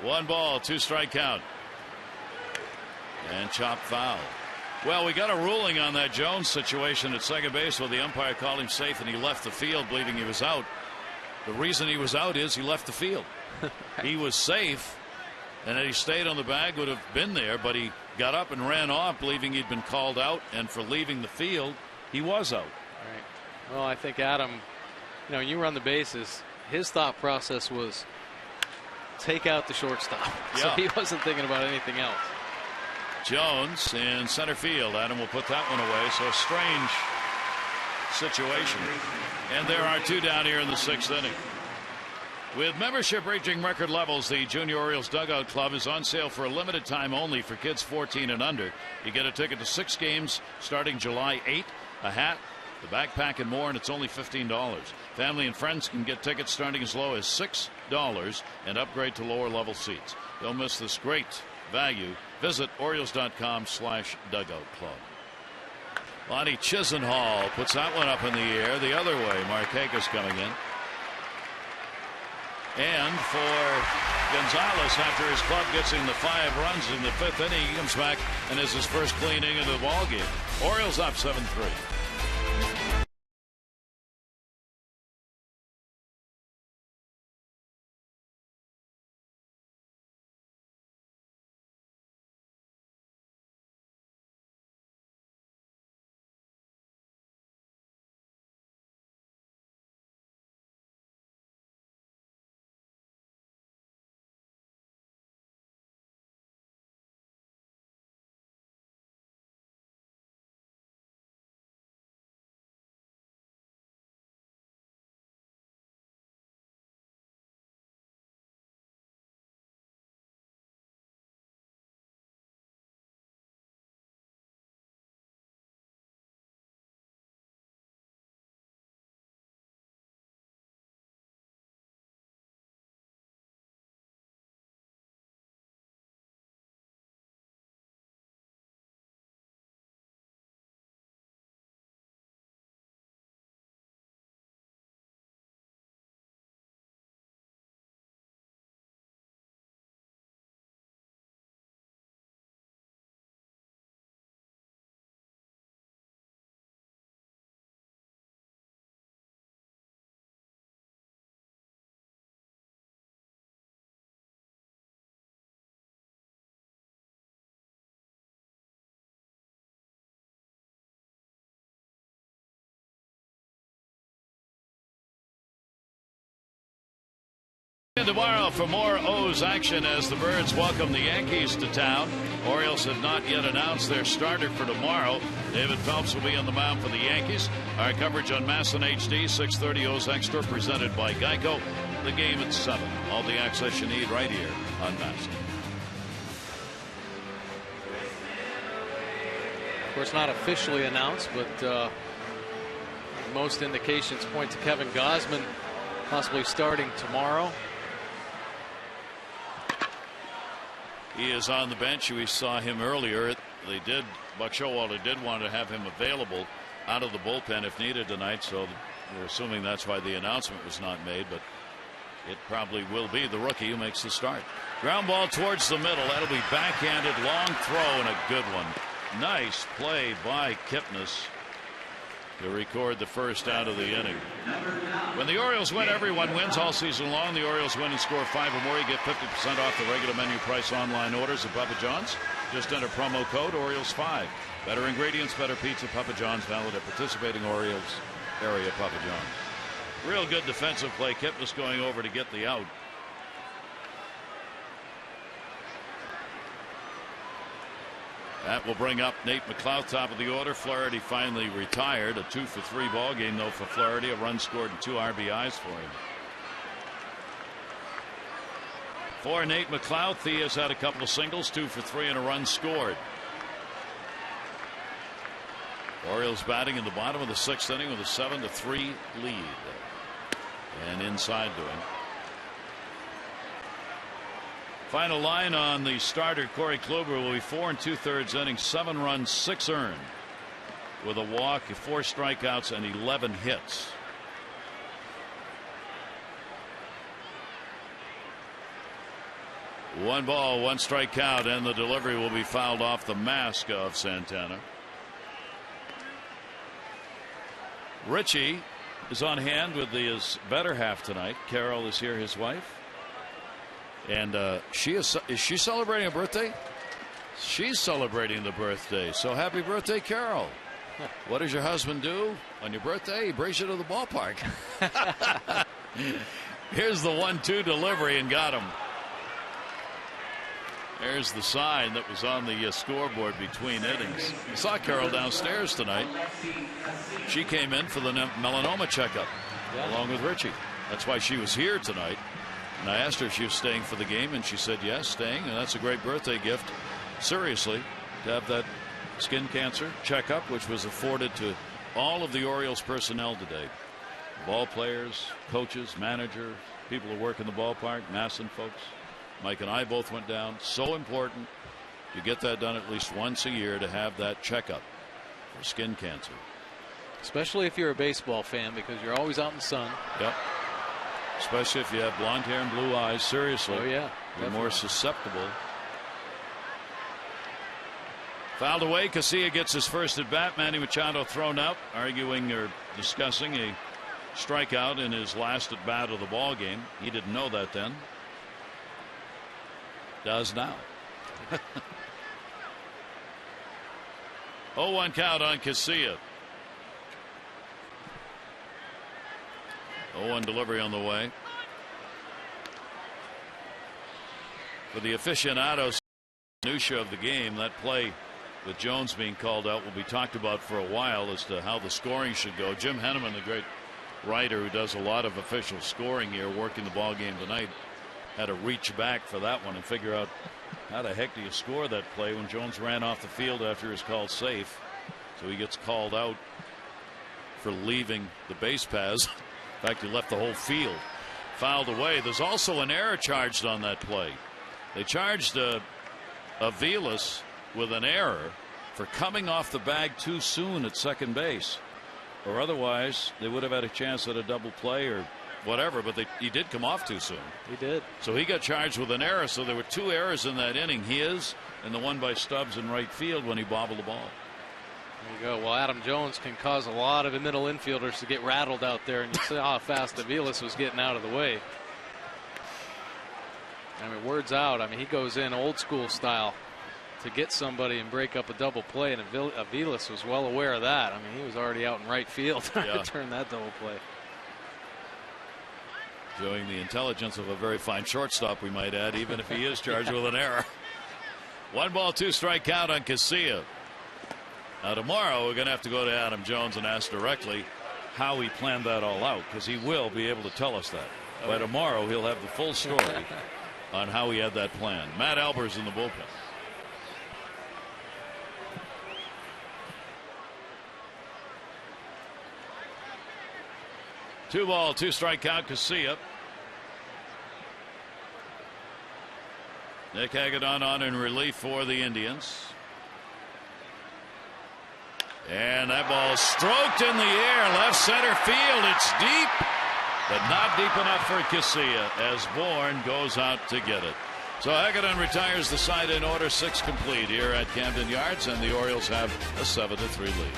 One ball, 2 strike count. And chop foul. Well, we got a ruling on that Jones situation at second base where the umpire called him safe and he left the field believing he was out. The reason he was out is he left the field. He was safe, and had he stayed on the bag would have been there, but he got up and ran off believing he'd been called out, and for leaving the field he was out. Right. Well, I think Adam, you run the bases, his thought process was take out the shortstop. Yeah. So he wasn't thinking about anything else. Jones in center field. Adam will put that one away. So a strange situation. And there are 2 down here in the 6th inning. With membership reaching record levels, the Junior Orioles Dugout Club is on sale for a limited time only for kids 14 and under. You get a ticket to 6 games starting July 8th, a hat, the backpack, and more, and it's only $15. Family and friends can get tickets starting as low as $6 and upgrade to lower level seats. Don't miss this great value. Visit Orioles.com/dugout club. Lonnie Chisenhall puts that one up in the air the other way. Markakis coming in. And for Gonzalez, after his club gets him the 5 runs in the 5th inning, he comes back and is his first clean inning of the ball game. Orioles up 7-3. Tomorrow for more O's action as the Birds welcome the Yankees to town. Orioles have not yet announced their starter for tomorrow. David Phelps will be on the mound for the Yankees. Our coverage on MASN HD, 6:30 O's Extra, presented by Geico. The game at 7. All the access you need right here on MASN. Of course, not officially announced, but most indications point to Kevin Gausman possibly starting tomorrow. He is on the bench. We saw him earlier. Buck Showalter did want to have him available out of the bullpen if needed tonight, so we're assuming that's why the announcement was not made, but it probably will be the rookie who makes the start. Ground ball towards the middle. That'll be backhanded, long throw, and a good one. Nice play by Kipnis to record the first out of the inning. When the Orioles win, everyone wins all season long. The Orioles win and score 5 or more. You get 50% off the regular menu price online orders at Papa John's. Just enter promo code Orioles5. Better ingredients, better pizza. Papa John's, valid at participating Orioles area Papa John's. Real good defensive play. Kipnis going over to get the out. That will bring up Nate McLeod, top of the order. Flaherty finally retired. A 2-for-3 ball game, though, for Flaherty. A run scored and 2 RBIs for him. For Nate McLeod, Thea's had a couple of singles, 2 for 3, and a run scored. Orioles batting in the bottom of the 6th inning with a 7-3 lead. And inside to him. Final line on the starter, Corey Kluber, will be 4 2/3 innings, 7 runs, 6 earned, with a walk, 4 strikeouts, and 11 hits. One ball, 1 strikeout, and the delivery will be fouled off the mask of Santana. Richie is on hand with his better half tonight. Carol is here, his wife. And is she celebrating a birthday? She's celebrating the birthday. So happy birthday, Carol. What does your husband do on your birthday? He brings you to the ballpark. Here's the 1-2 delivery and got him. There's the sign that was on the scoreboard between innings. I saw Carol downstairs tonight. She came in for the melanoma checkup along with Richie. That's why she was here tonight. And I asked her if she was staying for the game, and she said yes, staying, and that's a great birthday gift. Seriously, to have that skin cancer checkup, which was afforded to all of the Orioles personnel today. Ball players, coaches, managers, people who work in the ballpark, MASN folks. Mike and I both went down. So important. You get that done at least once a year to have that checkup for skin cancer. Especially if you're a baseball fan, because you're always out in the sun. Yep. Especially if you have blonde hair and blue eyes. Seriously. Oh, yeah. You're more susceptible. Fouled away. Casilla gets his first at bat. Manny Machado thrown out, arguing or discussing a strikeout in his last at bat of the ball game. He didn't know that then. Does now. 0-1 count on Casilla. 0-1 delivery on the way. For the aficionados, minutia of the game, that play with Jones being called out will be talked about for a while as to how the scoring should go. Jim Henneman, the great writer who does a lot of official scoring here, working the ball game tonight, had to reach back for that one and figure out how the heck do you score that play when Jones ran off the field after he was called safe. So he gets called out for leaving the base paths. In fact, he left the whole field. Fouled away. There's also an error charged on that play. They charged AVILES with an error for coming off the bag too soon at second base, or otherwise they would have had a chance at a double play or whatever, but he did come off too soon. He did. So he got charged with an error. So there were two errors in that inning, his and the one by Stubbs in right field when he bobbled the ball. There you go. Well, Adam Jones can cause a lot of middle infielders to get rattled out there, and you saw how fast AVILES was getting out of the way. I mean, words out. I mean, he goes in old school style to get somebody and break up a double play, and AVILES was well aware of that. I mean, he was already out in right field trying to turn that double play. Showing the intelligence of a very fine shortstop, we might add, even if he is charged with an error. 1-2 strike count on Casilla. Now tomorrow we're going to have to go to Adam Jones and ask directly how he planned that all out, because he will be able to tell us that. By tomorrow he'll have the full story on how he had that plan. Matt Albers in the bullpen. Two ball, two strike count, Casilla. Nick Hagedorn on in relief for the Indians. And that ball stroked in the air, left center field. It's deep, but not deep enough for Casilla as BOURN goes out to get it. So Hagedorn retires the side in order, 6 complete here at Camden Yards, and the Orioles have a 7-3 lead.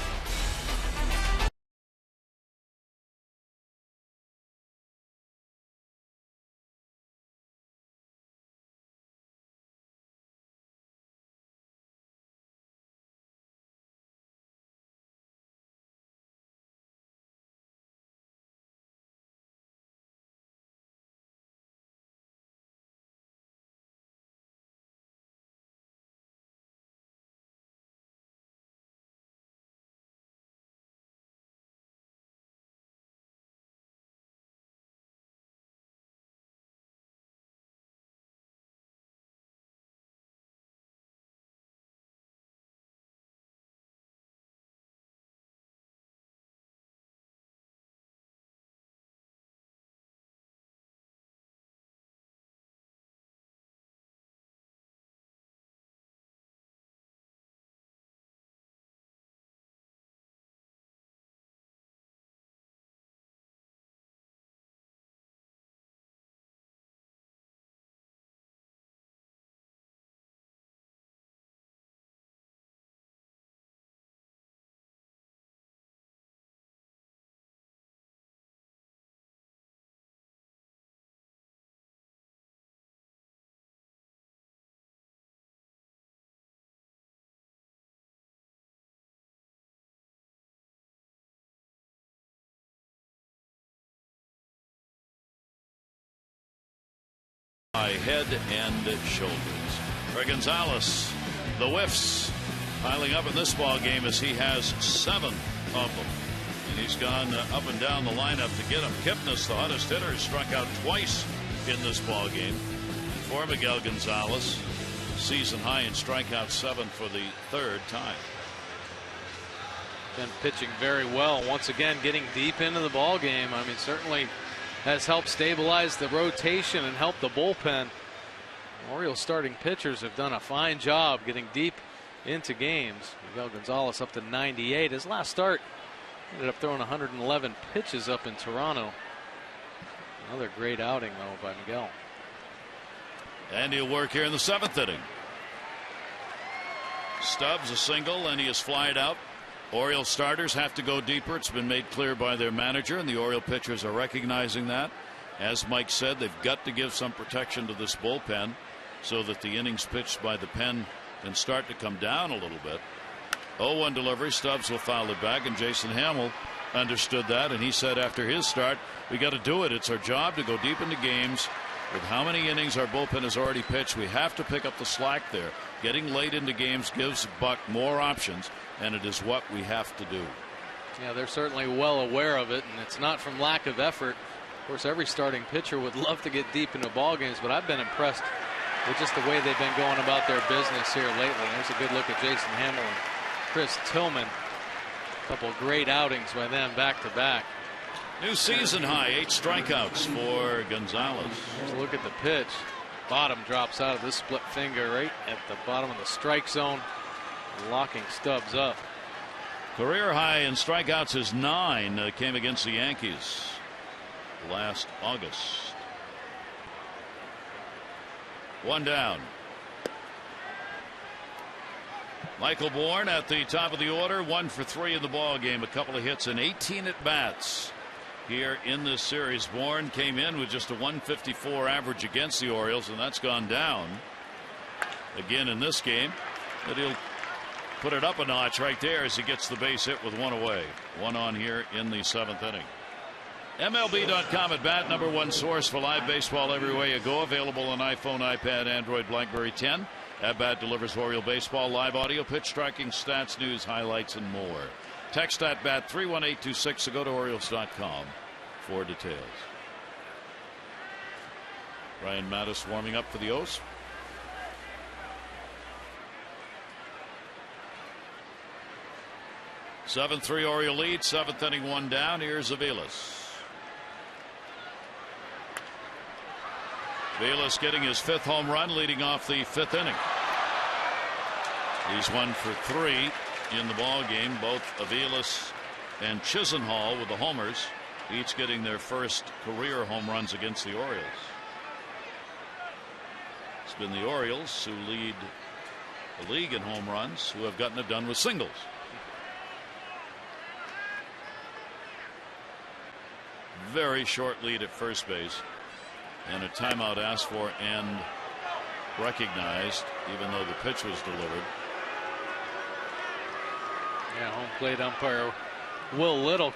Head and shoulders. For Gonzalez, the whiffs piling up in this ball game as he has 7 of them. And he's gone up and down the lineup to get them. Kipnis, the hottest hitter, has struck out twice in this ball game for Miguel Gonzalez. Season high in strikeout 7 for the 3rd time. Been pitching very well. Once again, getting deep into the ball game. I mean, certainly has helped stabilize the rotation and help the bullpen. Orioles starting pitchers have done a fine job getting deep into games. Miguel Gonzalez up to 98. His last start ended up throwing 111 pitches up in Toronto. Another great outing, though, by Miguel. And he'll work here in the 7th inning. Stubbs a single, and he is flied out. Orioles starters have to go deeper. It's been made clear by their manager, and the Oriole pitchers are recognizing that. As Mike said, they've got to give some protection to this bullpen so that the innings pitched by the pen can start to come down a little bit. 0-1 delivery. Stubbs will foul it back, and Jason Hamill understood that, and he said after his start, we got to do it. It's our job to go deep into games. With how many innings our bullpen has already pitched, we have to pick up the slack there. Getting late into games gives Buck more options, and it is what we have to do. Yeah, they're certainly well aware of it, and it's not from lack of effort. Of course, every starting pitcher would love to get deep into ball games, but I've been impressed with just the way they've been going about their business here lately. There's a good look at Jason Hamill and Chris Tillman. A couple of great outings by them back to back. New season high, 8 strikeouts for Gonzalez. Here's a look at the pitch. Bottom drops out of this split finger right at the bottom of the strike zone, locking Stubbs up. Career high in strikeouts is 9. Came against the Yankees last August. 1 down. Michael Bourn at the top of the order, 1 for 3 in the ball game. A couple of hits and 18 at bats here in this series. Bourn came in with just a 154 average against the Orioles, and that's gone down again in this game. But he'll put it up a notch right there as he gets the base hit with 1 away. 1 on here in the 7th inning. MLB.com at bat, #1 source for live baseball every way you go. Available on iPhone, iPad, Android, BlackBerry 10. At bat delivers Oriole baseball, live audio, pitch striking, stats, news, highlights, and more. Text at bat 31826 or go to Orioles.com for details. Ryan Mattis warming up for the O's. Seven-3 Oriole lead, 7th inning, 1 down. Here's Aviles. Aviles getting his 5th home run, leading off the 5th inning. He's 1 for 3 in the ball game. Both Aviles and Chisenhall with the homers, each getting their first career home runs against the Orioles. It's been the Orioles who lead the league in home runs, who have gotten it done with singles. Very short lead at first base, and a timeout asked for and recognized, even though the pitch was delivered. Yeah, home plate umpire Will Little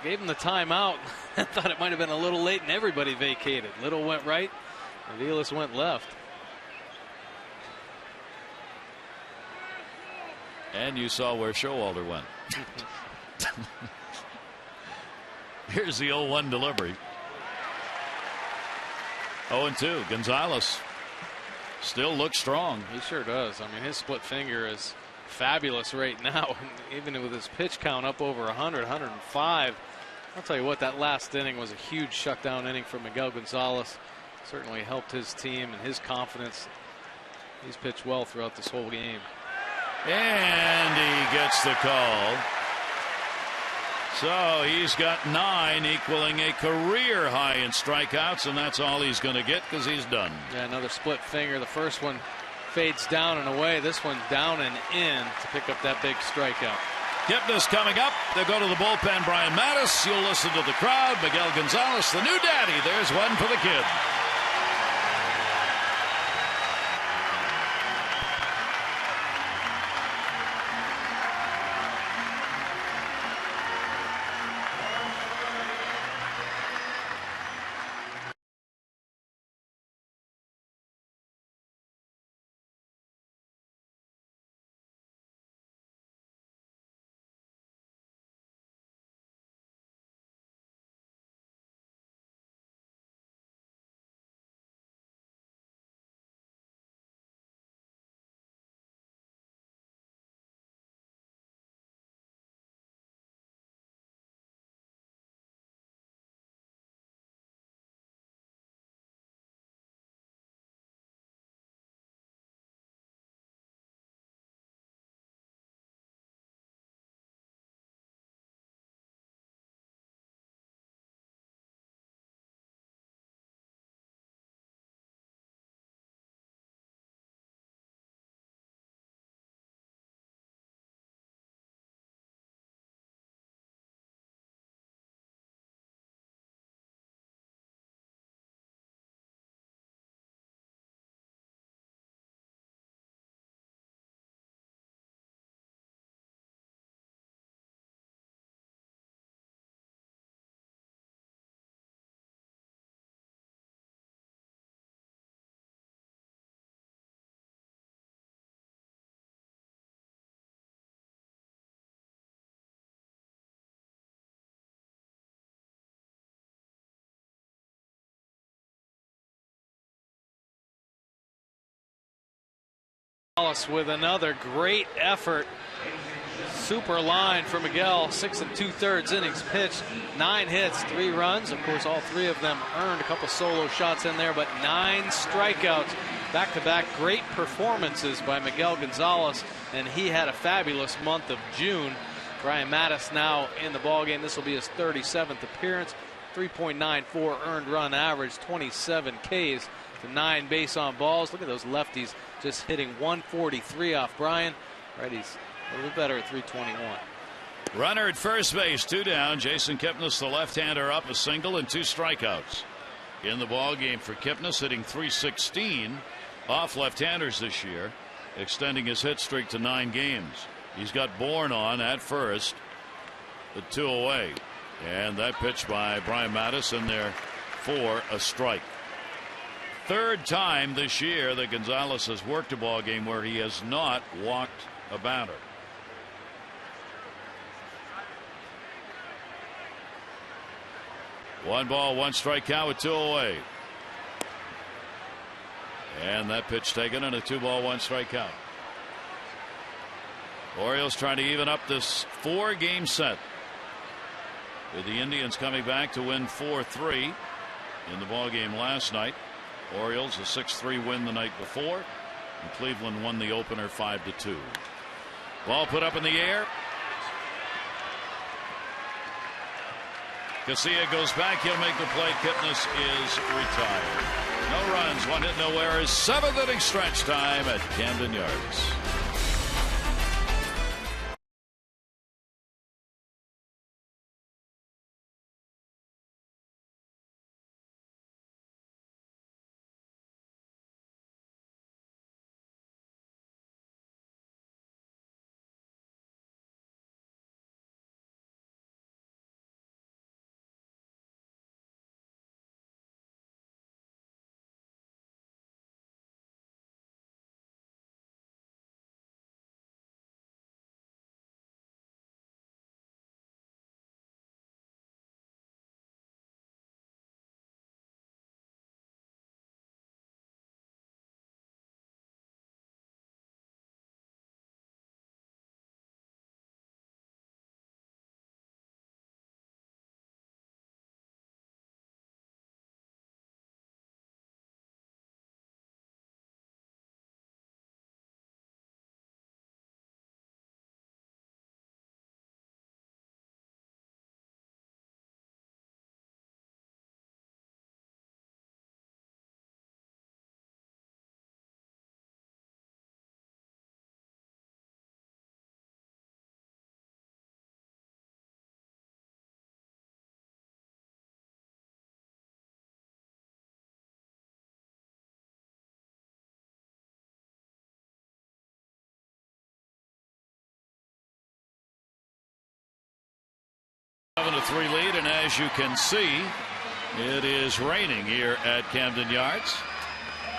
gave him the timeout. I thought it might have been a little late, and everybody vacated. Little went right, Aviles went left. And you saw where Showalter went. Here's the 0-1 delivery. 0-2. Gonzalez still looks strong. He sure does. I mean, his split finger is fabulous right now. Even with his pitch count up over 100, 105. I'll tell you what, that last inning was a huge shutdown inning for Miguel Gonzalez. Certainly helped his team and his confidence. He's pitched well throughout this whole game. And he gets the call. So he's got 9, equaling a career high in strikeouts, and that's all he's going to get because he's done. Yeah, another split finger. The first one fades down and away. This one down and in to pick up that big strikeout. Kipnis coming up. They'll go to the bullpen. Brian Mattis. You'll listen to the crowd. Miguel Gonzalez, the new daddy. There's one for the kid. Gonzalez with another great effort. Super line for Miguel. 6 2/3 innings pitched, 9 hits, 3 runs. Of course, all 3 of them earned. A couple solo shots in there, but 9 strikeouts. Back-to-back great performances by Miguel Gonzalez, and he had a fabulous month of June. Brian Mattis now in the ballgame. This will be his 37th appearance. 3.94 earned run average, 27 Ks to 9 base on balls. Look at those lefties just hitting 143 off Brian. Righties a little bit better at 321. Runner at first base, 2 down. Jason Kipnis, the left-hander, up a single and 2 strikeouts in the ball game for Kipnis, hitting .316 off left-handers this year, extending his hit streak to 9 games. He's got BOURN on at first, the 2 away, and that pitch by Brian Mattis in there for a strike. 3rd time this year that Gonzalez has worked a ball game where he has not walked a batter. One ball, 1 strike count with 2 away. And that pitch taken and a 2-ball, 1 strike count. Orioles trying to even up this 4-game set, with the Indians coming back to win 4-3 in the ball game last night. Orioles a 6-3 win the night before, and Cleveland won the opener 5-2. Ball put up in the air. Casilla goes back. He'll make the play. Kipnis is retired. No runs, 1 hit, no errors. 7th inning stretch time at Camden Yards. A 3 lead, and as you can see, it is raining here at Camden Yards.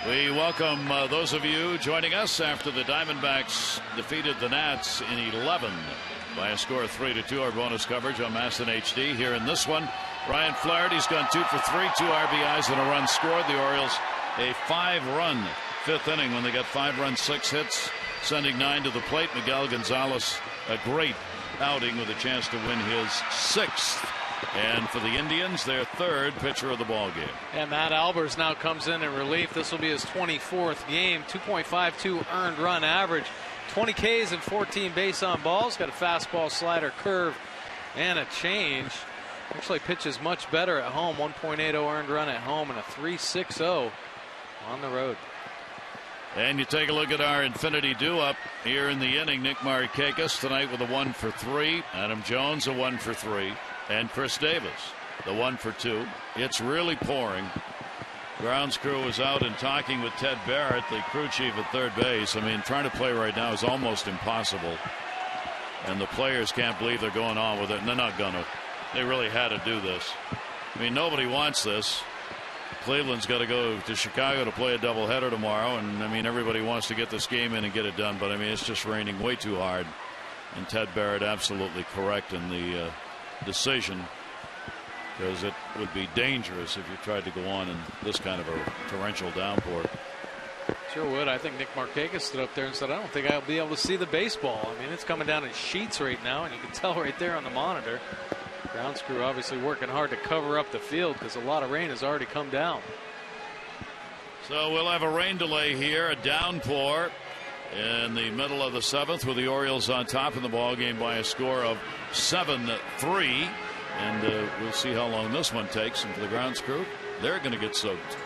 We welcome those of you joining us after the Diamondbacks defeated the Nats in 11 by a score of 3-2. Our bonus coverage on MASN HD here in this one. Ryan Flaherty's gone 2 for 3, 2 RBIs and a run scored. The Orioles a 5-run 5th inning when they got 5 runs, 6 hits, sending 9 to the plate. Miguel Gonzalez, a great outing with a chance to win his 6th, and for the Indians, their 3rd pitcher of the ball game. And Matt Albers now comes in relief. This will be his 24th game. 2.52 earned run average, 20 Ks and 14 base on balls. Got a fastball, slider, curve, and a change. Actually pitches much better at home. 1.80 earned run at home and a 3.60 on the road. And you take a look at our Infinity Do-Up here in the inning. Nick Markakis tonight with a 1 for 3. Adam Jones a 1 for 3. And Chris Davis the 1 for 2. It's really pouring. Grounds crew is out and talking with Ted Barrett, the crew chief at third base. I mean, trying to play right now is almost impossible. And the players can't believe they're going on with it, and they're not going to. They really had to do this. I mean, nobody wants this. Cleveland's got to go to Chicago to play a doubleheader tomorrow, and I mean everybody wants to get this game in and get it done, but I mean it's just raining way too hard. And Ted Barrett absolutely correct in the decision, because it would be dangerous if you tried to go on in this kind of a torrential downpour. Sure would. I think Nick Markakis stood up there and said, I don't think I'll be able to see the baseball. I mean, it's coming down in sheets right now, and you can tell right there on the monitor. Grounds crew obviously working hard to cover up the field because a lot of rain has already come down. So we'll have a rain delay here, a downpour in the middle of the 7th with the Orioles on top in the ball game by a score of 7-3. And we'll see how long this one takes. And for the grounds crew, they're going to get soaked.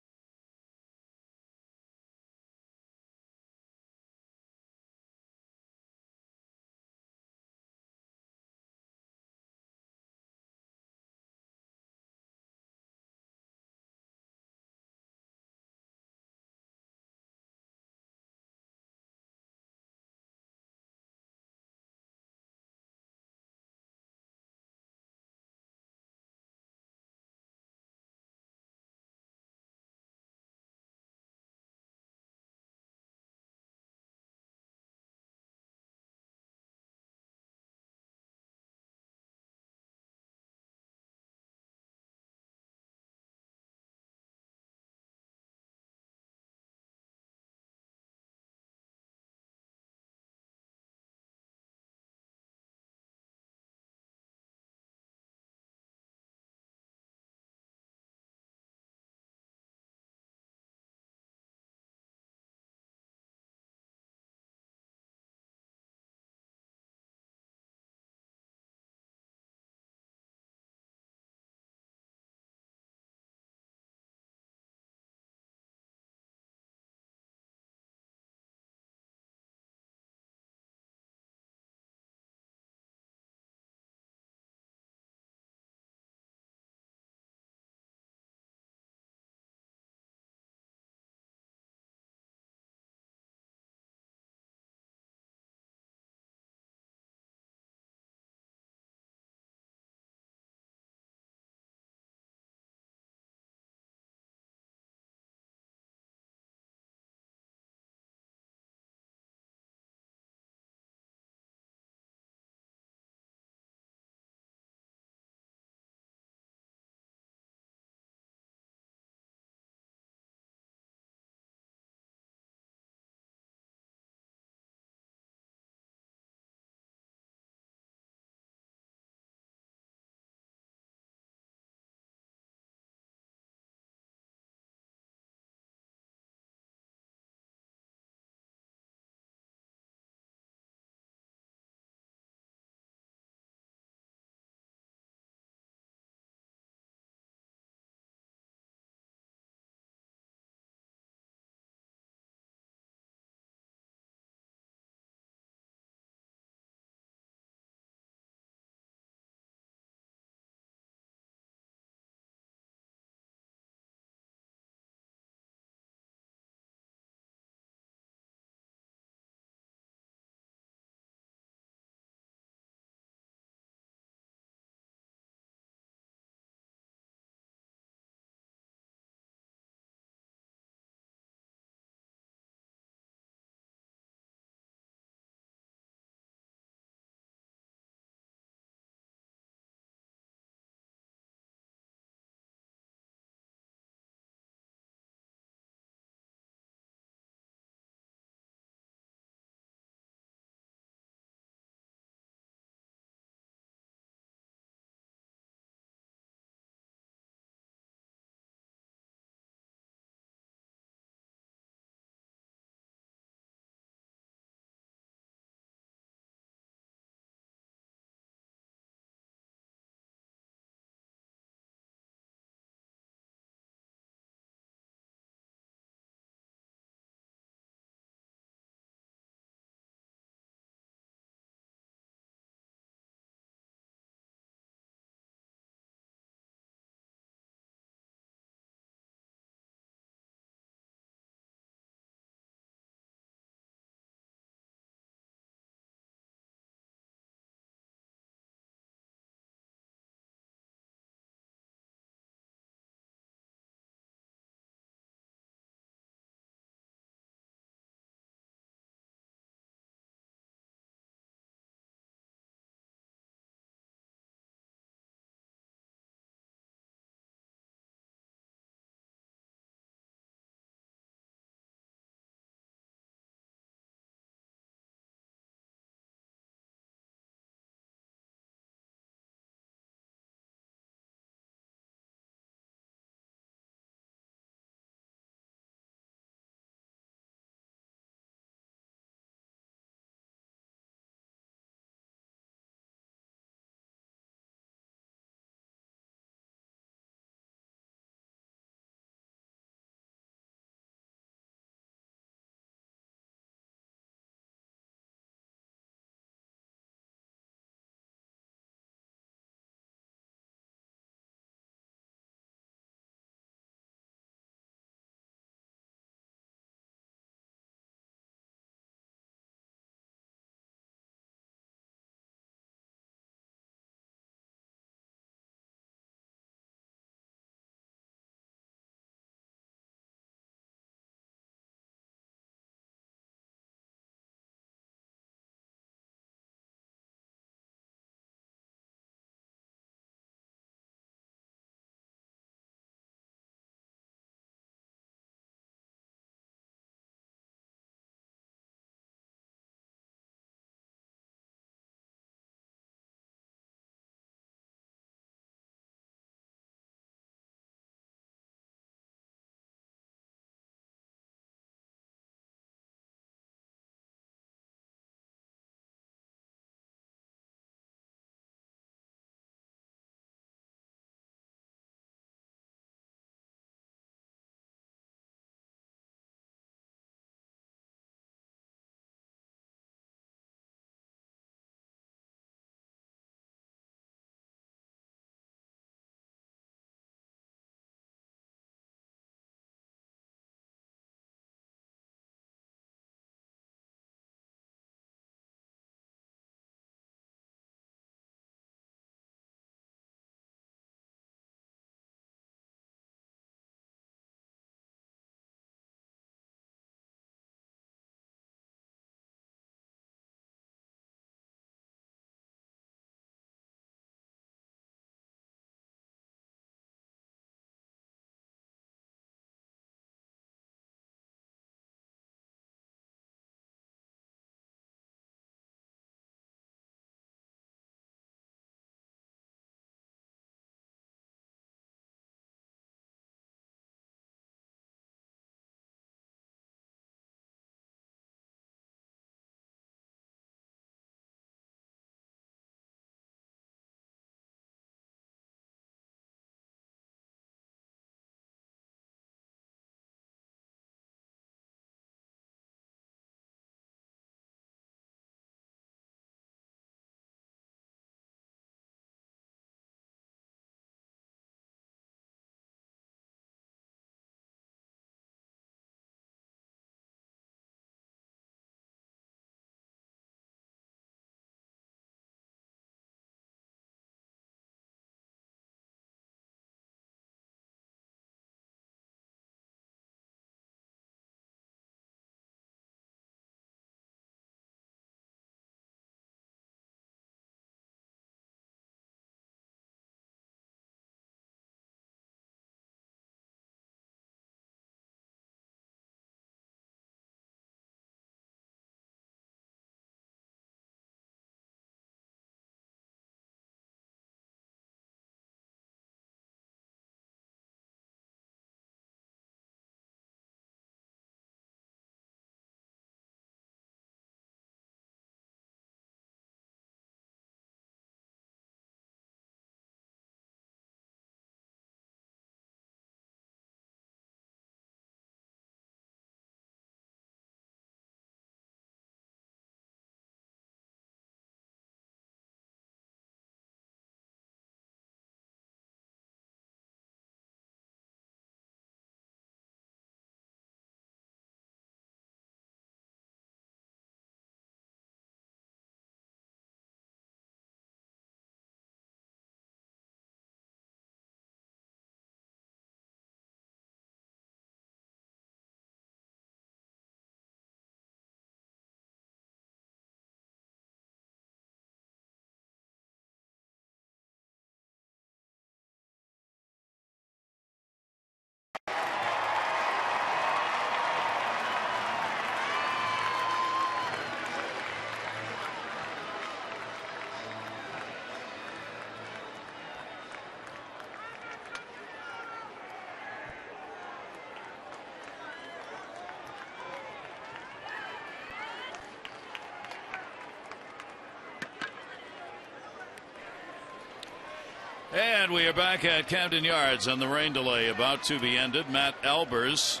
And we are back at Camden Yards, and the rain delay about to be ended. Matt Albers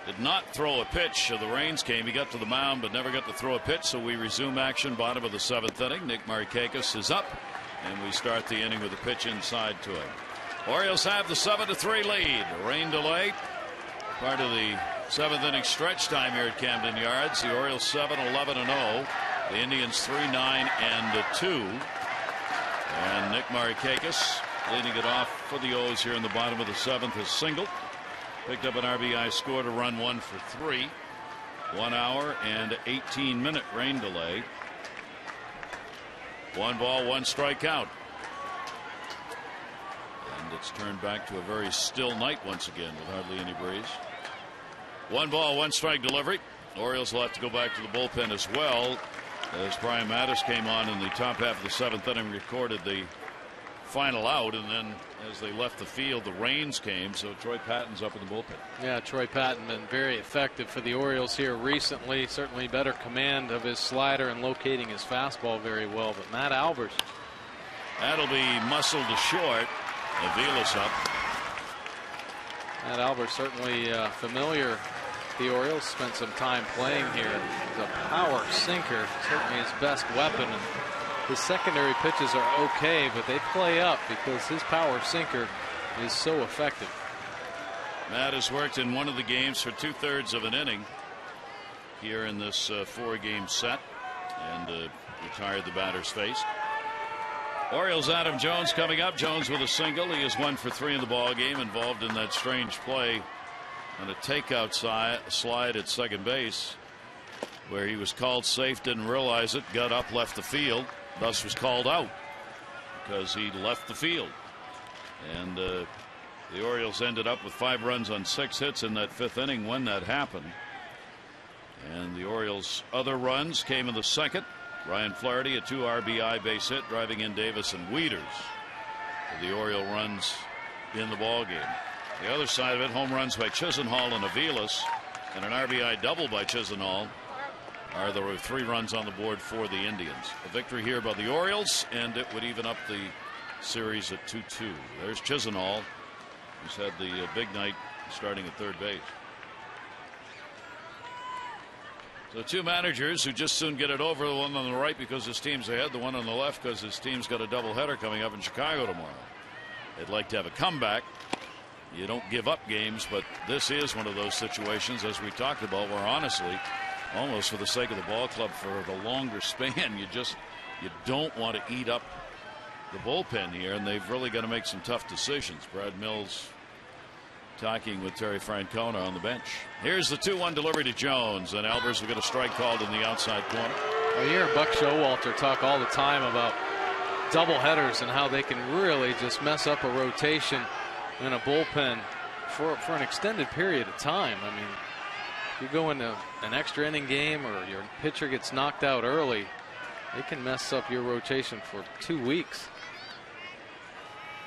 did not throw a pitch. The rains came. He got to the mound but never got to throw a pitch, so we resume action. Bottom of the 7th inning. Nick Markakis is up, and we start the inning with a pitch inside to him. Orioles have the 7-3 lead. Rain delay, part of the 7th inning stretch time here at Camden Yards. The Orioles 7-11-0. The Indians 3-9-2. And Nick Markakis leading it off for the O's here in the bottom of the 7th has singled. Picked up an RBI, scored a run, 1 for 3. 1 hour and 18-minute rain delay. 1 ball, 1 strikeout. And it's turned back to a very still night once again with hardly any breeze. 1 ball, 1 strike delivery. Orioles will have to go back to the bullpen as well, as Brian Mattis came on in the top half of the 7th inning, recorded the final out, and then as they left the field, the rains came, so Troy Patton's up in the bullpen. Yeah, Troy Patton been very effective for the Orioles here recently. Certainly better command of his slider and locating his fastball very well. But Matt Albers, that'll be muscled to short. AVILES up. Matt Albers certainly familiar. The Orioles spent some time playing here. He's a power sinker, certainly his best weapon. And his secondary pitches are okay, but they play up because his power sinker is so effective. Matt has worked in one of the games for 2/3 of an inning here in this 4-game set, and retired the batters faced. Orioles Adam Jones coming up. Jones with a single. He is 1 for 3 in the ball game, involved in that strange play on a takeout slide at second base, where he was called safe, didn't realize it, got up, left the field, thus was called out because he left the field. And the Orioles ended up with 5 runs on 6 hits in that 5th inning when that happened. And the Orioles' other runs came in the 2nd. Ryan Flaherty, a 2 RBI base hit, driving in Davis and Wieters. The Oriole runs in the ball game. The other side of it, home runs by Chisenhall and AVILES, and an RBI double by Chisenhall are the 3 runs on the board for the Indians. A victory here by the Orioles, and it would even up the series at 2-2. There's Chisenhall, who's had the big night starting at third base. So 2 managers who just soon get it over, the one on the right because his team's ahead, the one on the left because his team's got a doubleheader coming up in Chicago tomorrow. They'd like to have a comeback. You don't give up games, but this is one of those situations, as we talked about, where honestly, almost for the sake of the ball club, for the longer span, you don't want to eat up the bullpen here, and they've really got to make some tough decisions. Brad Mills talking with Terry Francona on the bench. Here's the 2-1 delivery to Jones, and Albers will get a strike called in the outside corner. Well, you hear Buck Showalter talk all the time about doubleheaders and how they can really just mess up a rotation in a bullpen for an extended period of time. I mean, if you go into an extra inning game or your pitcher gets knocked out early, it can mess up your rotation for 2 weeks.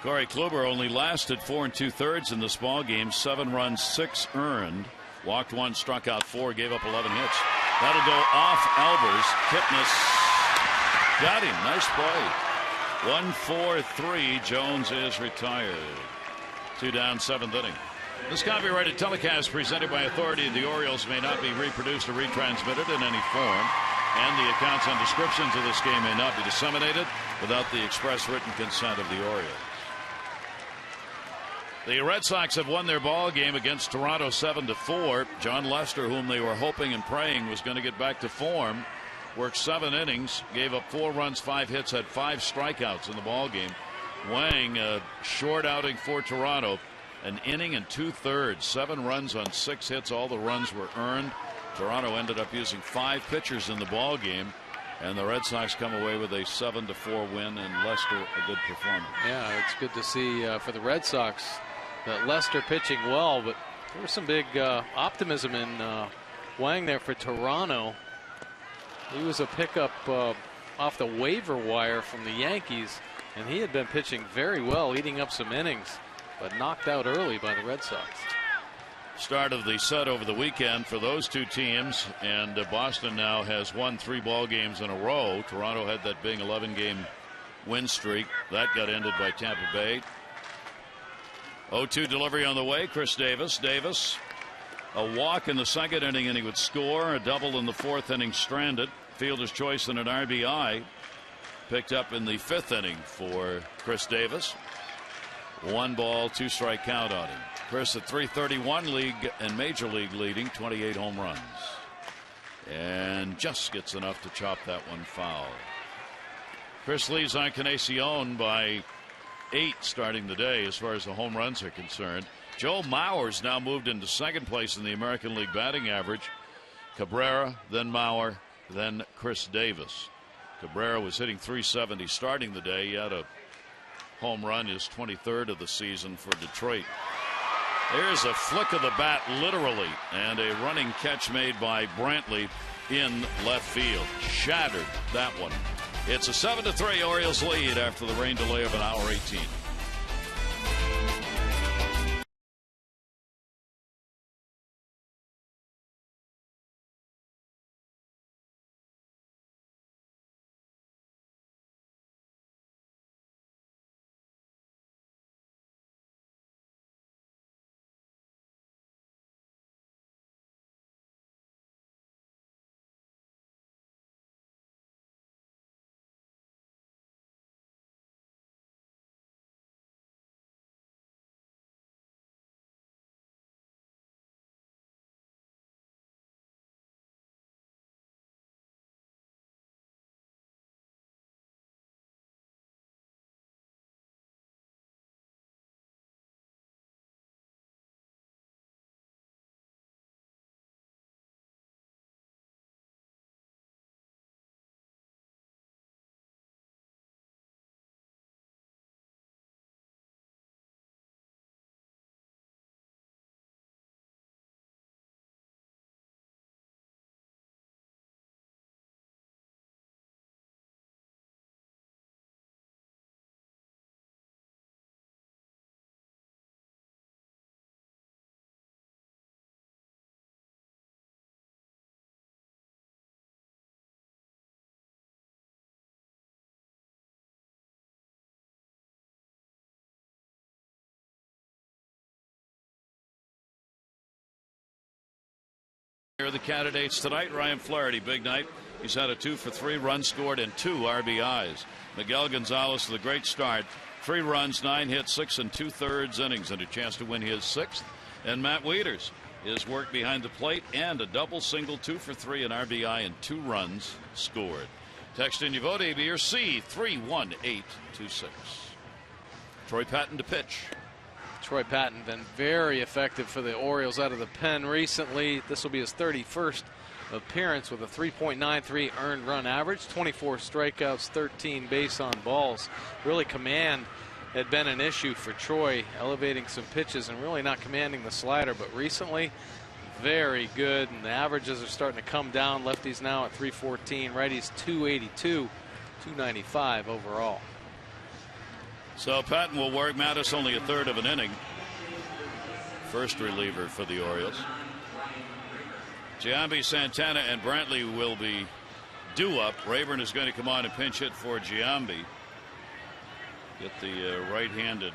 Corey Kluber only lasted 4 2/3 in this ball game. 7 runs, 6 earned, walked 1, struck out 4, gave up 11 hits. That'll go off Albers. Kipnis got him. Nice play. 1-4-3. Jones is retired. 2 down, 7th inning. This copyrighted telecast presented by authority of the Orioles may not be reproduced or retransmitted in any form, and the accounts and descriptions of this game may not be disseminated without the express written consent of the Orioles. The Red Sox have won their ball game against Toronto 7-4. John Lester, whom they were hoping and praying was going to get back to form, worked 7 innings, gave up 4 runs, 5 hits, had 5 strikeouts in the ball game. Wang, a short outing for Toronto, an inning and 2/3, 7 runs on 6 hits. All the runs were earned. Toronto ended up using 5 pitchers in the ball game, and the Red Sox come away with a 7-4 win, and Lester a good performance. Yeah, it's good to see for the Red Sox that Lester pitching well, but there was some big optimism in Wang there for Toronto. He was a pickup off the waiver wire from the Yankees, and he had been pitching very well, eating up some innings, but knocked out early by the Red Sox. Start of the set over the weekend for those 2 teams, and Boston now has won 3 ball games in a row. Toronto had that big 11-game win streak that got ended by Tampa Bay. 0-2 delivery on the way. Chris Davis. Davis, a walk in the second inning and he would score. A double in the fourth inning, stranded. Fielder's choice and an RBI picked up in the fifth inning for Chris Davis. 1 ball, 2 strike count on him. Chris at .331, league and major league leading, 28 home runs. And just gets enough to chop that one foul. Chris leads Encarnacion by 8 starting the day as far as the home runs are concerned. Joe Mauer's now moved into second place in the American League batting average. Cabrera, then Mauer, then Chris Davis. Cabrera was hitting .370 starting the day. He had a home run, his 23rd of the season for Detroit. There's a flick of the bat, literally, and a running catch made by Brantley in left field. Shattered that one. It's a 7-3 Orioles lead after the rain delay of an hour 18. Here are the candidates tonight. Ryan Flaherty, big night. He's had a 2 for 3, runs scored, and 2 RBIs. Miguel Gonzalez with a great start. 3 runs, 9 hits, 6 2/3 innings, and a chance to win his 6th. And Matt Wieters, his work behind the plate and a double, single, 2 for 3, an RBI, and 2 runs scored. Text in your vote, A, B, or C, 31826. Troy Patton to pitch. Troy Patton been very effective for the Orioles out of the pen recently. This will be his 31st appearance with a 3.93 earned run average, 24 strikeouts, 13 base on balls. Really, command had been an issue for Troy, elevating some pitches and really not commanding the slider, but recently very good, and the averages are starting to come down. Lefties now at 314, righties 282, 295 overall. So Patton will work. Mattis only a third of an inning. First reliever for the Orioles. Giambi, Santana, and Brantley will be due up. Rayburn is going to come on and pinch hit for Giambi. Get the right-handed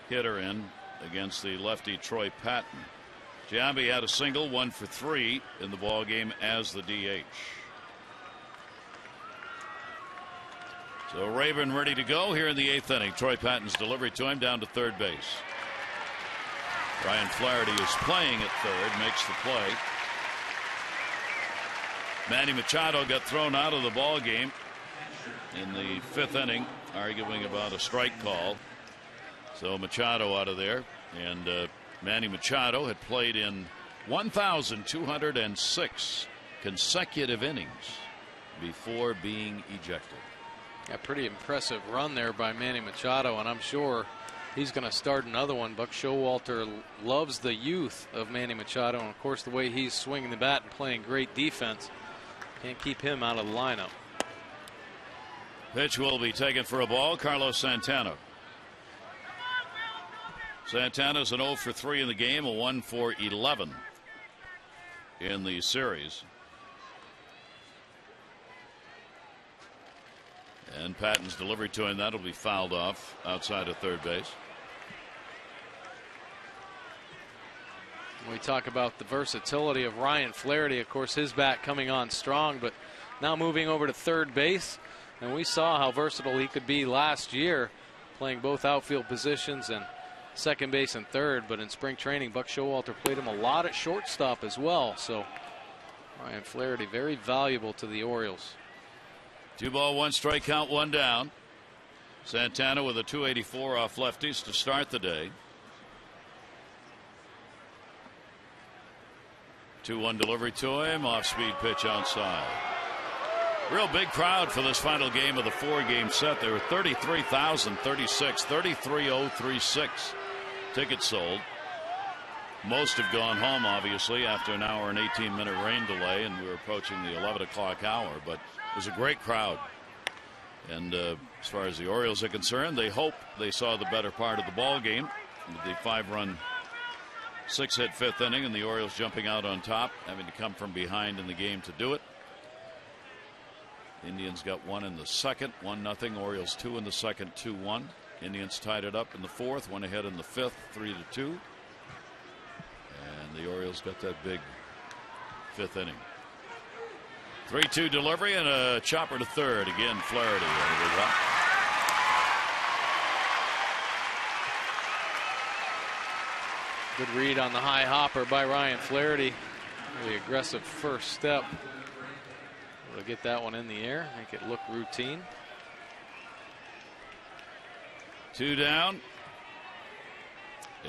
hitter in against the lefty Troy Patton. Giambi had a single, 1 for 3 in the ball game as the DH. So Rayburn ready to go here in the 8th inning. Troy Patton's delivery to him down to third base. Ryan Flaherty is playing at third, makes the play. Manny Machado got thrown out of the ball game in the 5th inning, arguing about a strike call. So Machado out of there, and Manny Machado had played in 1,206 consecutive innings before being ejected. A pretty impressive run there by Manny Machado, and I'm sure he's going to start another one. Buck Showalter loves the youth of Manny Machado, and of course the way he's swinging the bat and playing great defense, can't keep him out of the lineup. Pitch will be taken for a ball. Carlos Santana. Santana's an 0 for 3 in the game, a 1 for 11 in the series. And Patton's delivery to him, that'll be fouled off outside of third base. We talk about the versatility of Ryan Flaherty. Of course, his bat coming on strong, but now moving over to third base. And we saw how versatile he could be last year, playing both outfield positions and second base and third. But in spring training, Buck Showalter played him a lot at shortstop as well. So Ryan Flaherty very valuable to the Orioles. 2 ball, 1 strike count, 1 down. Santana with a .284 off lefties to start the day. 2-1 delivery to him, off speed pitch outside. Real big crowd for this final game of the 4-game set. There were 33,036, 33,036 tickets sold. Most have gone home, obviously, after an hour and 18-minute rain delay, and we were approaching the 11 o'clock hour. But it was a great crowd. And as far as the Orioles are concerned, they hope they saw the better part of the ball game with the 5-run 6-hit 5th inning, and the Orioles jumping out on top, having to come from behind in the game to do it. Indians got 1 in the second, 1-0. Orioles 2 in the second, 2-1. Indians tied it up in the fourth, went ahead in the fifth, 3-2. And the Orioles got that big 5th inning. 3-2 delivery and a chopper to third. Again, Flaherty. Good read on the high hopper by Ryan Flaherty. Really aggressive first step. We'll get that one in the air, make it look routine. 2 down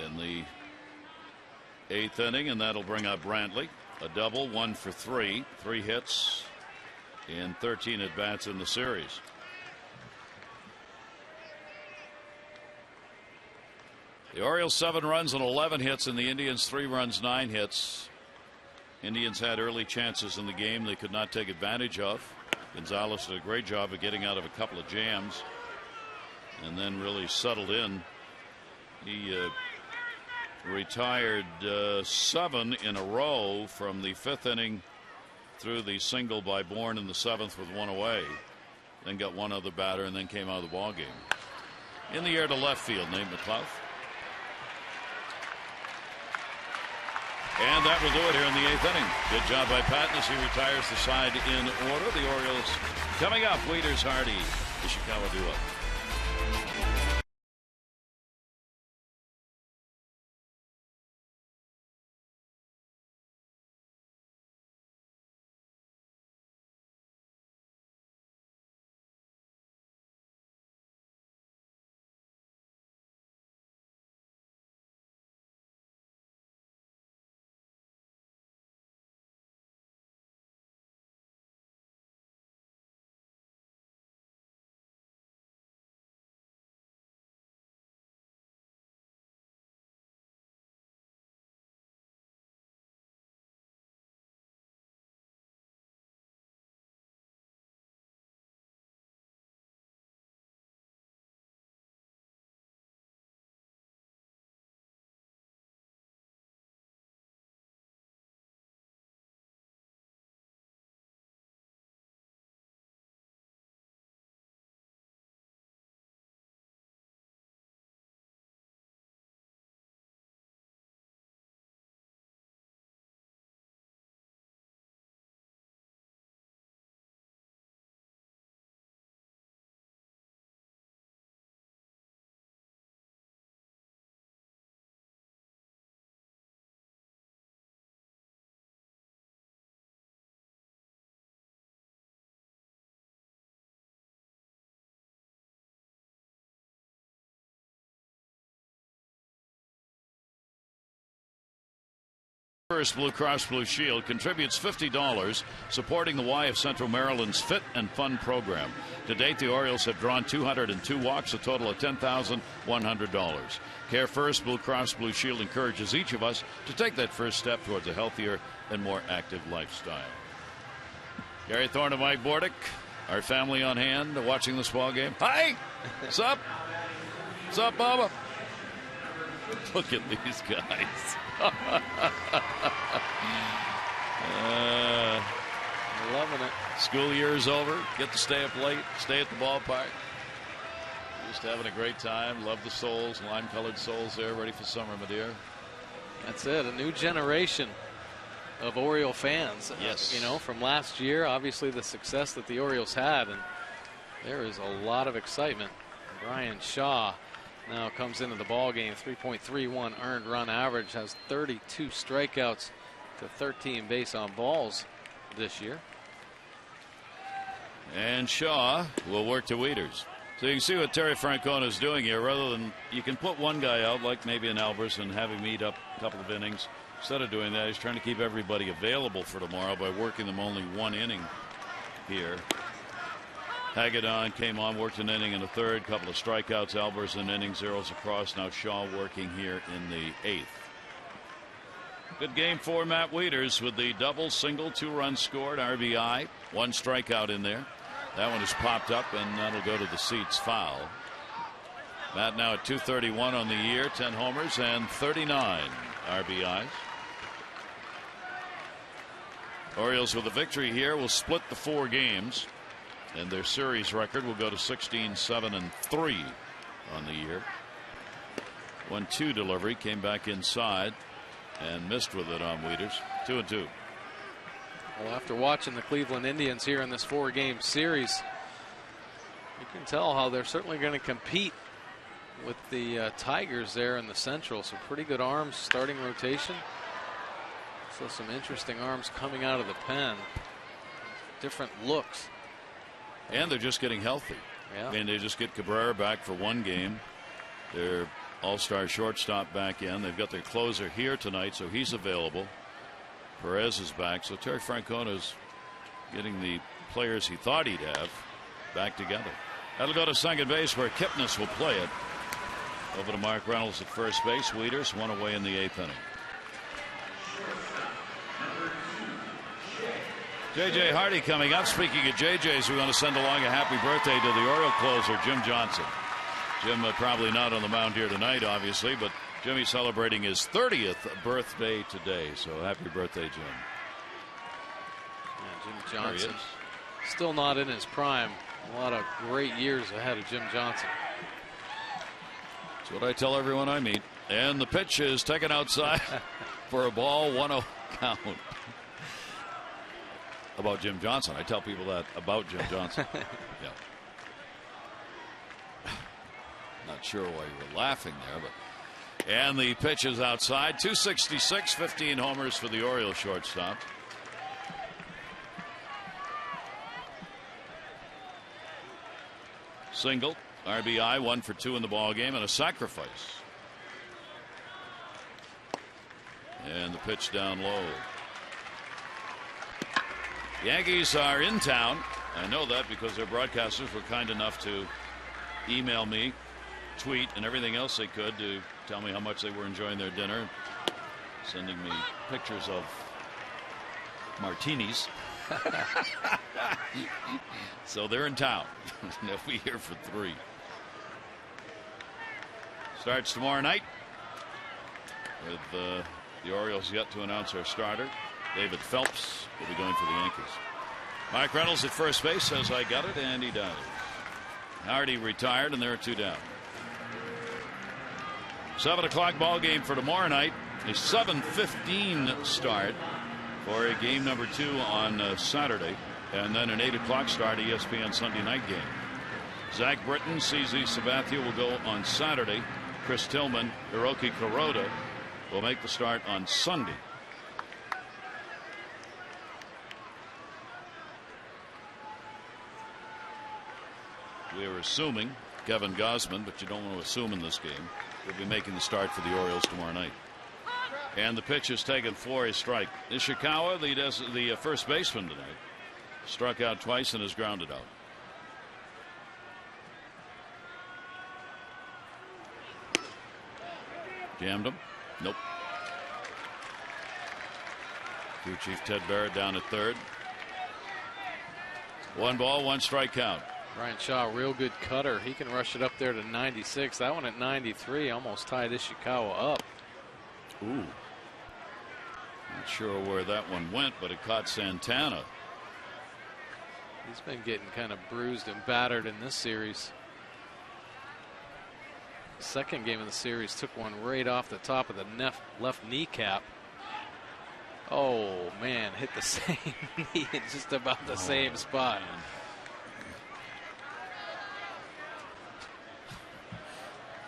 in the 8th inning, and that'll bring up Brantley. A double, 1 for 3, 3 hits in 13 at bats in the series. The Orioles 7 runs and 11 hits, and the Indians 3 runs, 9 hits. Indians had early chances in the game they could not take advantage of. Gonzalez did a great job of getting out of a couple of jams and then really settled in. He retired 7 in a row from the 5th inning through the single by BOURN in the 7th with 1 away. Then got 1 other batter and then came out of the ball game. In the air to left field, Nate McLeod. And that will do it here in the 8th inning. Good job by Patton as he retires the side in order. The Orioles coming up. Waiters, Hardy, Ishikawa duo. First Blue Cross Blue Shield contributes $50 supporting the Y of Central Maryland's Fit and Fun program. To date, the Orioles have drawn 202 walks, a total of $10,100. Care First Blue Cross Blue Shield encourages each of us to take that first step towards a healthier and more active lifestyle. Gary Thorne and Mike Bordick, our family on hand watching this ball game. Hi, what's up? What's up, Bubba? Look at these guys. Loving it. School year's over. Get to stay up late. Stay at the ballpark. Just having a great time. Love the souls, lime-colored souls there, ready for summer, my dear. That's it. A new generation of Oriole fans. Yes. You know, from last year, obviously the success that the Orioles had, and there is a lot of excitement. Brian Shaw now comes into the ball game. 3.31 earned run average, has 32 strikeouts to 13 base on balls this year. And Shaw will work to Wieters. So you can see what Terry Francona is doing here. Rather than, you can put one guy out like maybe an Albers and have him eat up a couple of innings. Instead of doing that, he's trying to keep everybody available for tomorrow by working them only one inning here. Hagedorn came on, worked an inning in the third, couple of strikeouts. Albers an inning, zeros across. Now Shaw working here in the eighth. Good game for Matt Wieters with the double, single, 2 runs scored, RBI, 1 strikeout in there. That one is popped up, and that'll go to the seats foul. Matt now at 231 on the year, 10 homers and 39 RBIs. Orioles with a victory here will split the 4 games, and their series record will go to 16-7-3 on the year. 1-2 delivery, came back inside and missed with it on Wieters. 2-2. Well, after watching the Cleveland Indians here in this 4-game series, you can tell how they're certainly going to compete with the Tigers there in the Central. Some pretty good arms, starting rotation. So some interesting arms coming out of the pen. Different looks. And they're just getting healthy. Yeah. I mean, they just get Cabrera back for 1 game. Their all-star shortstop back in. They've got their closer here tonight, so he's available. Perez is back. So Terry Francona is getting the players he thought he'd have back together. That'll go to second base where Kipnis will play it. Over to Mark Reynolds at first base. Wieters 1 away in the 8th inning. J.J. Hardy coming up. Speaking of J.J.'s, we want to send along a happy birthday to the Oriole closer, Jim Johnson. Jim probably not on the mound here tonight, obviously, but Jimmy celebrating his 30th birthday today. So happy birthday, Jim. Yeah, Jim Johnson still not in his prime. A lot of great years ahead of Jim Johnson. That's what I tell everyone I meet. And the pitch is taken outside for a ball, 1-0 count. About Jim Johnson. I tell people that about Jim Johnson. Yeah. Not sure why you were laughing there, but. And the pitch is outside. 266, 15 homers for the Orioles shortstop. Single, RBI, 1 for 2 in the ball game, and a sacrifice. And the pitch down low. Yankees are in town. I know that because their broadcasters were kind enough to email me, tweet, and everything else they could to tell me how much they were enjoying their dinner, sending me pictures of martinis. So they're in town. They'll be here for 3. Starts tomorrow night with the Orioles yet to announce their starter. David Phelps will be going for the Yankees. Mike Reynolds at first base says I got it, and he does. Hardy retired, and there are 2 down. 7 o'clock ball game for tomorrow night. A 7:15 start for a game number 2 on Saturday, and then an 8 o'clock start ESPN Sunday night game. Zach Britton, CZ Sabathia will go on Saturday. Chris Tillman, Hiroki Kuroda will make the start on Sunday. We are assuming Kevin Gausman, but you don't want to assume in this game, will be making the start for the Orioles tomorrow night. And the pitch is taken for a strike. Ishikawa, the first baseman tonight, struck out twice and is grounded out. Jammed him. Nope. Crew Chief Ted Barrett down at third. 1 ball, 1 strike count. Brian Shaw, real good cutter. He can rush it up there to 96. That one at 93 almost tied Ishikawa up. Ooh. Not sure where that one went, but it caught Santana. He's been getting kind of bruised and battered in this series. Second game of the series took one right off the top of the left kneecap. Oh man, hit the same knee in just about the same spot. Man.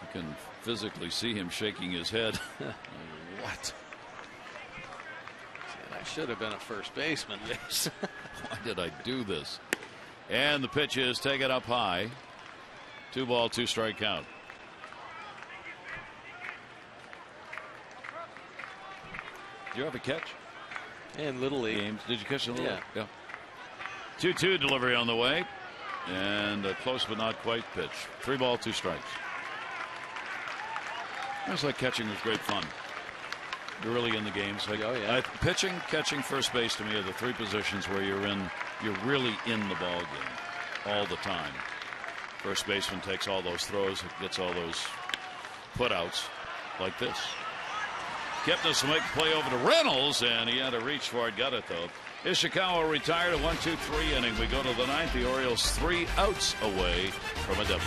You can physically see him shaking his head. What? I should have been a first baseman. Why did I do this? And the pitch is taken up high. 2 ball, 2 strike count. Did you have a catch? In Little League games. Did you catch the Little League? Yeah. 2-2 delivery on the way. And a close but not quite pitch. 3 ball, 2 strikes. It was like catching was great fun. You're really in the games. Like, pitching, catching, first base to me are the 3 positions where you're really in the ball game all the time. First baseman takes all those throws, gets all those putouts like this. Kipnis will make the play over to Reynolds, and he had to reach for it. Got it though. Ishikawa retired, a 1-2-3 inning. We go to the 9th. The Orioles 3 outs away from a W.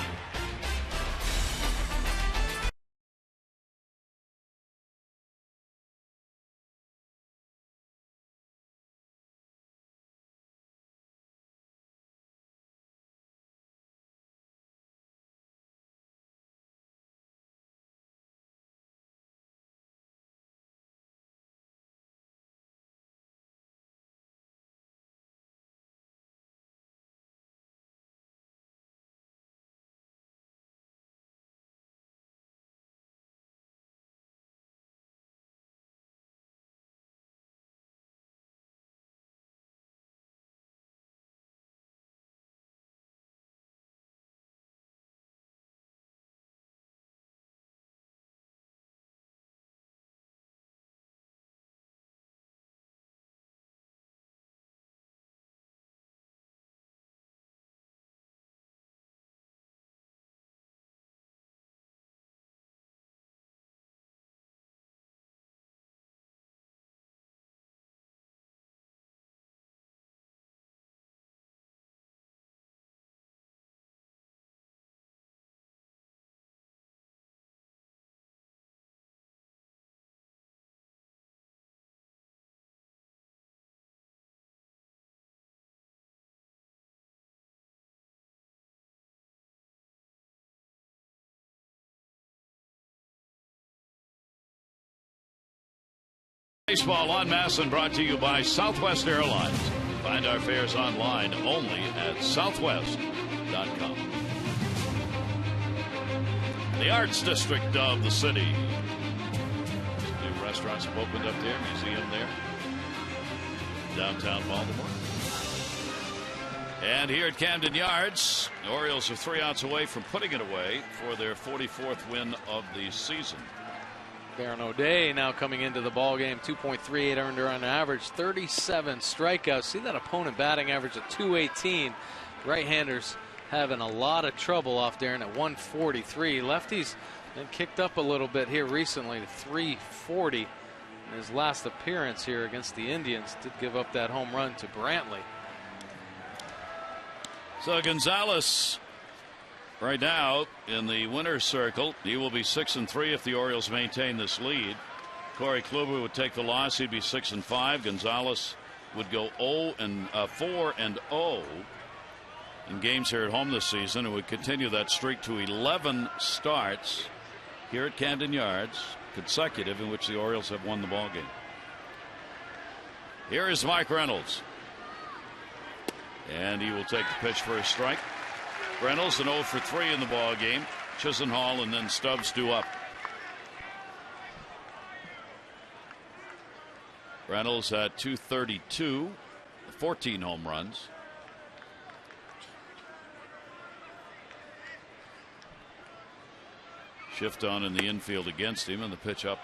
Baseball on Masson brought to you by Southwest Airlines. Find our fares online only at southwest.com. The arts district of the city. New restaurants have opened up there, museum there. Downtown Baltimore. And here at Camden Yards, the Orioles are 3 outs away from putting it away for their 44th win of the season. Baron O'Day now coming into the ball game, 2.38 earned run average, 37 strikeouts. See that opponent batting average of 218. Right-handers having a lot of trouble off there at 143. Lefties been kicked up a little bit here recently to 340. In his last appearance here against the Indians, did give up that home run to Brantley. So Gonzalez right now in the winner's circle. He will be 6-3 if the Orioles maintain this lead. Corey Kluber would take the loss. He'd be 6-5. Gonzalez would go 4-0 in games here at home this season and would continue that streak to 11 starts here at Camden Yards consecutive in which the Orioles have won the ball game. Here is Mike Reynolds, and he will take the pitch for a strike. Reynolds an 0 for 3 in the ball game. Chisenhall and then Stubbs due up. Reynolds at 232, 14 home runs. Shift on in the infield against him, and the pitch up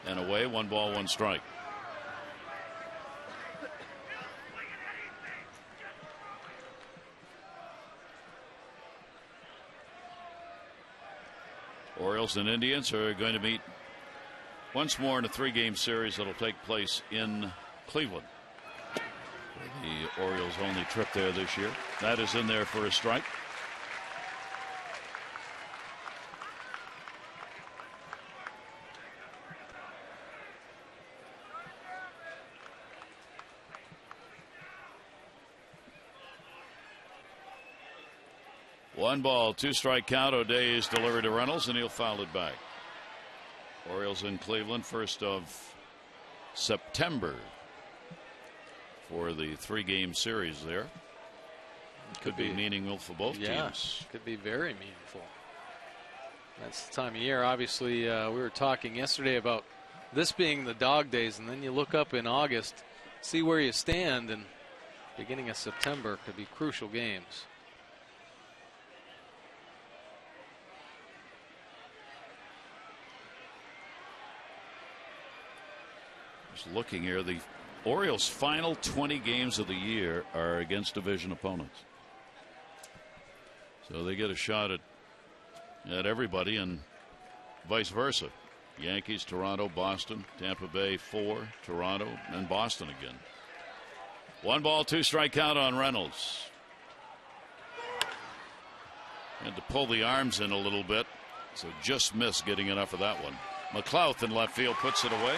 and away. 1 ball, 1 strike. Orioles and Indians are going to meet once more in a 3-game series that will take place in Cleveland. The Orioles' only trip there this year. That is in there for a strike. 1 ball, 2 strike count. O'Day is delivered to Reynolds, and he'll foul it back. Orioles in Cleveland, 1st of September for the 3-game series there. Could be meaningful for both teams. Could be very meaningful. That's the time of year. Obviously, we were talking yesterday about this being the dog days, and then you look up in August, see where you stand, and beginning of September could be crucial games. Just looking here, the Orioles' final 20 games of the year are against division opponents. So they get a shot at everybody, and vice versa. Yankees, Toronto, Boston, Tampa Bay 4, Toronto, and Boston again. 1 ball, 2 strike count on Reynolds. Had to pull the arms in a little bit, so just missed getting enough of that one. McLouth in left field puts it away.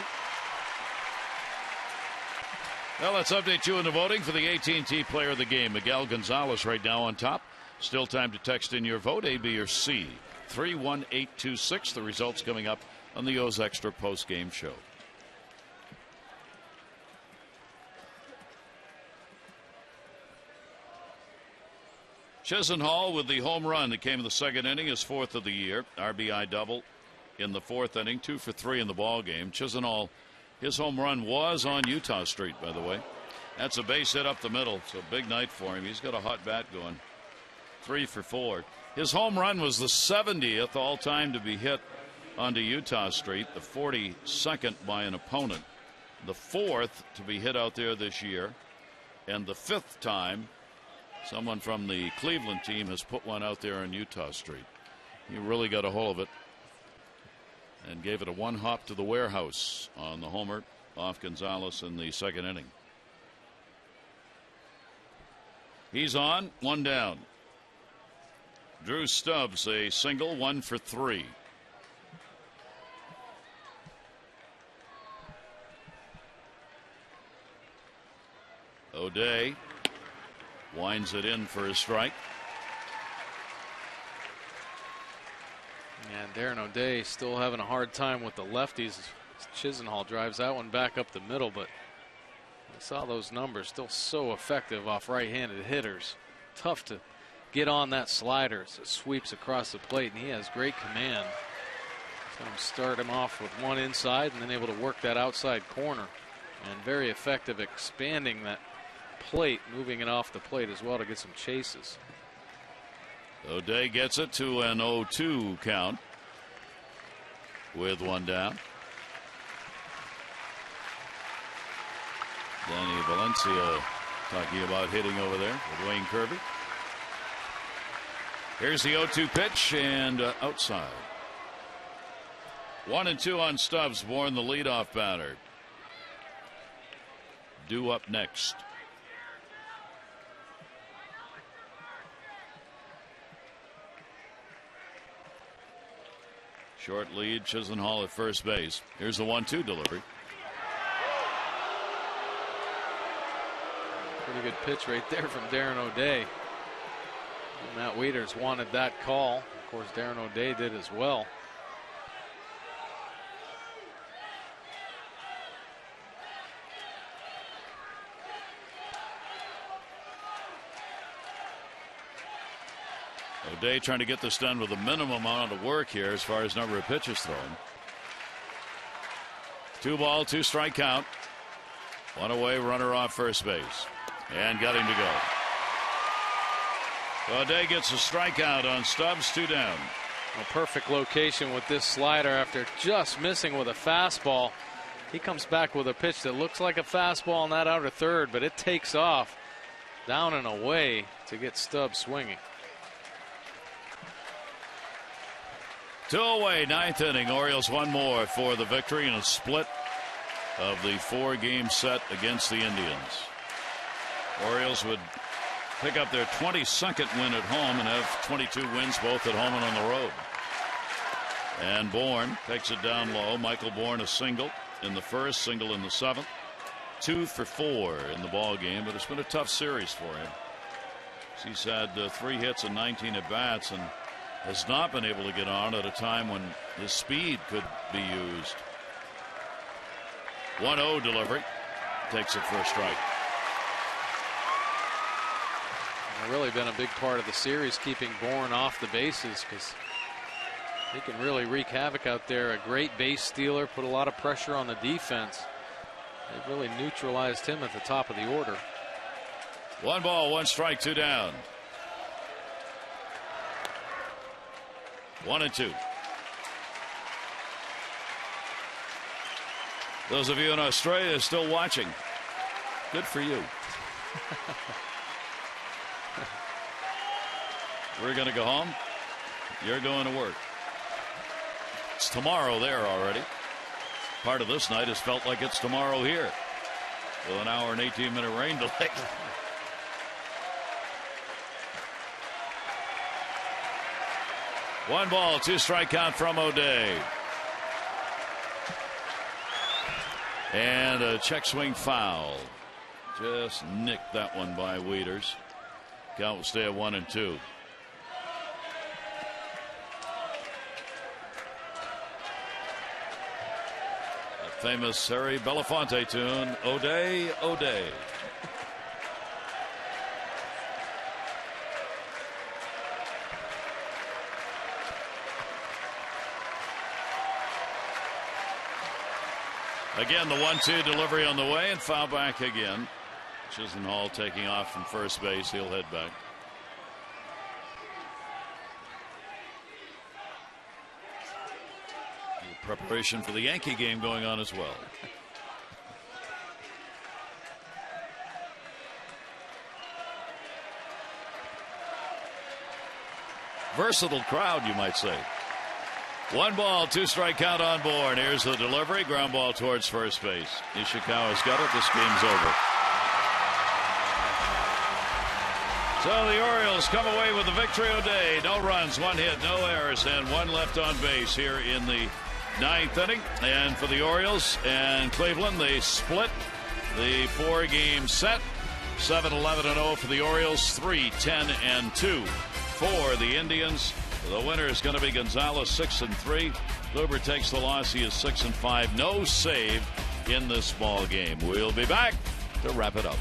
Well, let's update you in the voting for the AT&T Player of the Game. Miguel Gonzalez right now on top. Still time to text in your vote, A, B, or C. 31826. The results coming up on the O's Extra post-game show. Chisenhall with the home run that came in the 2nd inning, his 4th of the year. RBI double in the 4th inning, 2 for 3 in the ball game. Chisenhall, his home run was on Utah Street, by the way. That's a base hit up the middle, so big night for him. He's got a hot bat going. 3 for 4. His home run was the 70th all time to be hit onto Utah Street, the 42nd by an opponent, the 4th to be hit out there this year, and the 5th time someone from the Cleveland team has put one out there on Utah Street. He really got a hold of it and gave it a 1 hop to the warehouse on the homer off Gonzalez in the 2nd inning. He's on, 1 down. Drew Stubbs, a single, 1 for 3. O'Day winds it in for a strike. And Darren O'Day still having a hard time with the lefties. Chisenhall drives that one back up the middle, but I saw those numbers still so effective off right-handed hitters. Tough to get on that slider as it sweeps across the plate, and he has great command. Start him off with one inside and then able to work that outside corner, and very effective expanding that plate, moving it off the plate as well to get some chases. O'Day gets it to an 0-2 count with 1 down. Danny Valencia talking about hitting over there with Wayne Kirby. Here's the 0-2 pitch, and outside. 1-2 on Stubbs. Bourne the leadoff batter. Due up next. Short lead, Chisenhall at first base. Here's the 1-2 delivery. Pretty good pitch right there from Darren O'Day. Matt Wieters wanted that call. Of course, Darren O'Day did as well. O'Day trying to get this done with a minimum amount of work here as far as number of pitches thrown. 2 ball, 2 strike count. 1 away, runner off first base. And got him to go. O'Day gets a strikeout on Stubbs, 2 down. A perfect location with this slider after just missing with a fastball. He comes back with a pitch that looks like a fastball on that outer third, but it takes off down and away to get Stubbs swinging. 2 away, 9th inning. Orioles 1 more for the victory in a split of the 4-game set against the Indians. Orioles would pick up their 22nd win at home and have 22 wins both at home and on the road. And Bourne takes it down low. Michael Bourne a single in the 1st, single in the 7th. 2 for 4 in the ball game, but it's been a tough series for him. He's had 3 hits and 19 at bats and has not been able to get on at a time when his speed could be used. 1-0 delivery. Takes it for a strike. Really been a big part of the series, keeping BOURN off the bases, because he can really wreak havoc out there. A great base stealer, put a lot of pressure on the defense. They really neutralized him at the top of the order. 1 ball, 1 strike, 2 down. 1-2. Those of you in Australia still watching, good for you. We're going to go home. You're going to work. It's tomorrow there already. Part of this night has felt like it's tomorrow here, with an hour and 18-minute rain delay. 1 ball, 2 strike count from O'Day. And a check swing foul. Just nicked that one by Wieters. Count will stay at 1-2. A famous Harry Belafonte tune, O'Day, O'Day. Again, the 1-2 delivery on the way and foul back again. Chisenhall taking off from first base. He'll head back. Preparation for the Yankee game going on as well. Versatile crowd, you might say. 1 ball, 2 strike count on BOURN. Here's the delivery. Ground ball towards first base. Ishikawa's got it. This game's over. So the Orioles come away with the victory. O'Day, no runs, 1 hit, no errors, and 1 left on base here in the 9th inning. And for the Orioles and Cleveland, they split the 4-game set. 7-11-0 for the Orioles, 3-10-2 for the Indians. The winner is going to be Gonzalez, 6-3. Kluber takes the loss. He is 6-5. No save in this ball game. We'll be back to wrap it up.